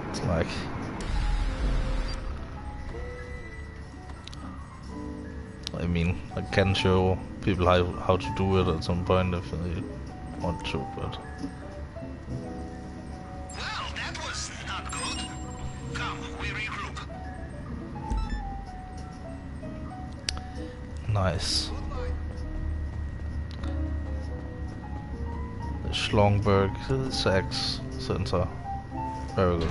it's like... I mean, I can show people how to do it at some point if they want to, but... Well, that was not good. Come, we regroup. Nice. Schlongberg Sachs Center. Very good.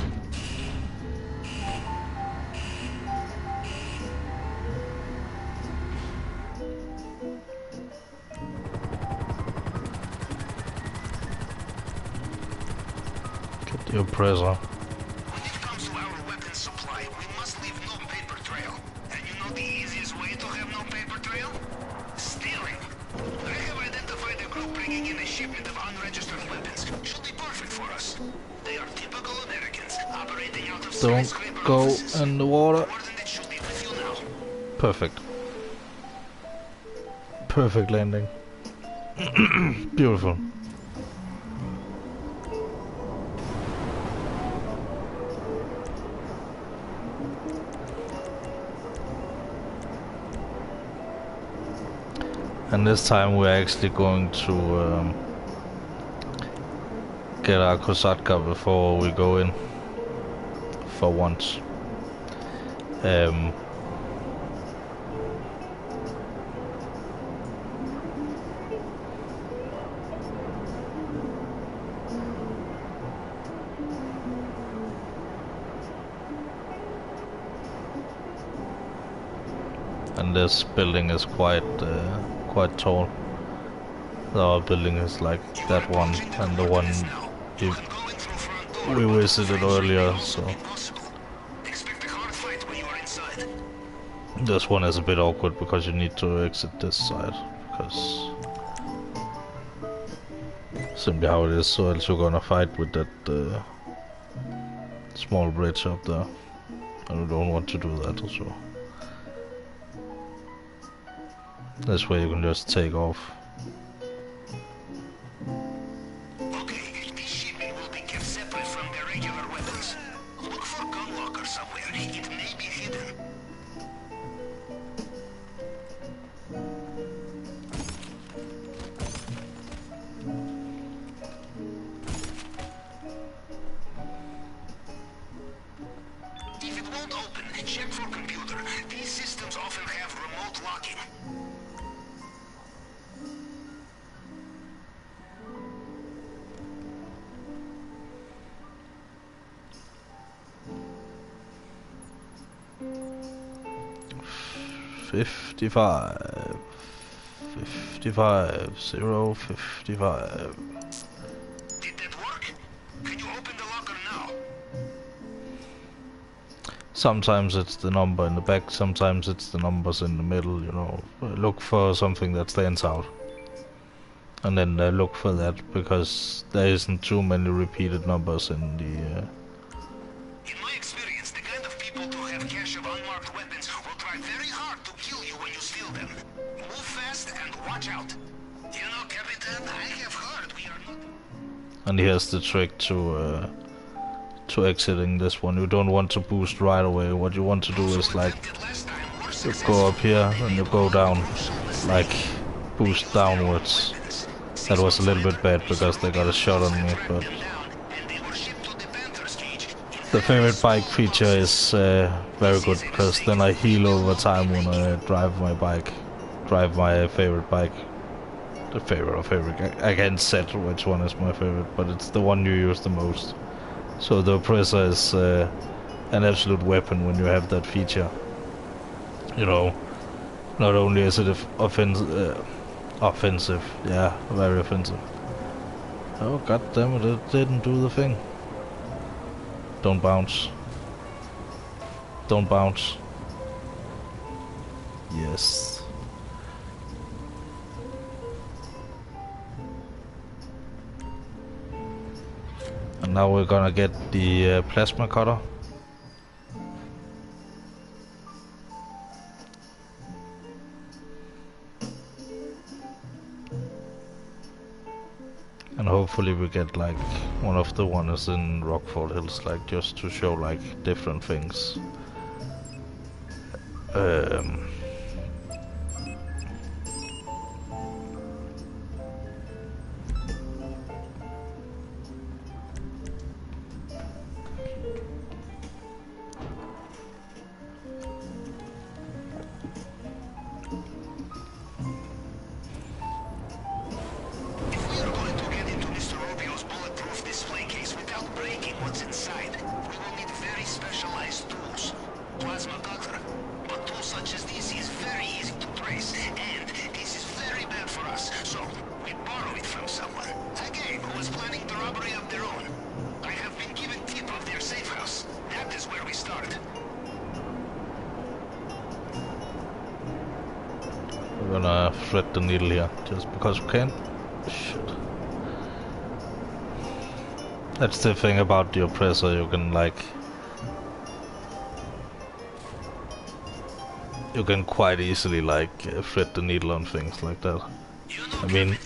Get the oppressor. When it comes to our weapons supply, we trail? Stealing. I have identified a group bringing in a shipment of unregistered weapons. Should be perfect for us. They are typical Americans, operating out of Don't skyscraper go offices. in the water. Coordinate should be with you now. Perfect. Perfect landing. Beautiful. And this time we're actually going to get our Kosatka before we go in. For once. And this building is quite tall. Our building is like that one and the one we visited earlier, so Expect a hard fight when you are inside. this one is a bit awkward because you need to exit this side, because simply how it is. So else you're gonna fight with that small bridge up there, and we don't want to do that also. This way you can just take off. Okay, this shipment will be kept separate from the regular weapons. Look for gun locker somewhere. It may be hidden. If it won't open, check for computer. These systems often have remote locking. $55, 0, 55. Did that work? Can you open the locker now? Sometimes it's the number in the back, sometimes it's the numbers in the middle, you know. Look for something that stands out. And then look for that, because there isn't too many repeated numbers in the... In my experience, the kind of people who have cache of unmarked weapons will try very hard to kill you when you steal them. Move fast and watch out. You know, Capitan, I have heard we are not... And here's the trick to exiting this one. You don't want to boost right away. What you want to do is like, you go up here and you go down, like boost downwards. That was a little bit bad because they got a shot on me, but the favorite bike feature is very good, because then I heal over time when I drive my bike. Drive my favorite bike. The favorite or favorite. I can't set which one is my favorite, but it's the one you use the most. So the oppressor is an absolute weapon when you have that feature. You know, not only is it offensive, yeah, very offensive. Oh god damn it, it didn't do the thing. Don't bounce. Don't bounce. Yes. And now we're gonna get the plasma cutter. And hopefully we get like one of the ones in Rockford Hills, like just to show like different things. what's inside. We will need very specialized tools. Plasma cutter. But tools such as these here We're gonna thread the needle here, just because we can. Shit. That's the thing about the oppressor, you can like... You can quite easily like thread the needle on things like that. I mean,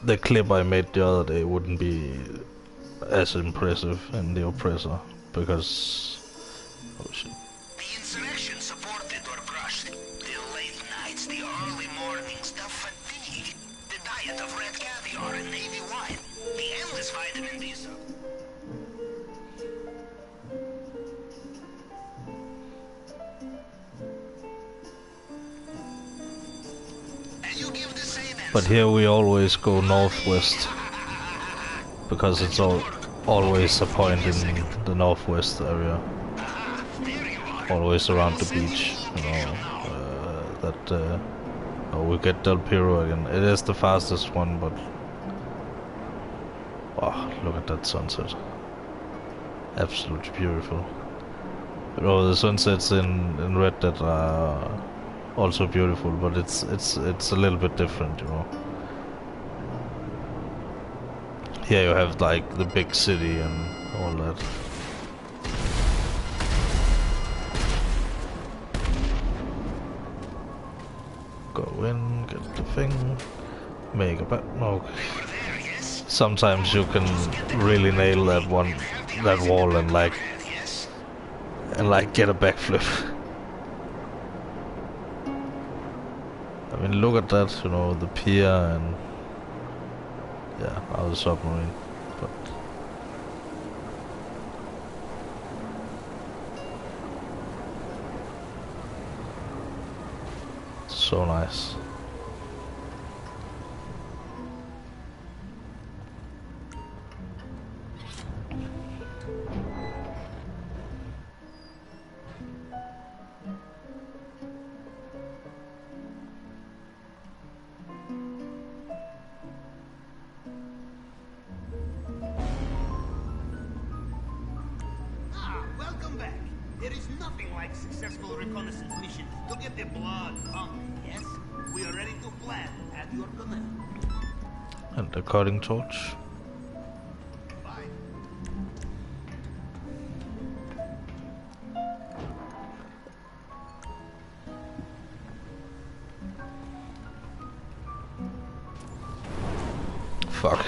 the clip I made the other day wouldn't be as impressive in the oppressor, because... Oh shit. The insurrection supported or crushed. The late nights, the early mornings, the fatigue. The diet of red caviar and navy wine. The endless vitamin D. And you give the same answer. But here we always go northwest, because it's always a point in the northwest area. Always around the beach, you know, oh, we get Del Piro again. It is the fastest one, but... Oh, look at that sunset. Absolutely beautiful. You know, the sunsets in Red Dead are also beautiful, but it's a little bit different, you know. Here you have like the big city and all that. Go in, get the thing, make a bat. No. Sometimes you can really nail that wall and like get a backflip. I mean, look at that, you know, the pier and yeah, now the submarine, but so nice. Welcome back. There is nothing like successful reconnaissance mission to get the blood pumping, yes? We are ready to plan at your command. And the cutting torch. Bye. Fuck.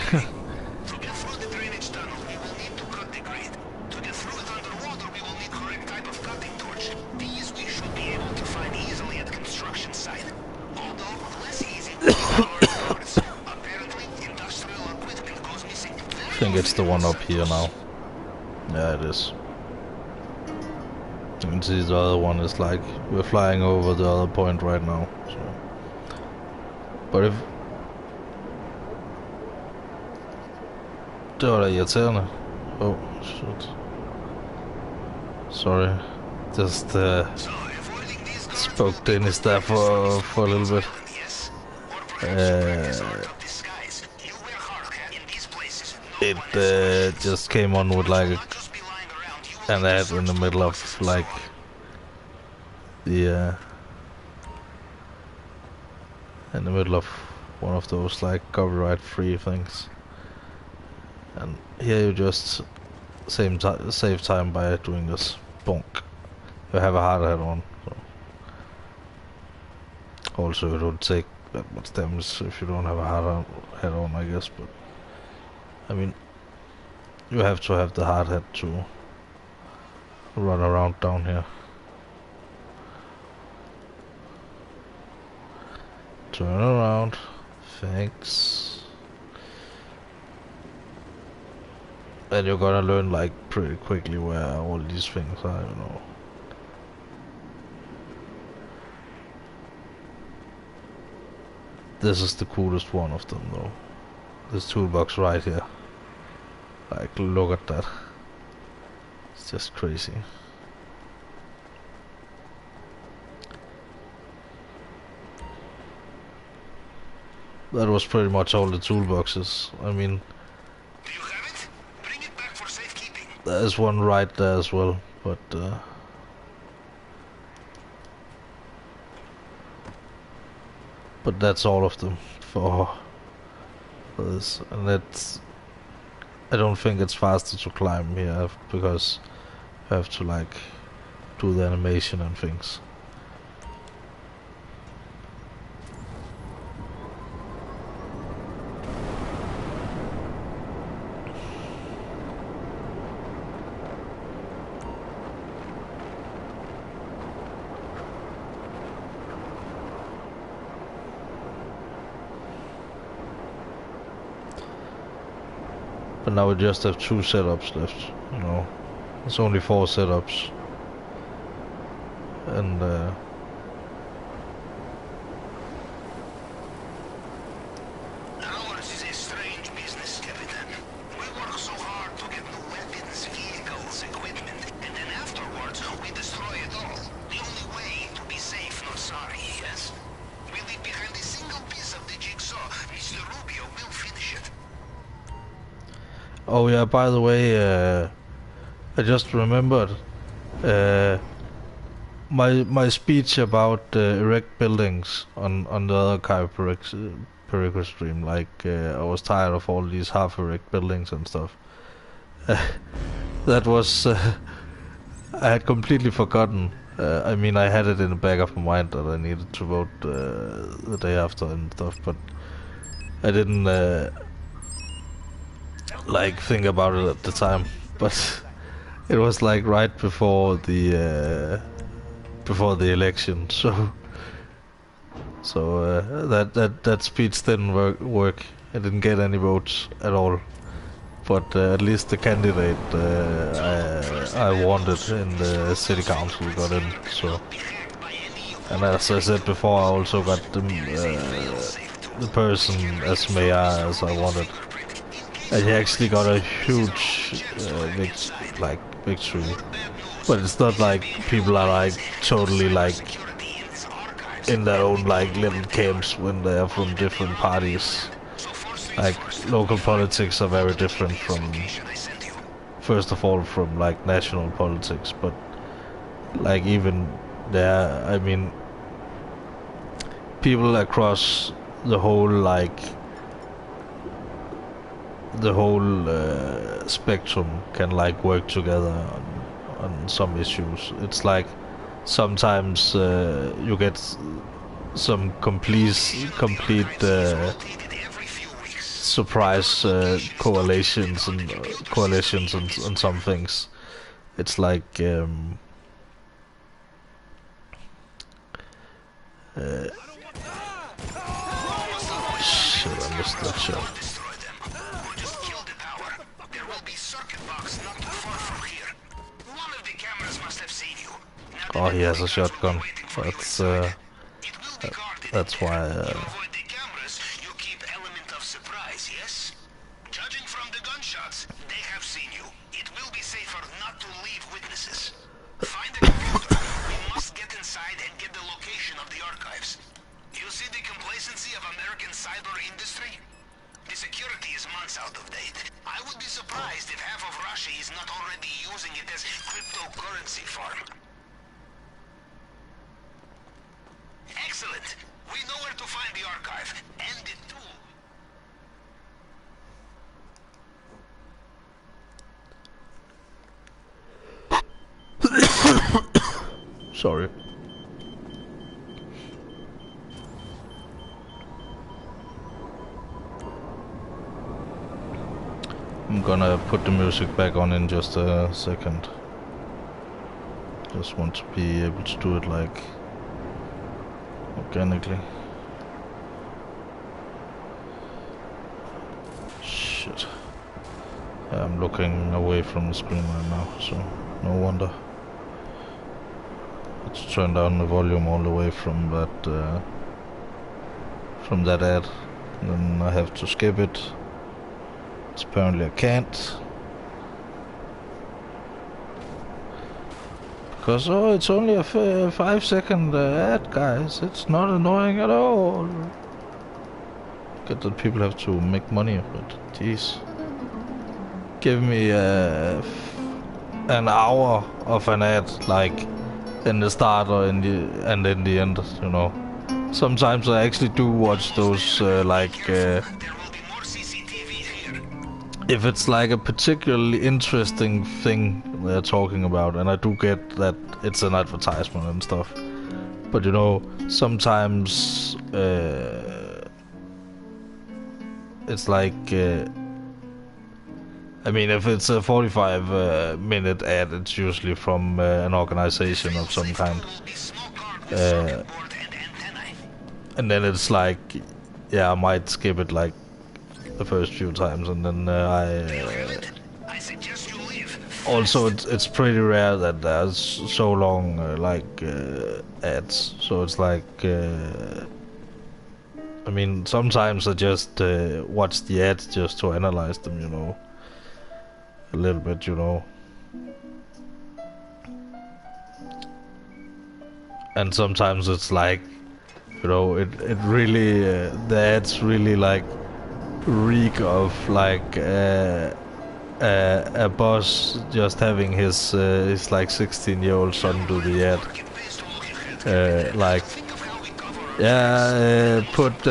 To get through the drainage tunnel, we will need to cut the grate. To get through it underwater, we will need correct type of cutting torch. These we should be able to find easily at construction site. Although less easy to parts. Apparently, industrial equipment goes missing. I think it's the one up here now. Yeah, it is. You can see the other one is like, we're flying over the other point right now. So. But if... Det var da irriterende. Oh, shit. Sorry. Just spoke Danish there for a little bit. It just came on with like an ad in the middle of like the in the middle of one of those like copyright free things. And here you just save time by doing this. Bonk. You have a hard hat on. So. Also, you don't take that much damage if you don't have a hard hat on, I guess. But I mean, you have to have the hard hat to run around down here. Turn around. Thanks. And you're gonna learn like pretty quickly where all these things are, you know. This is the coolest one of them though. This toolbox right here. Like, look at that. It's just crazy. That was pretty much all the toolboxes. I mean, there's one right there as well, but but that's all of them for this, and that's. I don't think it's faster to climb here because you have to like do the animation and things. But now we just have 2 setups left, you know. It's only 4 setups. And Ours is a strange business, Captain. We work so hard to get new weapons, vehicles, equipment, and then afterwards we destroy it all. The only way to be safe, not sorry, yes? We leave behind a single piece of the jigsaw. Mr. Rubio will finish it. oh yeah, by the way, I just remembered my speech about erect buildings on the other cayo perico stream. Like I was tired of all these half erect buildings and stuff. That was I had completely forgotten. I mean, I had it in the back of my mind that I needed to vote the day after and stuff, but I didn't like think about it at the time. But it was like right before the election, so that speech didn't work. I didn't get any votes at all. But at least the candidate I wanted in the city council got in. So, and as I said before, I also got the person as mayor as I wanted. And he actually got a huge victory. But it's not like people are like totally like in their own like little camps when they are from different parties. Like local politics are very different from, first of all, from like national politics, but like even there, I mean, people across the whole spectrum can like work together on some issues. It's like sometimes you get some complete surprise coalitions and some things. It's like shit, I missed that shot. Oh, he has a shotgun. That's why. Excellent. We know where to find the archive and the tool. Sorry. I'm gonna put the music back on in just a second. Just want to be able to do it like organically. Shit. Yeah, I'm looking away from the screen right now, so no wonder. Let's turn down the volume all the way from that ad. And then I have to skip it. Apparently I can't. Because, oh, it's only a 5-second ad, guys. It's not annoying at all. Get that people have to make money of it. Jeez. Give me an hour of an ad, like in the start or in the end, you know. sometimes I actually do watch those like There will be more CCTV here. if it's like a particularly interesting thing they're talking about, and I do get that it's an advertisement and stuff. But you know, sometimes it's like I mean, if it's a 45-minute ad, it's usually from an organization of some kind. And then it's like, yeah, I might skip it like the first few times, and then I suggest you leave. also it's pretty rare that there's so long ads. So it's like I mean, sometimes I just watch the ads just to analyze them, you know, a little bit, you know. And sometimes it's like, you know, it really the ads really like reek of like a boss just having his like 16-year-old son do the ad, like yeah, put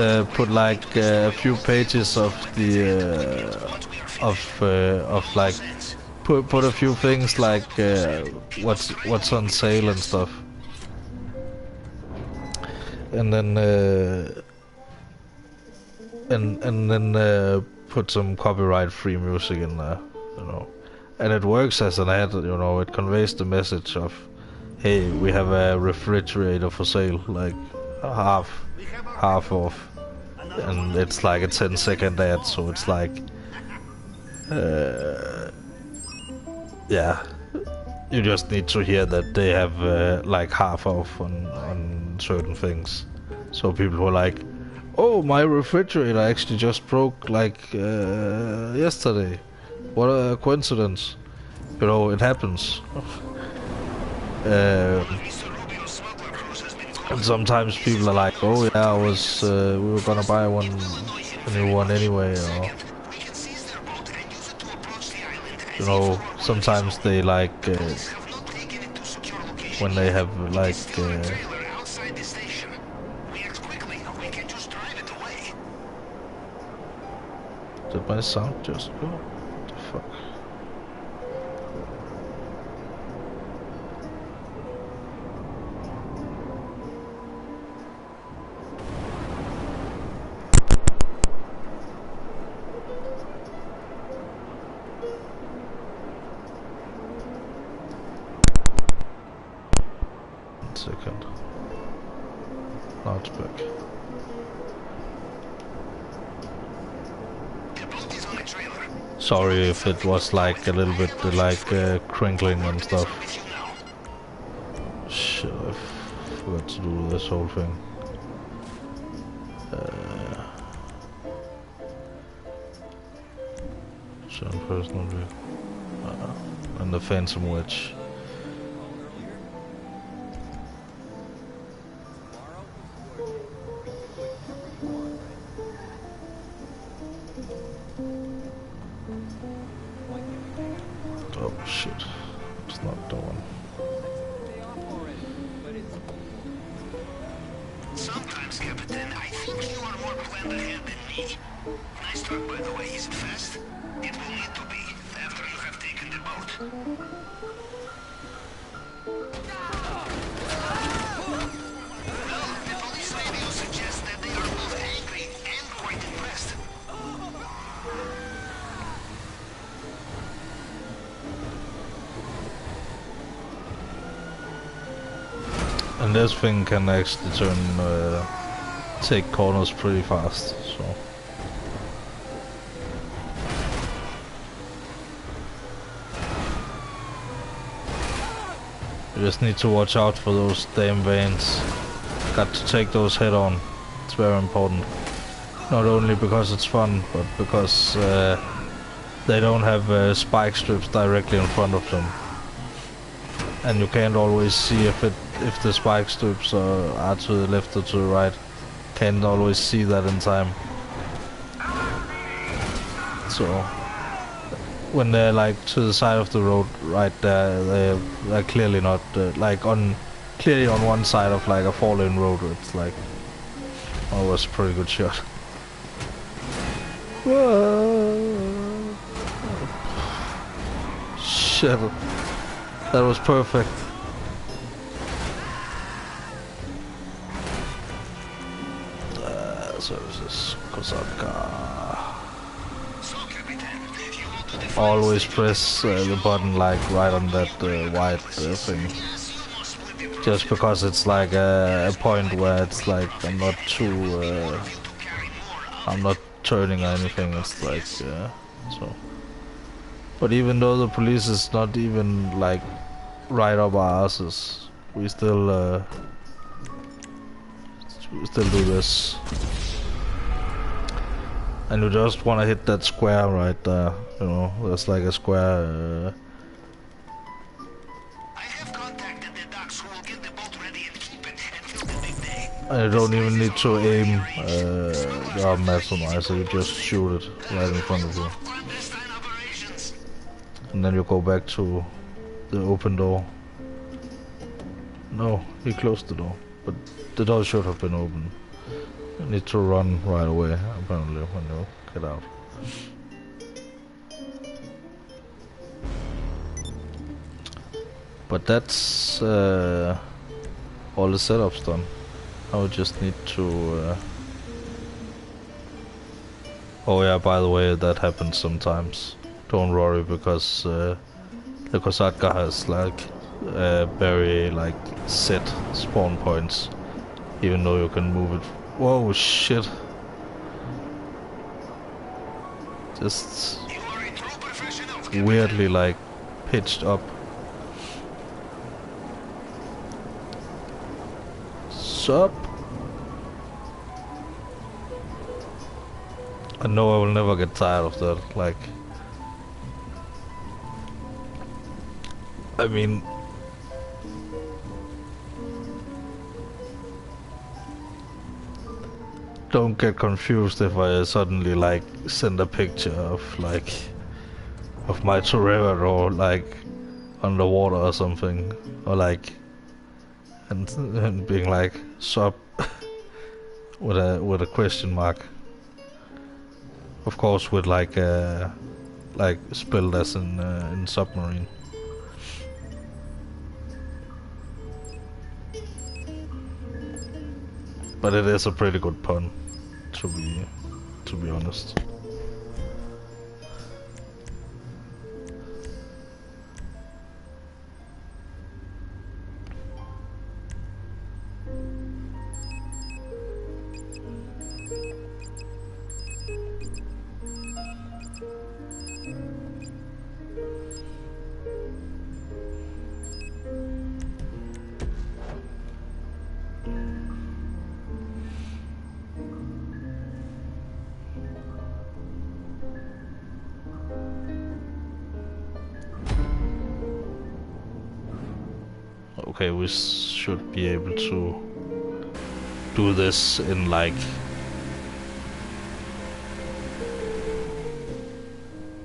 like a few pages of the of like put a few things like what's on sale and stuff. And then and then put some copyright-free music in there, you know. And it works as an ad, you know. It conveys the message of, hey, we have a refrigerator for sale, like half off, and it's like a 10-second ad, so it's like, yeah, you just need to hear that they have like half off on certain things. So people were like, oh, my refrigerator actually just broke like yesterday. What a coincidence. You know, it happens. And sometimes people are like, oh yeah, we were gonna buy a new one anyway, or, you know, sometimes they like, when they have like, did my sound just go? What the fuck? One second. Now it's back. Sorry if it was like a little bit like crinkling and stuff. Shit, I forgot to do this whole thing. Certain personal view. And the Phantom Witch. Oh shit, it's not the one. Sometimes, Captain, I think you are more planned ahead than me. Nice truck, by the way. Is it fast? It will need to be, after you have taken the boat. Well, the police radio suggests that they are both angry and quite impressed. And this thing can actually take corners pretty fast, so. You just need to watch out for those damn vans. Got to take those head on. It's very important. Not only because it's fun, but because they don't have spike strips directly in front of them. And you can't always see if the spike strips are to the left or to the right. Can't always see that in time. So when they're like to the side of the road right there, they're clearly not like clearly on one side of like a 4-lane road. It's like That was a pretty good shot. Whoa. Shit. That was perfect. Services. Kosatka. Always press the button like right on that white thing. Just because it's like a point where it's like I'm not too I'm not turning or anything. It's like so. But even though the police is not even like right up our asses, we still do this. And you just want to hit that square right there, you know, there's like a square. I have contacted the docks who will get the boat ready and keep it until the big day. And you don't even need to aim your mastermind, so you just shoot it right in front of you. And then you go back to the open door. No, he closed the door, but the door should have been open. You need to run right away, apparently, when you get out. But that's all the setups done. I would just need to... Oh yeah, by the way, that happens sometimes. Don't worry, because the Kosatka has like very like set spawn points, even though you can move it. Whoa, shit! Just weirdly like pitched up. Sup? I know I will never get tired of that. Like, I mean, don't get confused if I suddenly like send a picture of like of my Torero or like underwater or something, or like and being like sup with a question mark. Of course, with like spelled as in submarine. But it is a pretty good pun, to be honest. Okay, we should be able to do this in like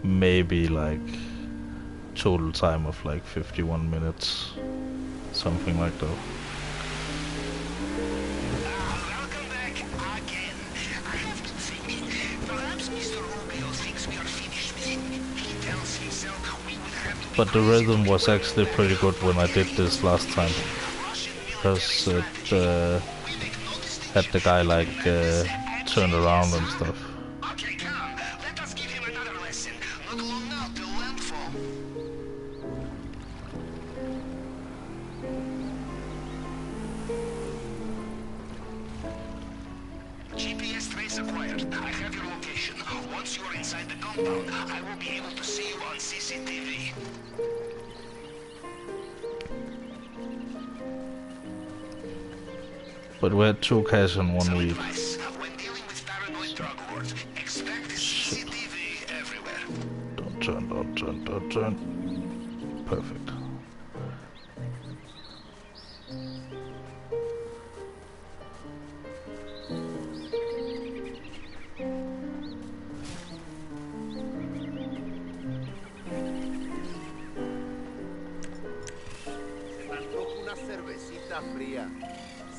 maybe like total time of like 51 minutes, something like that. Welcome back again. I have to think. Perhaps Mr. Rubio thinks we are finished with him. He tells himself we would have to be But the rhythm was actually pretty good when I did this last time, because it had the guy like turned around and stuff. Okay, come. Let us give him another lesson. Not long now till landfall. GPS trace acquired. I have your location. Once you are inside the compound, I will be able to see you on CCTV. But we had 2 cash and 1 weed. When dealing with paranoid drug lords, expect CCTV everywhere. Don't turn, don't turn, don't turn. Perfect.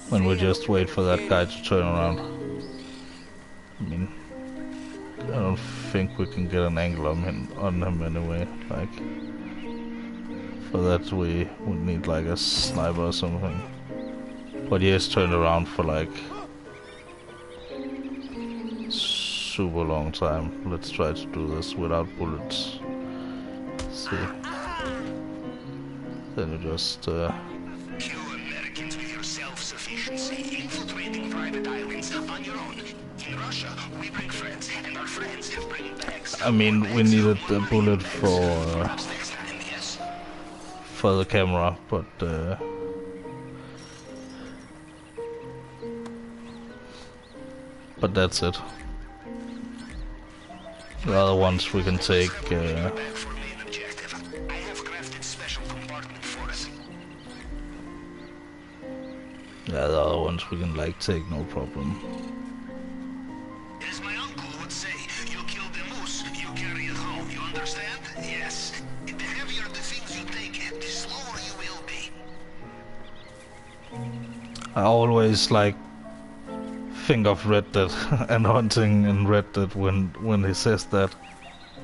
When we just wait for that guy to turn around. I mean, I don't think we can get an angle on him anyway. Like, for that we would need like a sniper or something. But he has turned around for like super long time. Let's try to do this without bullets. See. Then you just You Americans with your self-sufficiency, infiltrating private islands on your own. In Russia, we bring friends, and our friends bring bags. I mean, we needed a bullet for Next time, yes. the camera, but that's it. The other ones we can take. Back for main objective. I have crafted special compartment for us. Yeah, the other ones we can like take, no problem. As my uncle would say, you kill the moose, you carry it home. You understand? Yes. The heavier the things you take, the slower you will be. I always like think of Red Dead and hunting in Red Dead when he says that.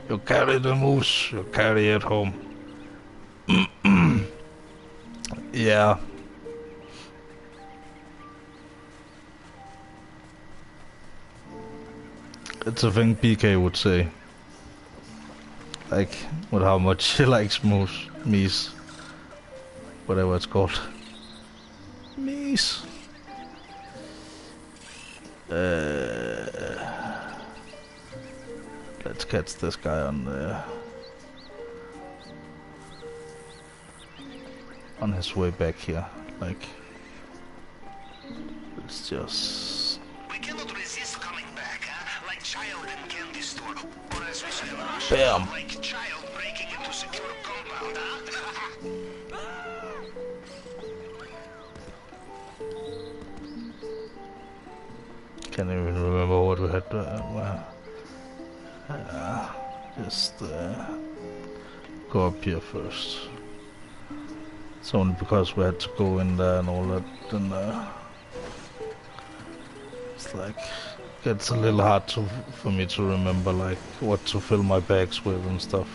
You carry the moose, you carry it home. Yeah. It's a thing PK would say. Like, with how much he likes moose, meese. Whatever it's called. Meese. Let's catch this guy on his way back here. Like, let's just. We cannot resist coming back, huh? Like child in candy store. Or as we say in Russia, Bam. like child breaking into secure compound, huh? Can't even remember what we had. Just go up here first. It's only because we had to go in there and all that. And it's like gets a little hard for me to remember like what to fill my bags with and stuff.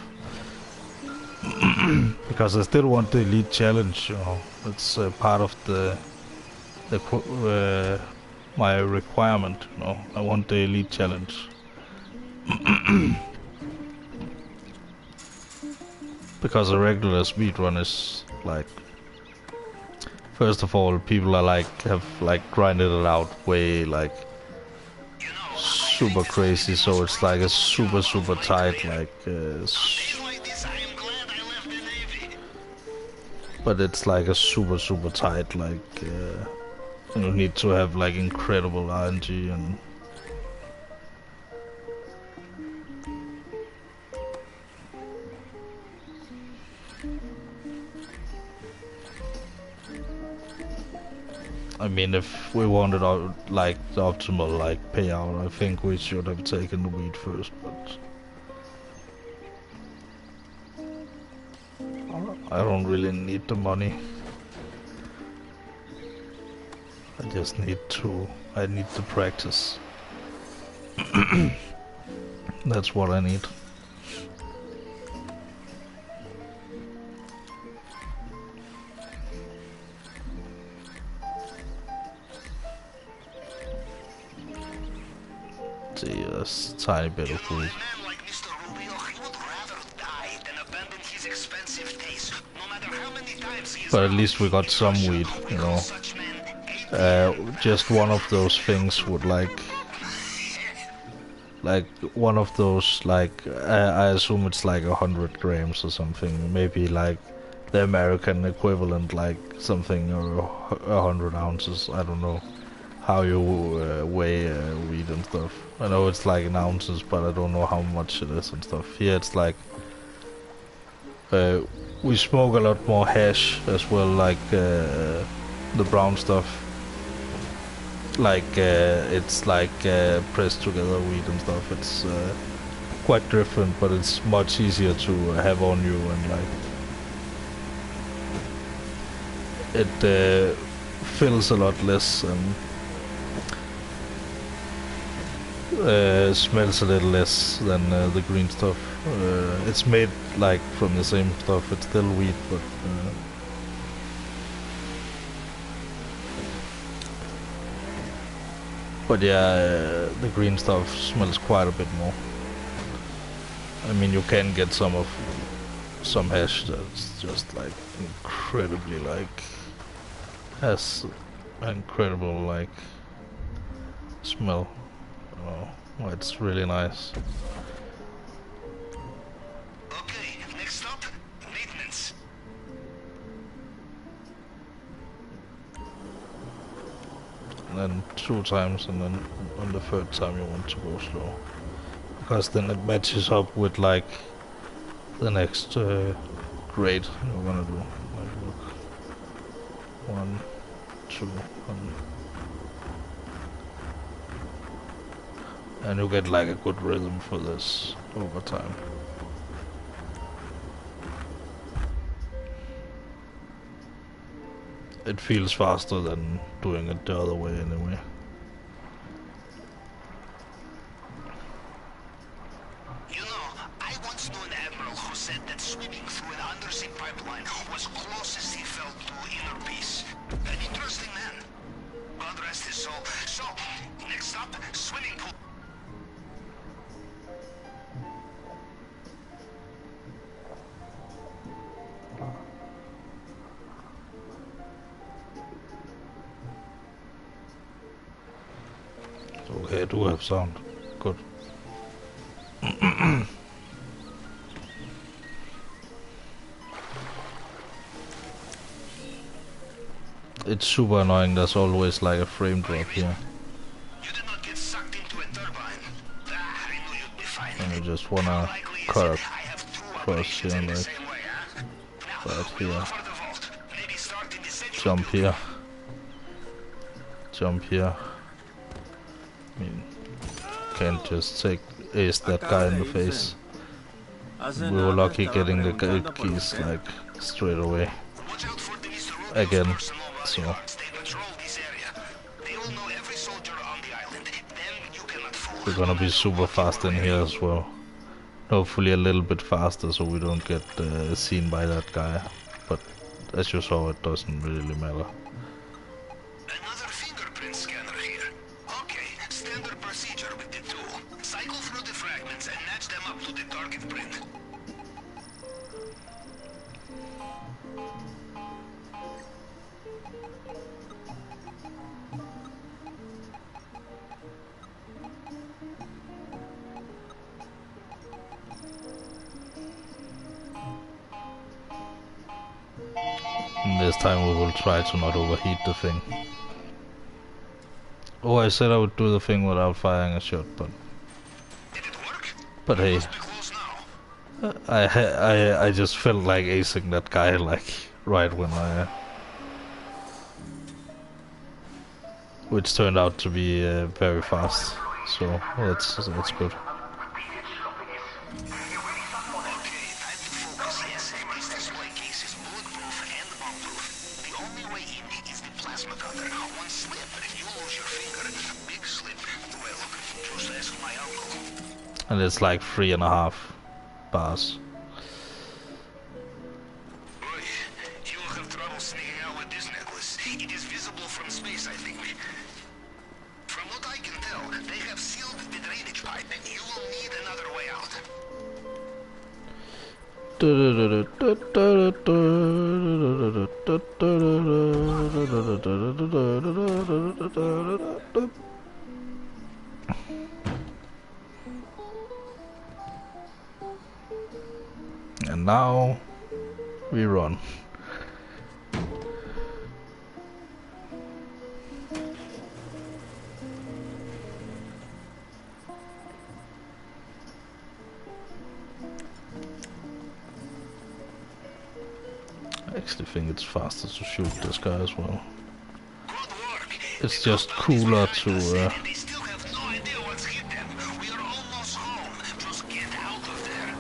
Because I still want the elite challenge. You know, it's part of my requirement, you know. I want the elite challenge. Because a regular speedrun is like, first of all, people are like have like grinded it out way like super crazy, so it's like a super tight like Like this, I am glad I left the Navy. but it's like a super tight like you need to have like incredible RNG and I mean, if we wanted like the optimal like payout, I think we should have taken the wheat first, but I don't really need the money. I just need the practice. That's what I need. See, that's a tiny bit of A food. man like Mr. Rubio, he would rather die than abandon his expensive taste, no matter how many times he is But at wrong. least we got some weed, you know. Such men, Just one of those things would like one of those like I assume it's like 100 grams or something, maybe like the American equivalent, like something or 100 ounces. I don't know how you weigh weed and stuff. I know it's like in ounces, but I don't know how much it is and stuff. Here it's like we smoke a lot more hash as well, like the brown stuff. Like it's like pressed together weed and stuff. It's quite different, but it's much easier to have on you, and like it fills a lot less, and smells a little less than the green stuff. It's made like from the same stuff. It's still wheat, but yeah, the green stuff smells quite a bit more. I mean, you can get some hash that's just like incredibly like has incredible like smell. Oh, it's really nice. Okay, next up, maintenance. And then 2 times, and then on the 3rd time you want to go slow, because then it matches up with like the next grade you're gonna do. Like, look, 1, 2, and you get like a good rhythm for this over time. It feels faster than doing it the other way anyway. You know, I once knew an admiral who said that swimming through an undersea pipeline was closest he felt to inner peace. An interesting man. God rest his soul. So, next up, swimming pool. Okay, I do have sound. Good. It's super annoying, there's always like a frame drop here. You did not get sucked into a turbine. I knew you'd be fine. And you just wanna cut across here and like right here. Jump here. Jump here. I mean, can't just ace that guy in the face. We were lucky getting the keys like straight away. Again, so we're gonna be super fast in here as well. Hopefully a little bit faster so we don't get seen by that guy. But as you saw, it doesn't really matter. Another fingerprint scanner here. Okay, standard procedure with the tool. Cycle through the fragments and match them up to the target print. And this time we will try to not overheat the thing. Oh, I said I would do the thing without firing a shot, but... Did it work? But hey, Must be close now. I just felt like acing that guy like right when which turned out to be very fast, so that's good. And it's like 3.5 bars. You will have trouble sneaking out with this necklace. It is visible from space, I think. From what I can tell, they have sealed the drainage pipe. You will need another way out. And now we run. I actually think it's faster to shoot this guy as well. It's just cooler to They still have no idea what's hit them. We are almost home. Just get out of there.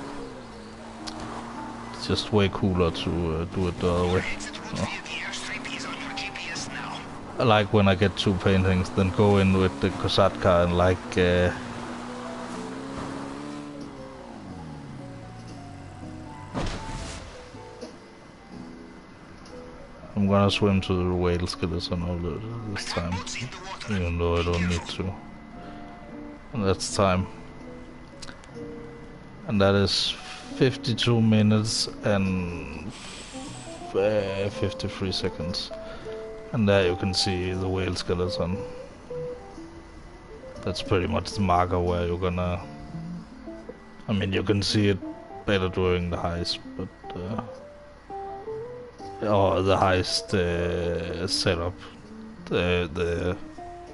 it's just way cooler to do it the other way. Exit route via the airstrip is on your GPS now. I like when I get 2 paintings, then go in with the Kosatka and like gonna swim to the whale skeleton all this time, even though I don't need to. And that's time. And that is 52 minutes and 53 seconds. And there you can see the whale skeleton. That's pretty much the marker where you're gonna... I mean, you can see it better during the heist, but... or the heist setup.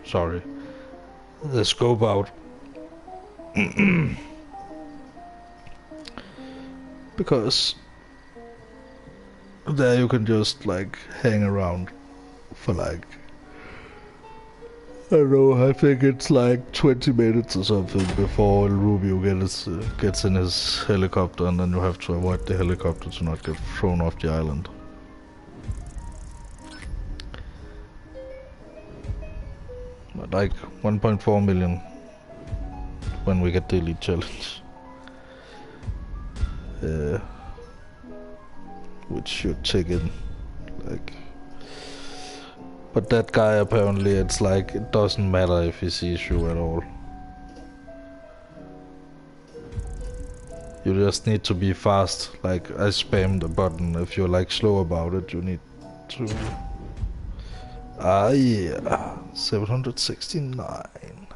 Sorry. The scope out. Because... there you can just, like, hang around for, like... I don't know, I think it's like 20 minutes or something before Rubio gets in his helicopter, and then you have to avoid the helicopter to not get thrown off the island. But like 1.4 million when we get the elite challenge. Which should take in, like... But that guy, apparently, it's like, it doesn't matter if he sees you at all. You just need to be fast. Like, I spammed the button. If you're like slow about it, you need to... Ah, yeah. 769.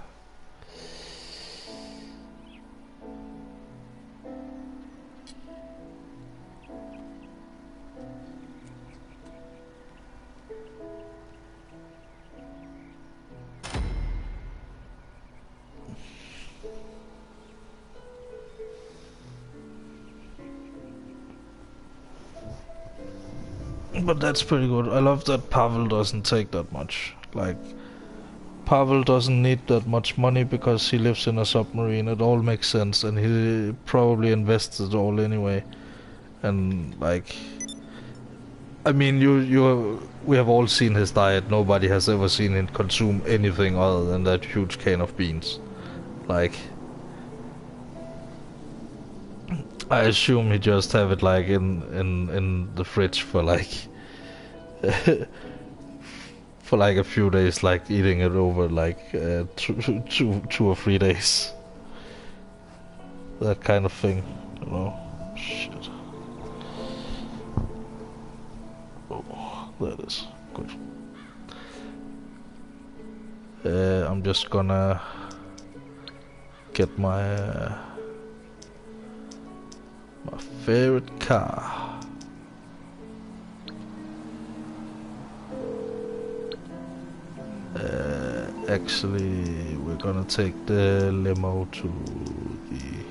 But that's pretty good. I love that Pavel doesn't take that much. Like, Pavel doesn't need that much money because he lives in a submarine. It all makes sense, and he probably invests it all anyway. And like, I mean, we have all seen his diet. Nobody has ever seen him consume anything other than that huge can of beans. Like, I assume he just have it like in the fridge for like for like a few days, like eating it over like 2 or 3 days. That kind of thing, you know. Shit. Oh, that is good. I'm just gonna get my favorite car. Actually, we're gonna take the limo to the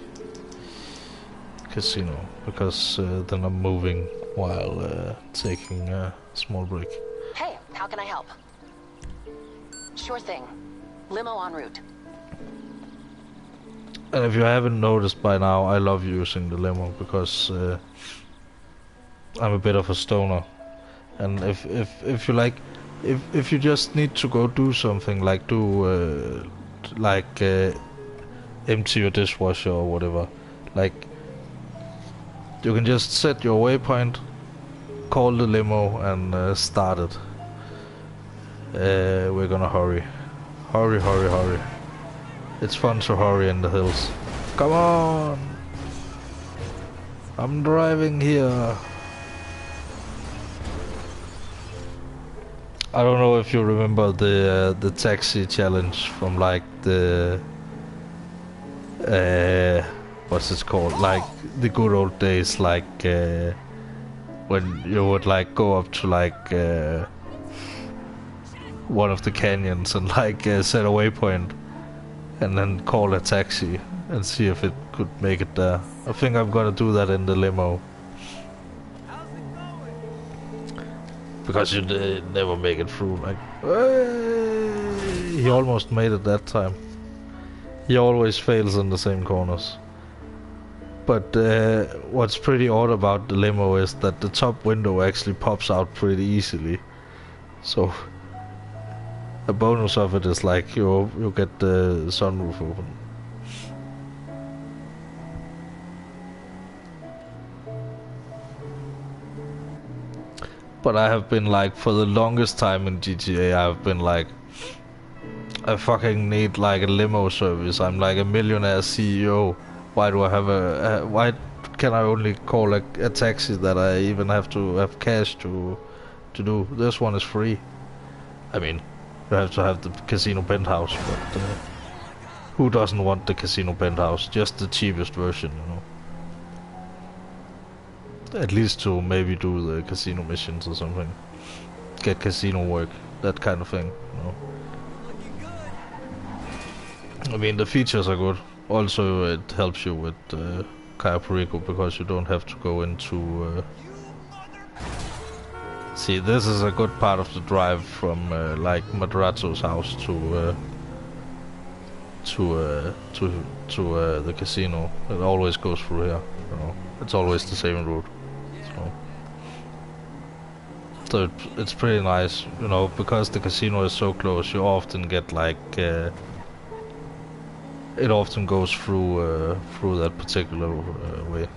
casino because then I'm moving while taking a small break. Hey, how can I help? Sure thing. Limo en route. And if you haven't noticed by now, I love using the limo because I'm a bit of a stoner. And if you like, if you just need to go do something, like empty your dishwasher or whatever, like you can just set your waypoint, call the limo, and start it. We're gonna hurry. Hurry. It's fun to hurry in the hills. Come on! I'm driving here. I don't know if you remember the taxi challenge from like the what's it called? Like the good old days, like when you would like go up to like one of the canyons and like set a waypoint. And then call a taxi and see if it could make it there. I think I'm gonna do that in the limo. Because you never make it through. Like, he almost made it that time. He always fails in the same corners. But what's pretty odd about the limo is that the top window actually pops out pretty easily. So a bonus of it is like you get the sunroof open. But I have been like, for the longest time in GTA, I've been like, I fucking need like a limo service. I'm like a millionaire CEO. Why do I have why can I only call a taxi that I even have to have cash to do? This one is free. I mean, you have to have the casino penthouse, but who doesn't want the casino penthouse? Just the cheapest version, you know. At least to maybe do the casino missions or something. Get casino work, that kind of thing, you know. I mean, the features are good. Also, it helps you with cayo perico because you don't have to go into... See, this is a good part of the drive from like Madrazo's house to the casino. It always goes through here, you know. It's always the same route. So it's pretty nice, you know, because the casino is so close. You often get like it often goes through that particular way.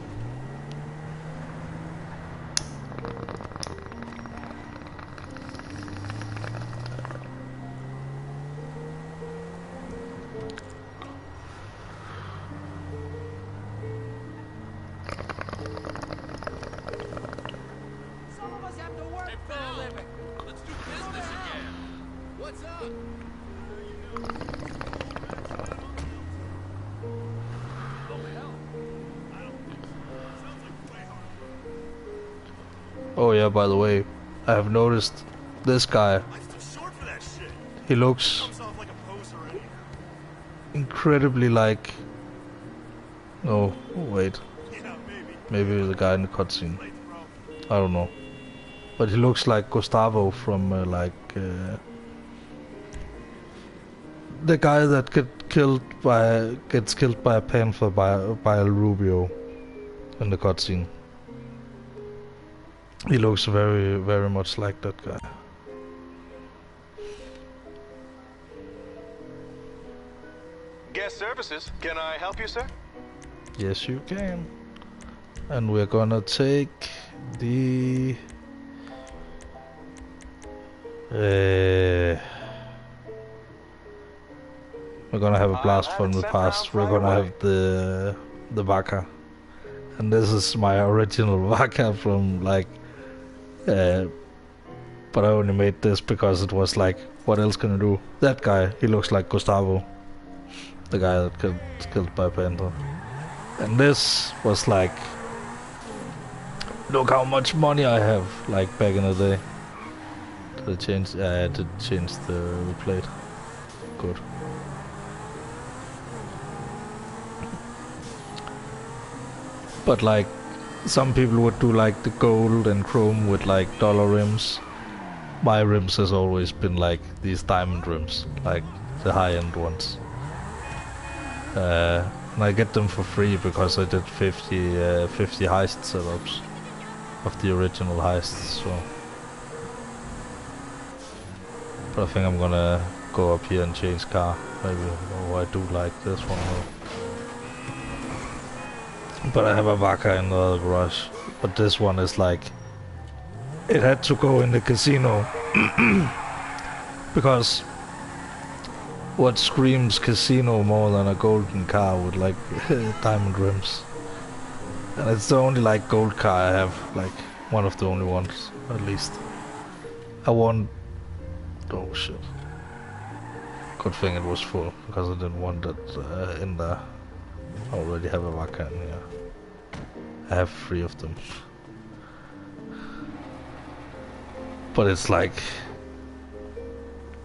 Oh yeah, by the way, I have noticed this guy. He looks incredibly like... Oh, wait. Maybe the guy in the cutscene. I don't know. But he looks like Gustavo from the guy that gets killed by a panther by El Rubio in the cutscene. He looks very, very much like that guy. Guest services. Can I help you, sir? Yes, you can. And we're gonna take the... we're gonna have a blast from the past. We're gonna have the Vaca. And this is my original Vaca from like... but I only made this because it was like, what else can I do? That guy, he looks like Gustavo. The guy that gets killed by a panther. And this was like, look how much money I have, like back in the day. Did I change? I had to change the plate. Good. But like, some people would do like the gold and chrome with like dollar rims. My rims has always been like these diamond rims, like the high-end ones. And I get them for free because I did 50 heist setups of the original heists, so... But I think I'm gonna go up here and change car, maybe. Oh, I do like this one more. But I have a Vaca in the other garage. But this one is like... It had to go in the casino. Because... what screams casino more than a golden car with like diamond rims? And it's the only like gold car I have. Like, one of the only ones, at least. I want... Oh shit. Good thing it was full, because I didn't want that in there. I already have a Vaca in here. I have 3 of them. But it's like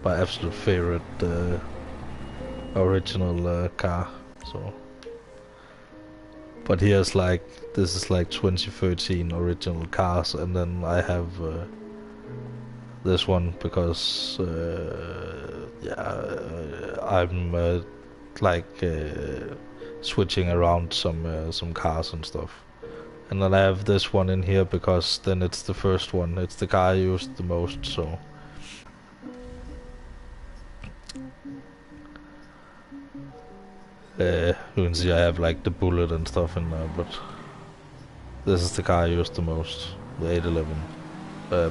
my absolute favorite original car, so. But here's like, this is like 2013 original cars, and then I have this one because I'm like switching around some cars and stuff. And then I have this one in here because then it's the first one. It's the car I used the most, so... you can see I have like the bullet and stuff in there, but... This is the car I used the most, the 811.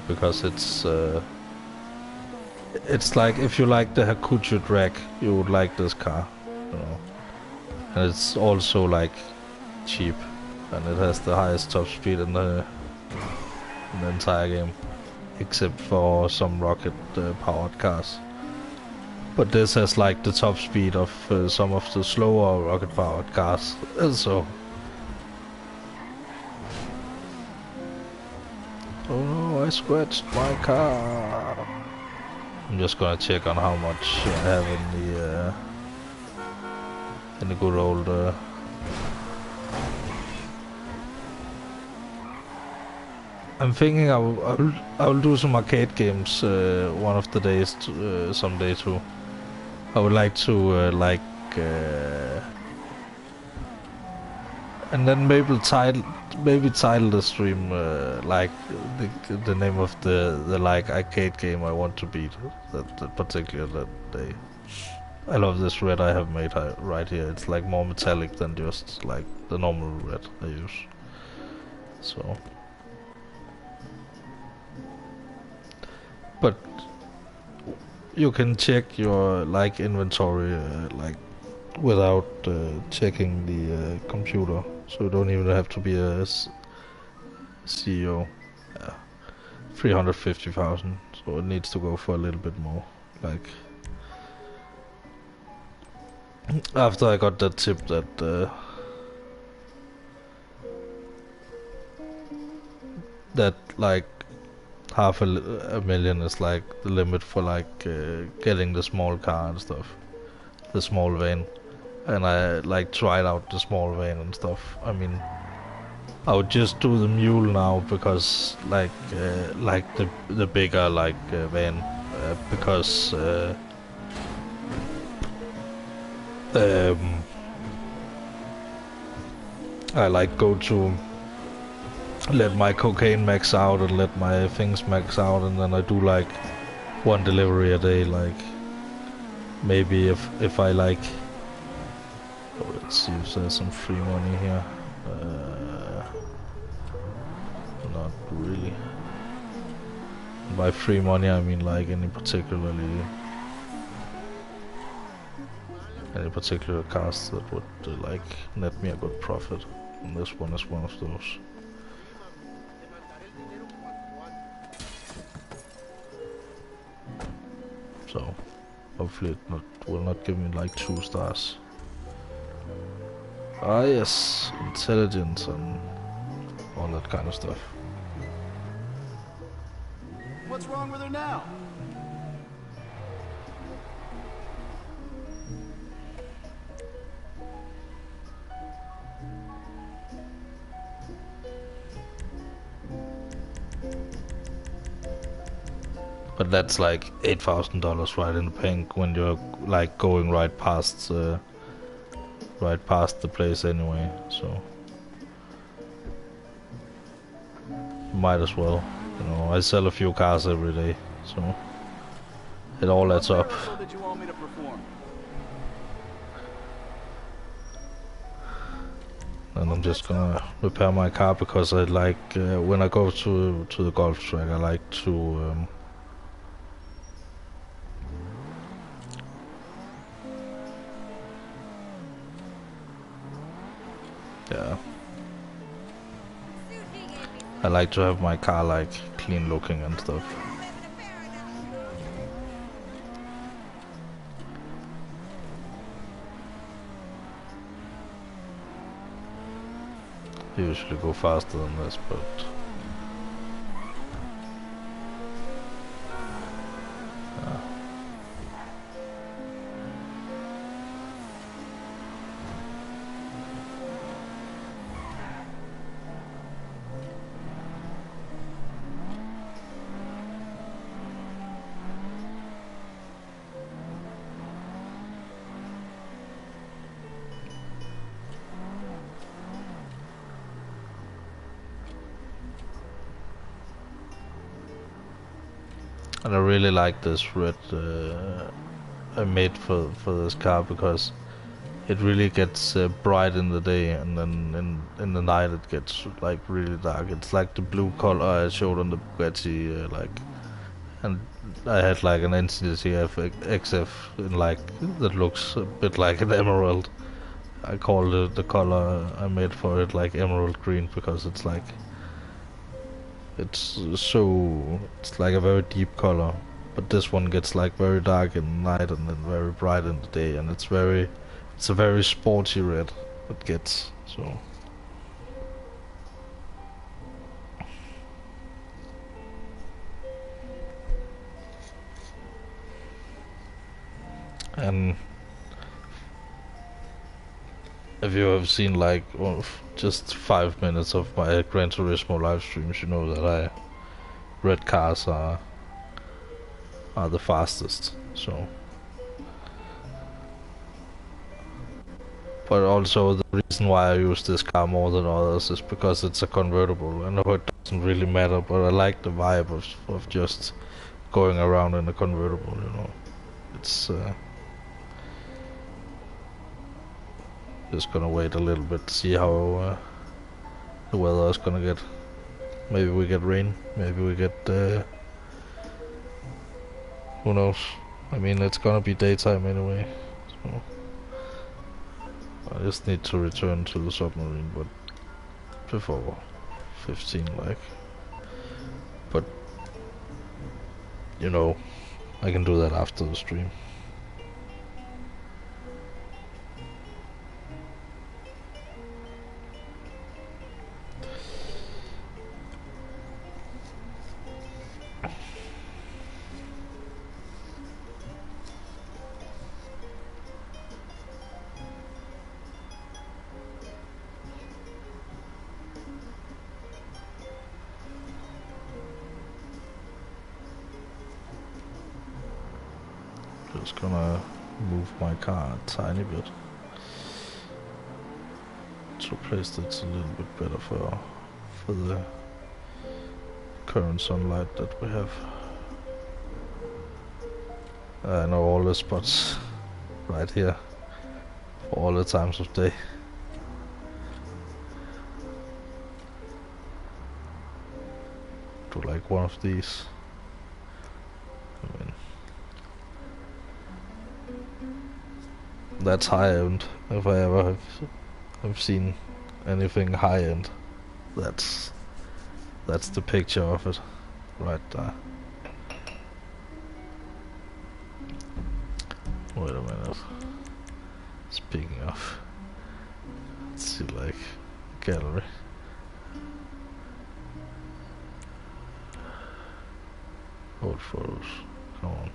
because it's like if you like the Hakuchu drag, you would like this car, you know. And it's also like cheap, and it has the highest top speed in the entire game, except for some rocket powered cars. But this has like the top speed of some of the slower rocket powered cars, so. Oh no, I scratched my car. I'm just gonna check on how much I have in the good old I'm thinking I will do some arcade games one of the days someday too. I would like to and then maybe title the stream like the name of the like arcade game I want to beat that particular day. I love this red I have made right here. It's like more metallic than just like the normal red I use. So, but you can check your like inventory like without checking the computer, so you don't even have to be a CEO. 350,000, so it needs to go for a little bit more. Like after I got that tip that that like half a million is like the limit for like getting the small car and stuff, the small van, and I like tried out the small van and stuff. I mean, I would just do the mule now because like the bigger like van because I like go to let my cocaine max out and let my things max out, and then I do like one delivery a day. Like maybe if I like, let's see if there's some free money here. Not really. By free money I mean like any particular cast that would like net me a good profit, and this one is one of those. So hopefully it will not give me like 2 stars. Ah yes, intelligence and all that kind of stuff. What's wrong with her now? But that's like $8,000 right in the bank when you're like going right past the place anyway, so might as well. You know, I sell a few cars every day, so it all adds up. Did you want me to perform? And I'm just gonna repair my car because I like when I go to the golf track, I like to yeah, I like to have my car like clean looking and stuff. I usually go faster than this, but and I really like this red I made for this car because it really gets bright in the day, and then in the night it gets like really dark. It's like the blue color I showed on the Bugatti, and I had like an NCDF XF in like that looks a bit like an emerald. I called the color I made for it like emerald green because it's like it's like a very deep color. But this one gets like very dark in the night and then very bright in the day, and it's a very sporty red it gets, so. And if you have seen like just 5 minutes of my Gran Turismo live streams, you know that red cars are the fastest, so. But also the reason why I use this car more than others is because it's a convertible. I know it doesn't really matter, but I like the vibe of just going around in a convertible, you know. It's just gonna wait a little bit to see how the weather is gonna get. Maybe we get rain, maybe we get who knows. I mean, it's gonna be daytime anyway, so I just need to return to the submarine, but before 15, like. But you know, I can do that after the stream. Just gonna move my car a tiny bit to a place that's a little bit better for the current sunlight that we have. I know all the spots right here for all the times of day. Do like one of these. I mean, that's high end. If I ever have seen anything high end, that's the picture of it right there. Wait a minute. Speaking of, let's see, like gallery. Old photos. Come on.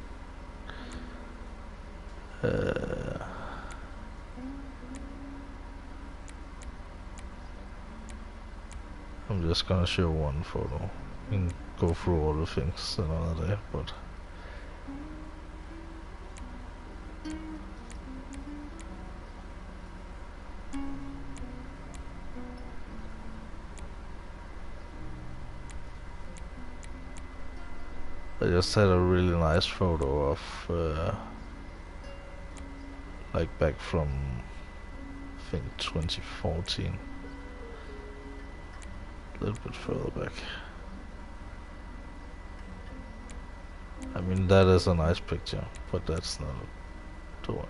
I'm just gonna show one photo and go through all the things another day, but I just had a really nice photo of like back from I think 2014. A little bit further back. I mean, that is a nice picture, but that's not the one.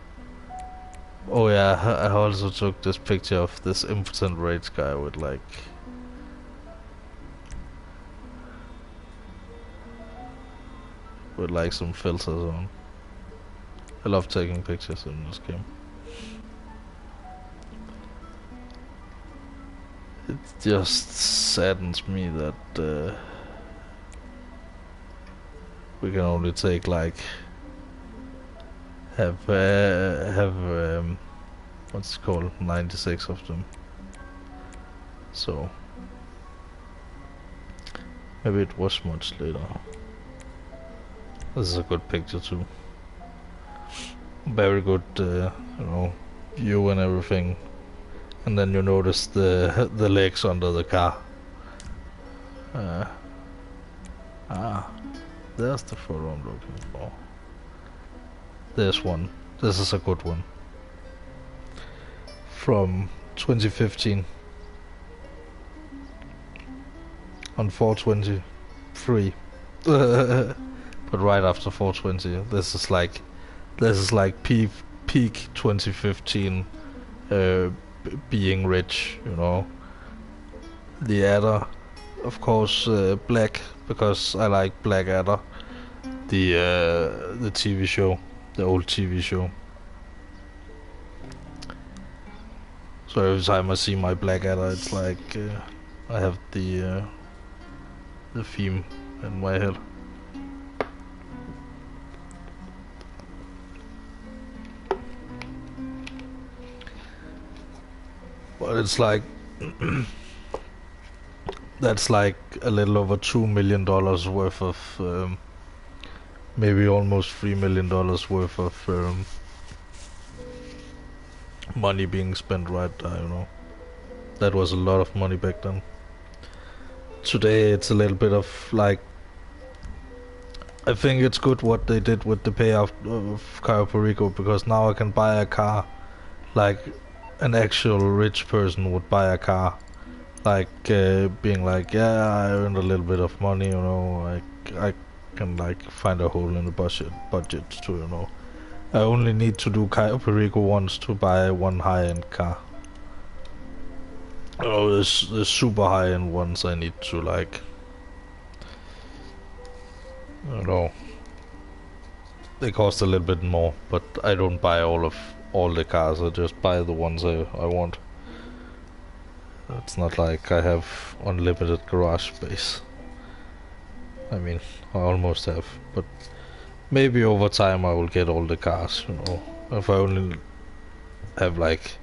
Oh yeah, I also took this picture of this impotent rage guy with like some filters on. I love taking pictures in this game. It just saddens me that we can only take like have what's it called, 96 of them. So maybe it was much later. This is a good picture too. Very good, you know, view and everything. And then you notice the legs under the car. There's the photo I'm looking for. There's one. This is a good one. from 2015 on 423. But right after 420, this is like peak 2015 being rich, you know. The Adder, of course, Black, because I like Blackadder, the TV show, the old TV show. So every time I see my Blackadder, it's like I have the theme in my head. But it's like that's like a little over $2 million worth of maybe almost $3 million worth of money being spent right there, you know. That was a lot of money back then. Today it's a little bit of like, I think it's good what they did with the payout of Cayo Perico, because now I can buy a car like an actual rich person would buy a car. Like being like, yeah, I earned a little bit of money, you know, I can like find a hole in the budget too, you know. I only need to do Cayo Perico once to buy one high-end car. Oh, the super high-end ones I need to like, I don't know, they cost a little bit more, but I don't buy all the cars, I just buy the ones I want. It's not like I have unlimited garage space. I mean, I almost have, but maybe over time I will get all the cars, you know. If I only have like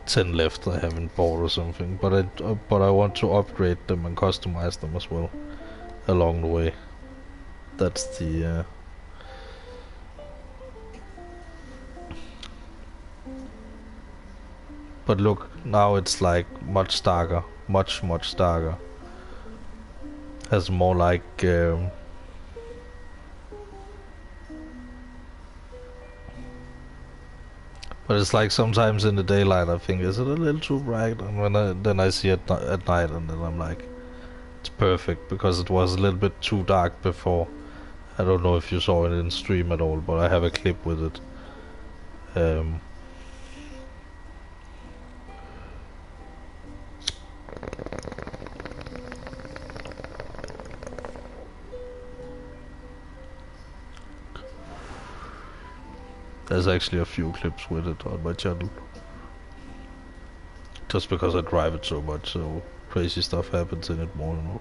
10 left I haven't bought or something, but I want to upgrade them and customize them as well along the way. That's the but look, now it's like much darker, much darker. Has more like but it's like sometimes in the daylight I think, is it a little too bright? And then I see it at night, and then I'm like, it's perfect, because it was a little bit too dark before. I don't know if you saw it in stream at all, but I have a clip with it. There's actually a few clips with it on my channel. Just because I drive it so much, so crazy stuff happens in it more and more.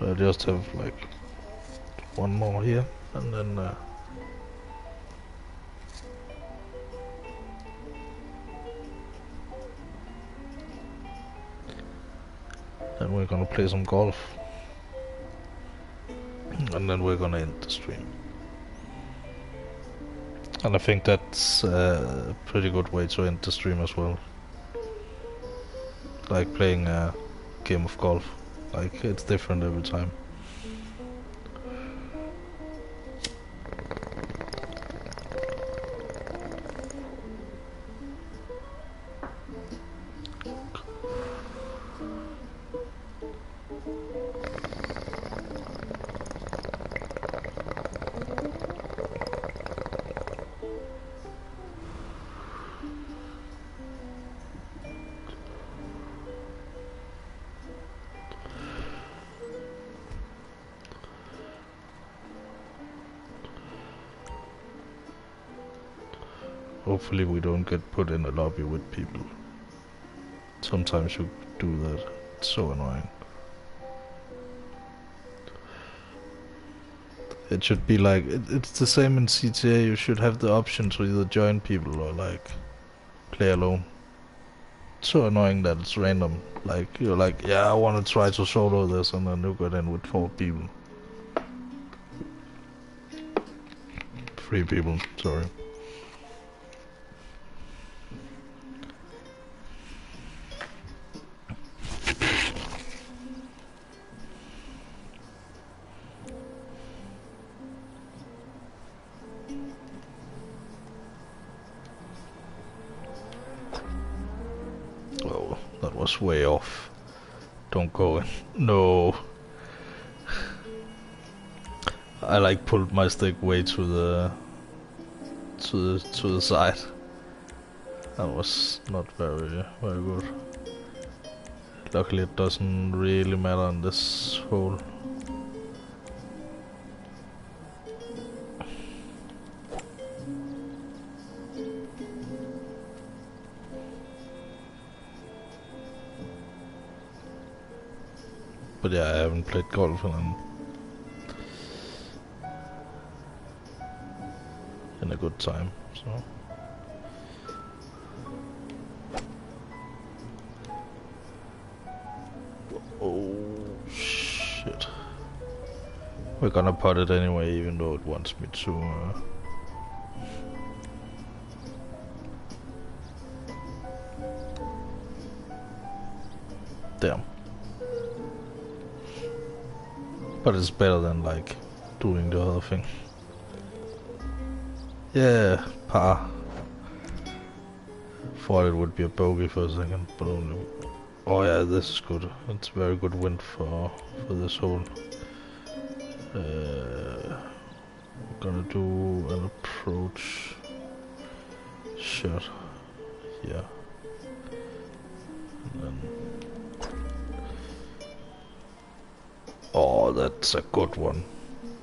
I just have like one more here, and then we're gonna play some golf, and then we're gonna end the stream. And I think that's a pretty good way to end the stream as well. Like playing a game of golf. Like, it's different every time. Hopefully we don't get put in a lobby with people. Sometimes you do that. It's so annoying. It should be like, it's the same in CTA, you should have the option to either join people or like play alone. It's so annoying that it's random. Like, you're like, yeah, I want to try to solo this, and then you get in with 4 people. 3 people, sorry. Oh, that was way off. Don't go in. No. I like pulled my stick way to the side. That was not very good. Luckily it doesn't really matter in this hole. But yeah, I haven't played golf in a good time, so. Oh shit. We're gonna putt it anyway, even though it wants me to. Damn. But it's better than like doing the other thing. Yeah, par. Thought it would be a bogey for a second, but only. Oh yeah, this is good. It's a very good wind for this hole. We're gonna do an approach shot here. And then. Oh, that's a good one.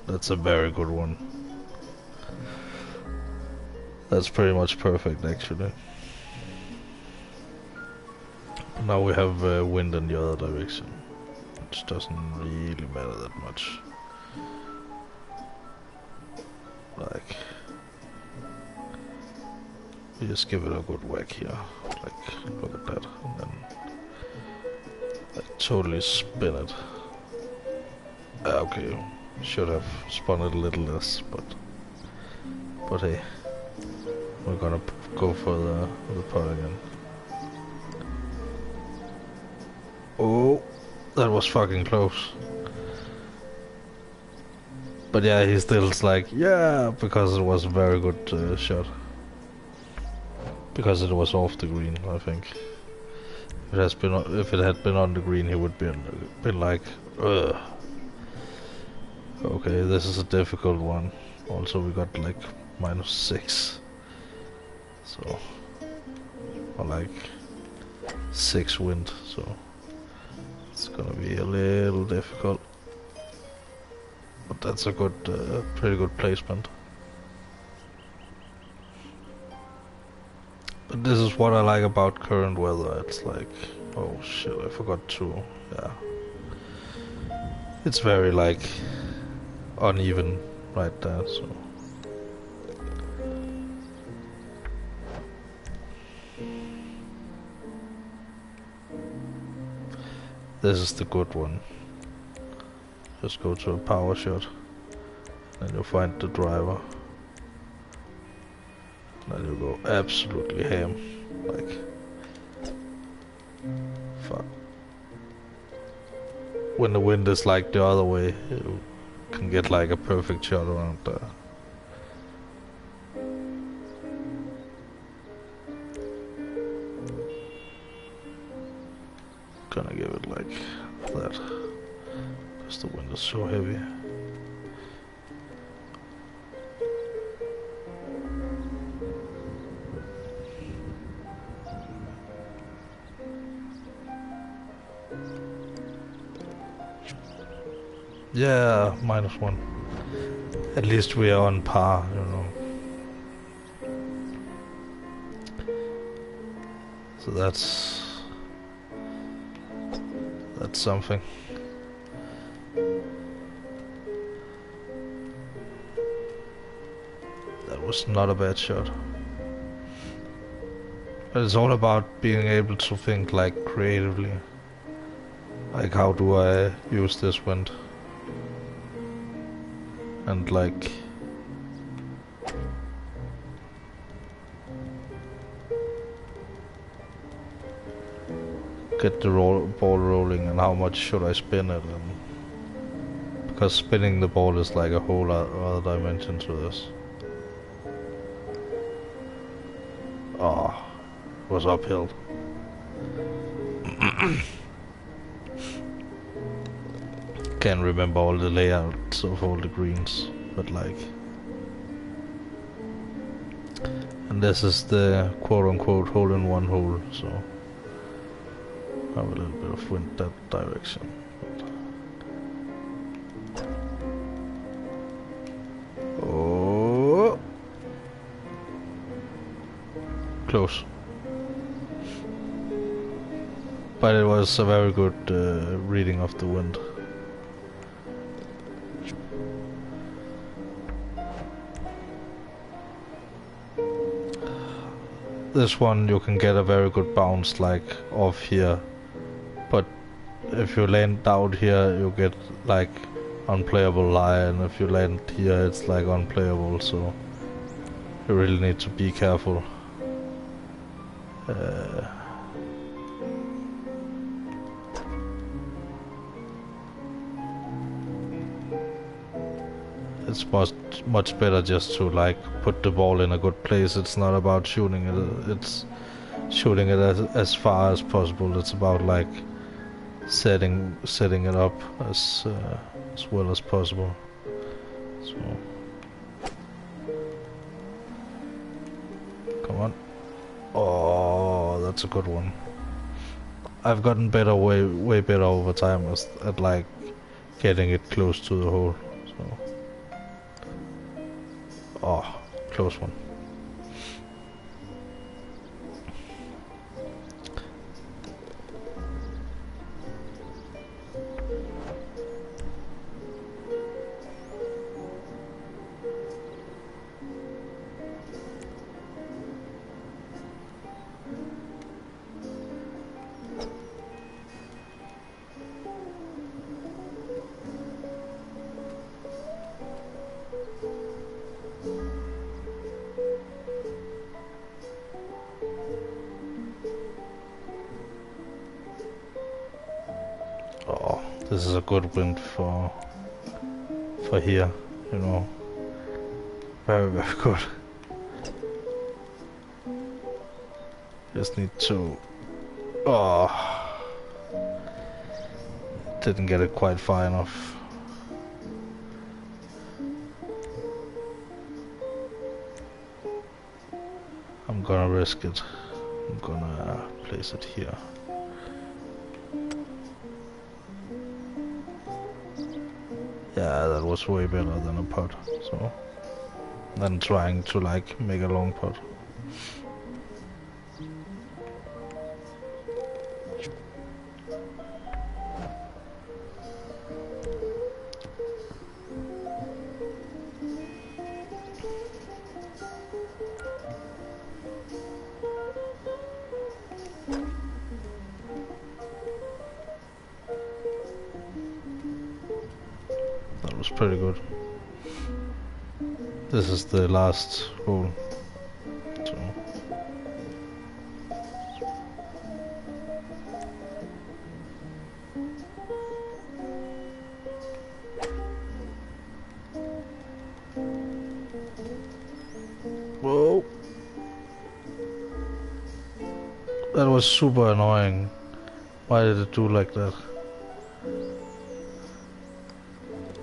That's a very good one. That's pretty much perfect, actually. Now we have wind in the other direction, which doesn't really matter that much. Like, we just give it a good whack here. Like, look at that, and then like totally spin it. Okay, should have spun it a little less, but hey, we're gonna go for the putt again. Oh, that was fucking close. But yeah, he still's like, yeah, because it was a very good shot. Because it was off the green, I think. If it had been on the green, he would been like, ugh. Okay, this is a difficult one. Also, we got like -6. So, or like 6 wind, so it's gonna be a little difficult. But that's a good, pretty good placement. But this is what I like about current weather. It's like, oh shit, I forgot to, yeah. It's very like uneven right there, so. This is the good one. Just go to a power shot, then you find the driver, then you go absolutely ham, like, fuck. When the wind is like the other way, you can get like a perfect shot around there. Gonna give it like that, because the wind is so heavy. Yeah, -1. At least we are on par, you know. So that's something. That was not a bad shot. But it's all about being able to think like creatively. Like, how do I use this wind? And like get the ball rolling, and how much should I spin it, and because spinning the ball is like a whole other dimension to this. Oh, it was uphill. Can't remember all the layouts of all the greens, but like, and this is the quote-unquote hole-in-one hole, so I have a little bit of wind that direction. Oh, close. But it was a very good reading of the wind. This one you can get a very good bounce like off here, but if you land out here you get like unplayable lie, and if you land here it's like unplayable, so you really need to be careful. It's much better just to like put the ball in a good place. It's not about shooting it, it's shooting it as far as possible. It's about like setting it up as well as possible. So come on. Oh, that's a good one. I've gotten better, way better over time at like getting it close to the hole. So. Oh, close one. Oh, this is a good wind for here, you know. Very, very good. Just need to... Oh, didn't get it quite far enough. I'm gonna risk it. I'm gonna place it here. Yeah, that was way better than a putt, so than trying to like make a long putt. That was pretty good. This is the last hole. So. Whoa. That was super annoying. Why did it do like that?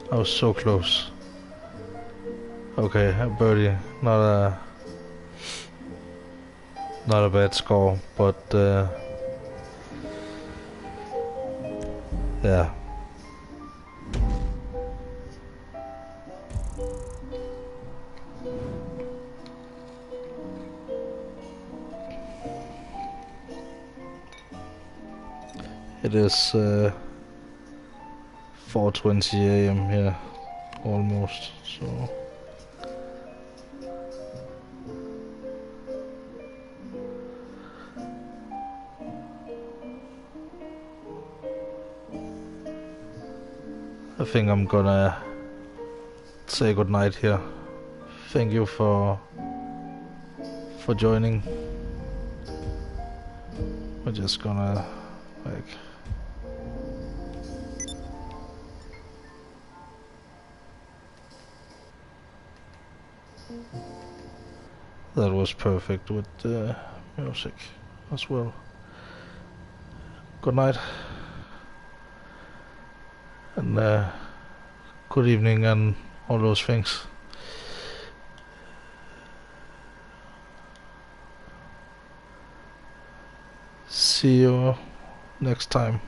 I was so close. Okay, a birdie, not a bad score, but yeah. It is 4:20 AM here, almost, so... I think I'm gonna say goodnight here. Thank you for joining. We're just gonna Like, that was perfect with the music as well. Good night and good evening and all those things. See you next time.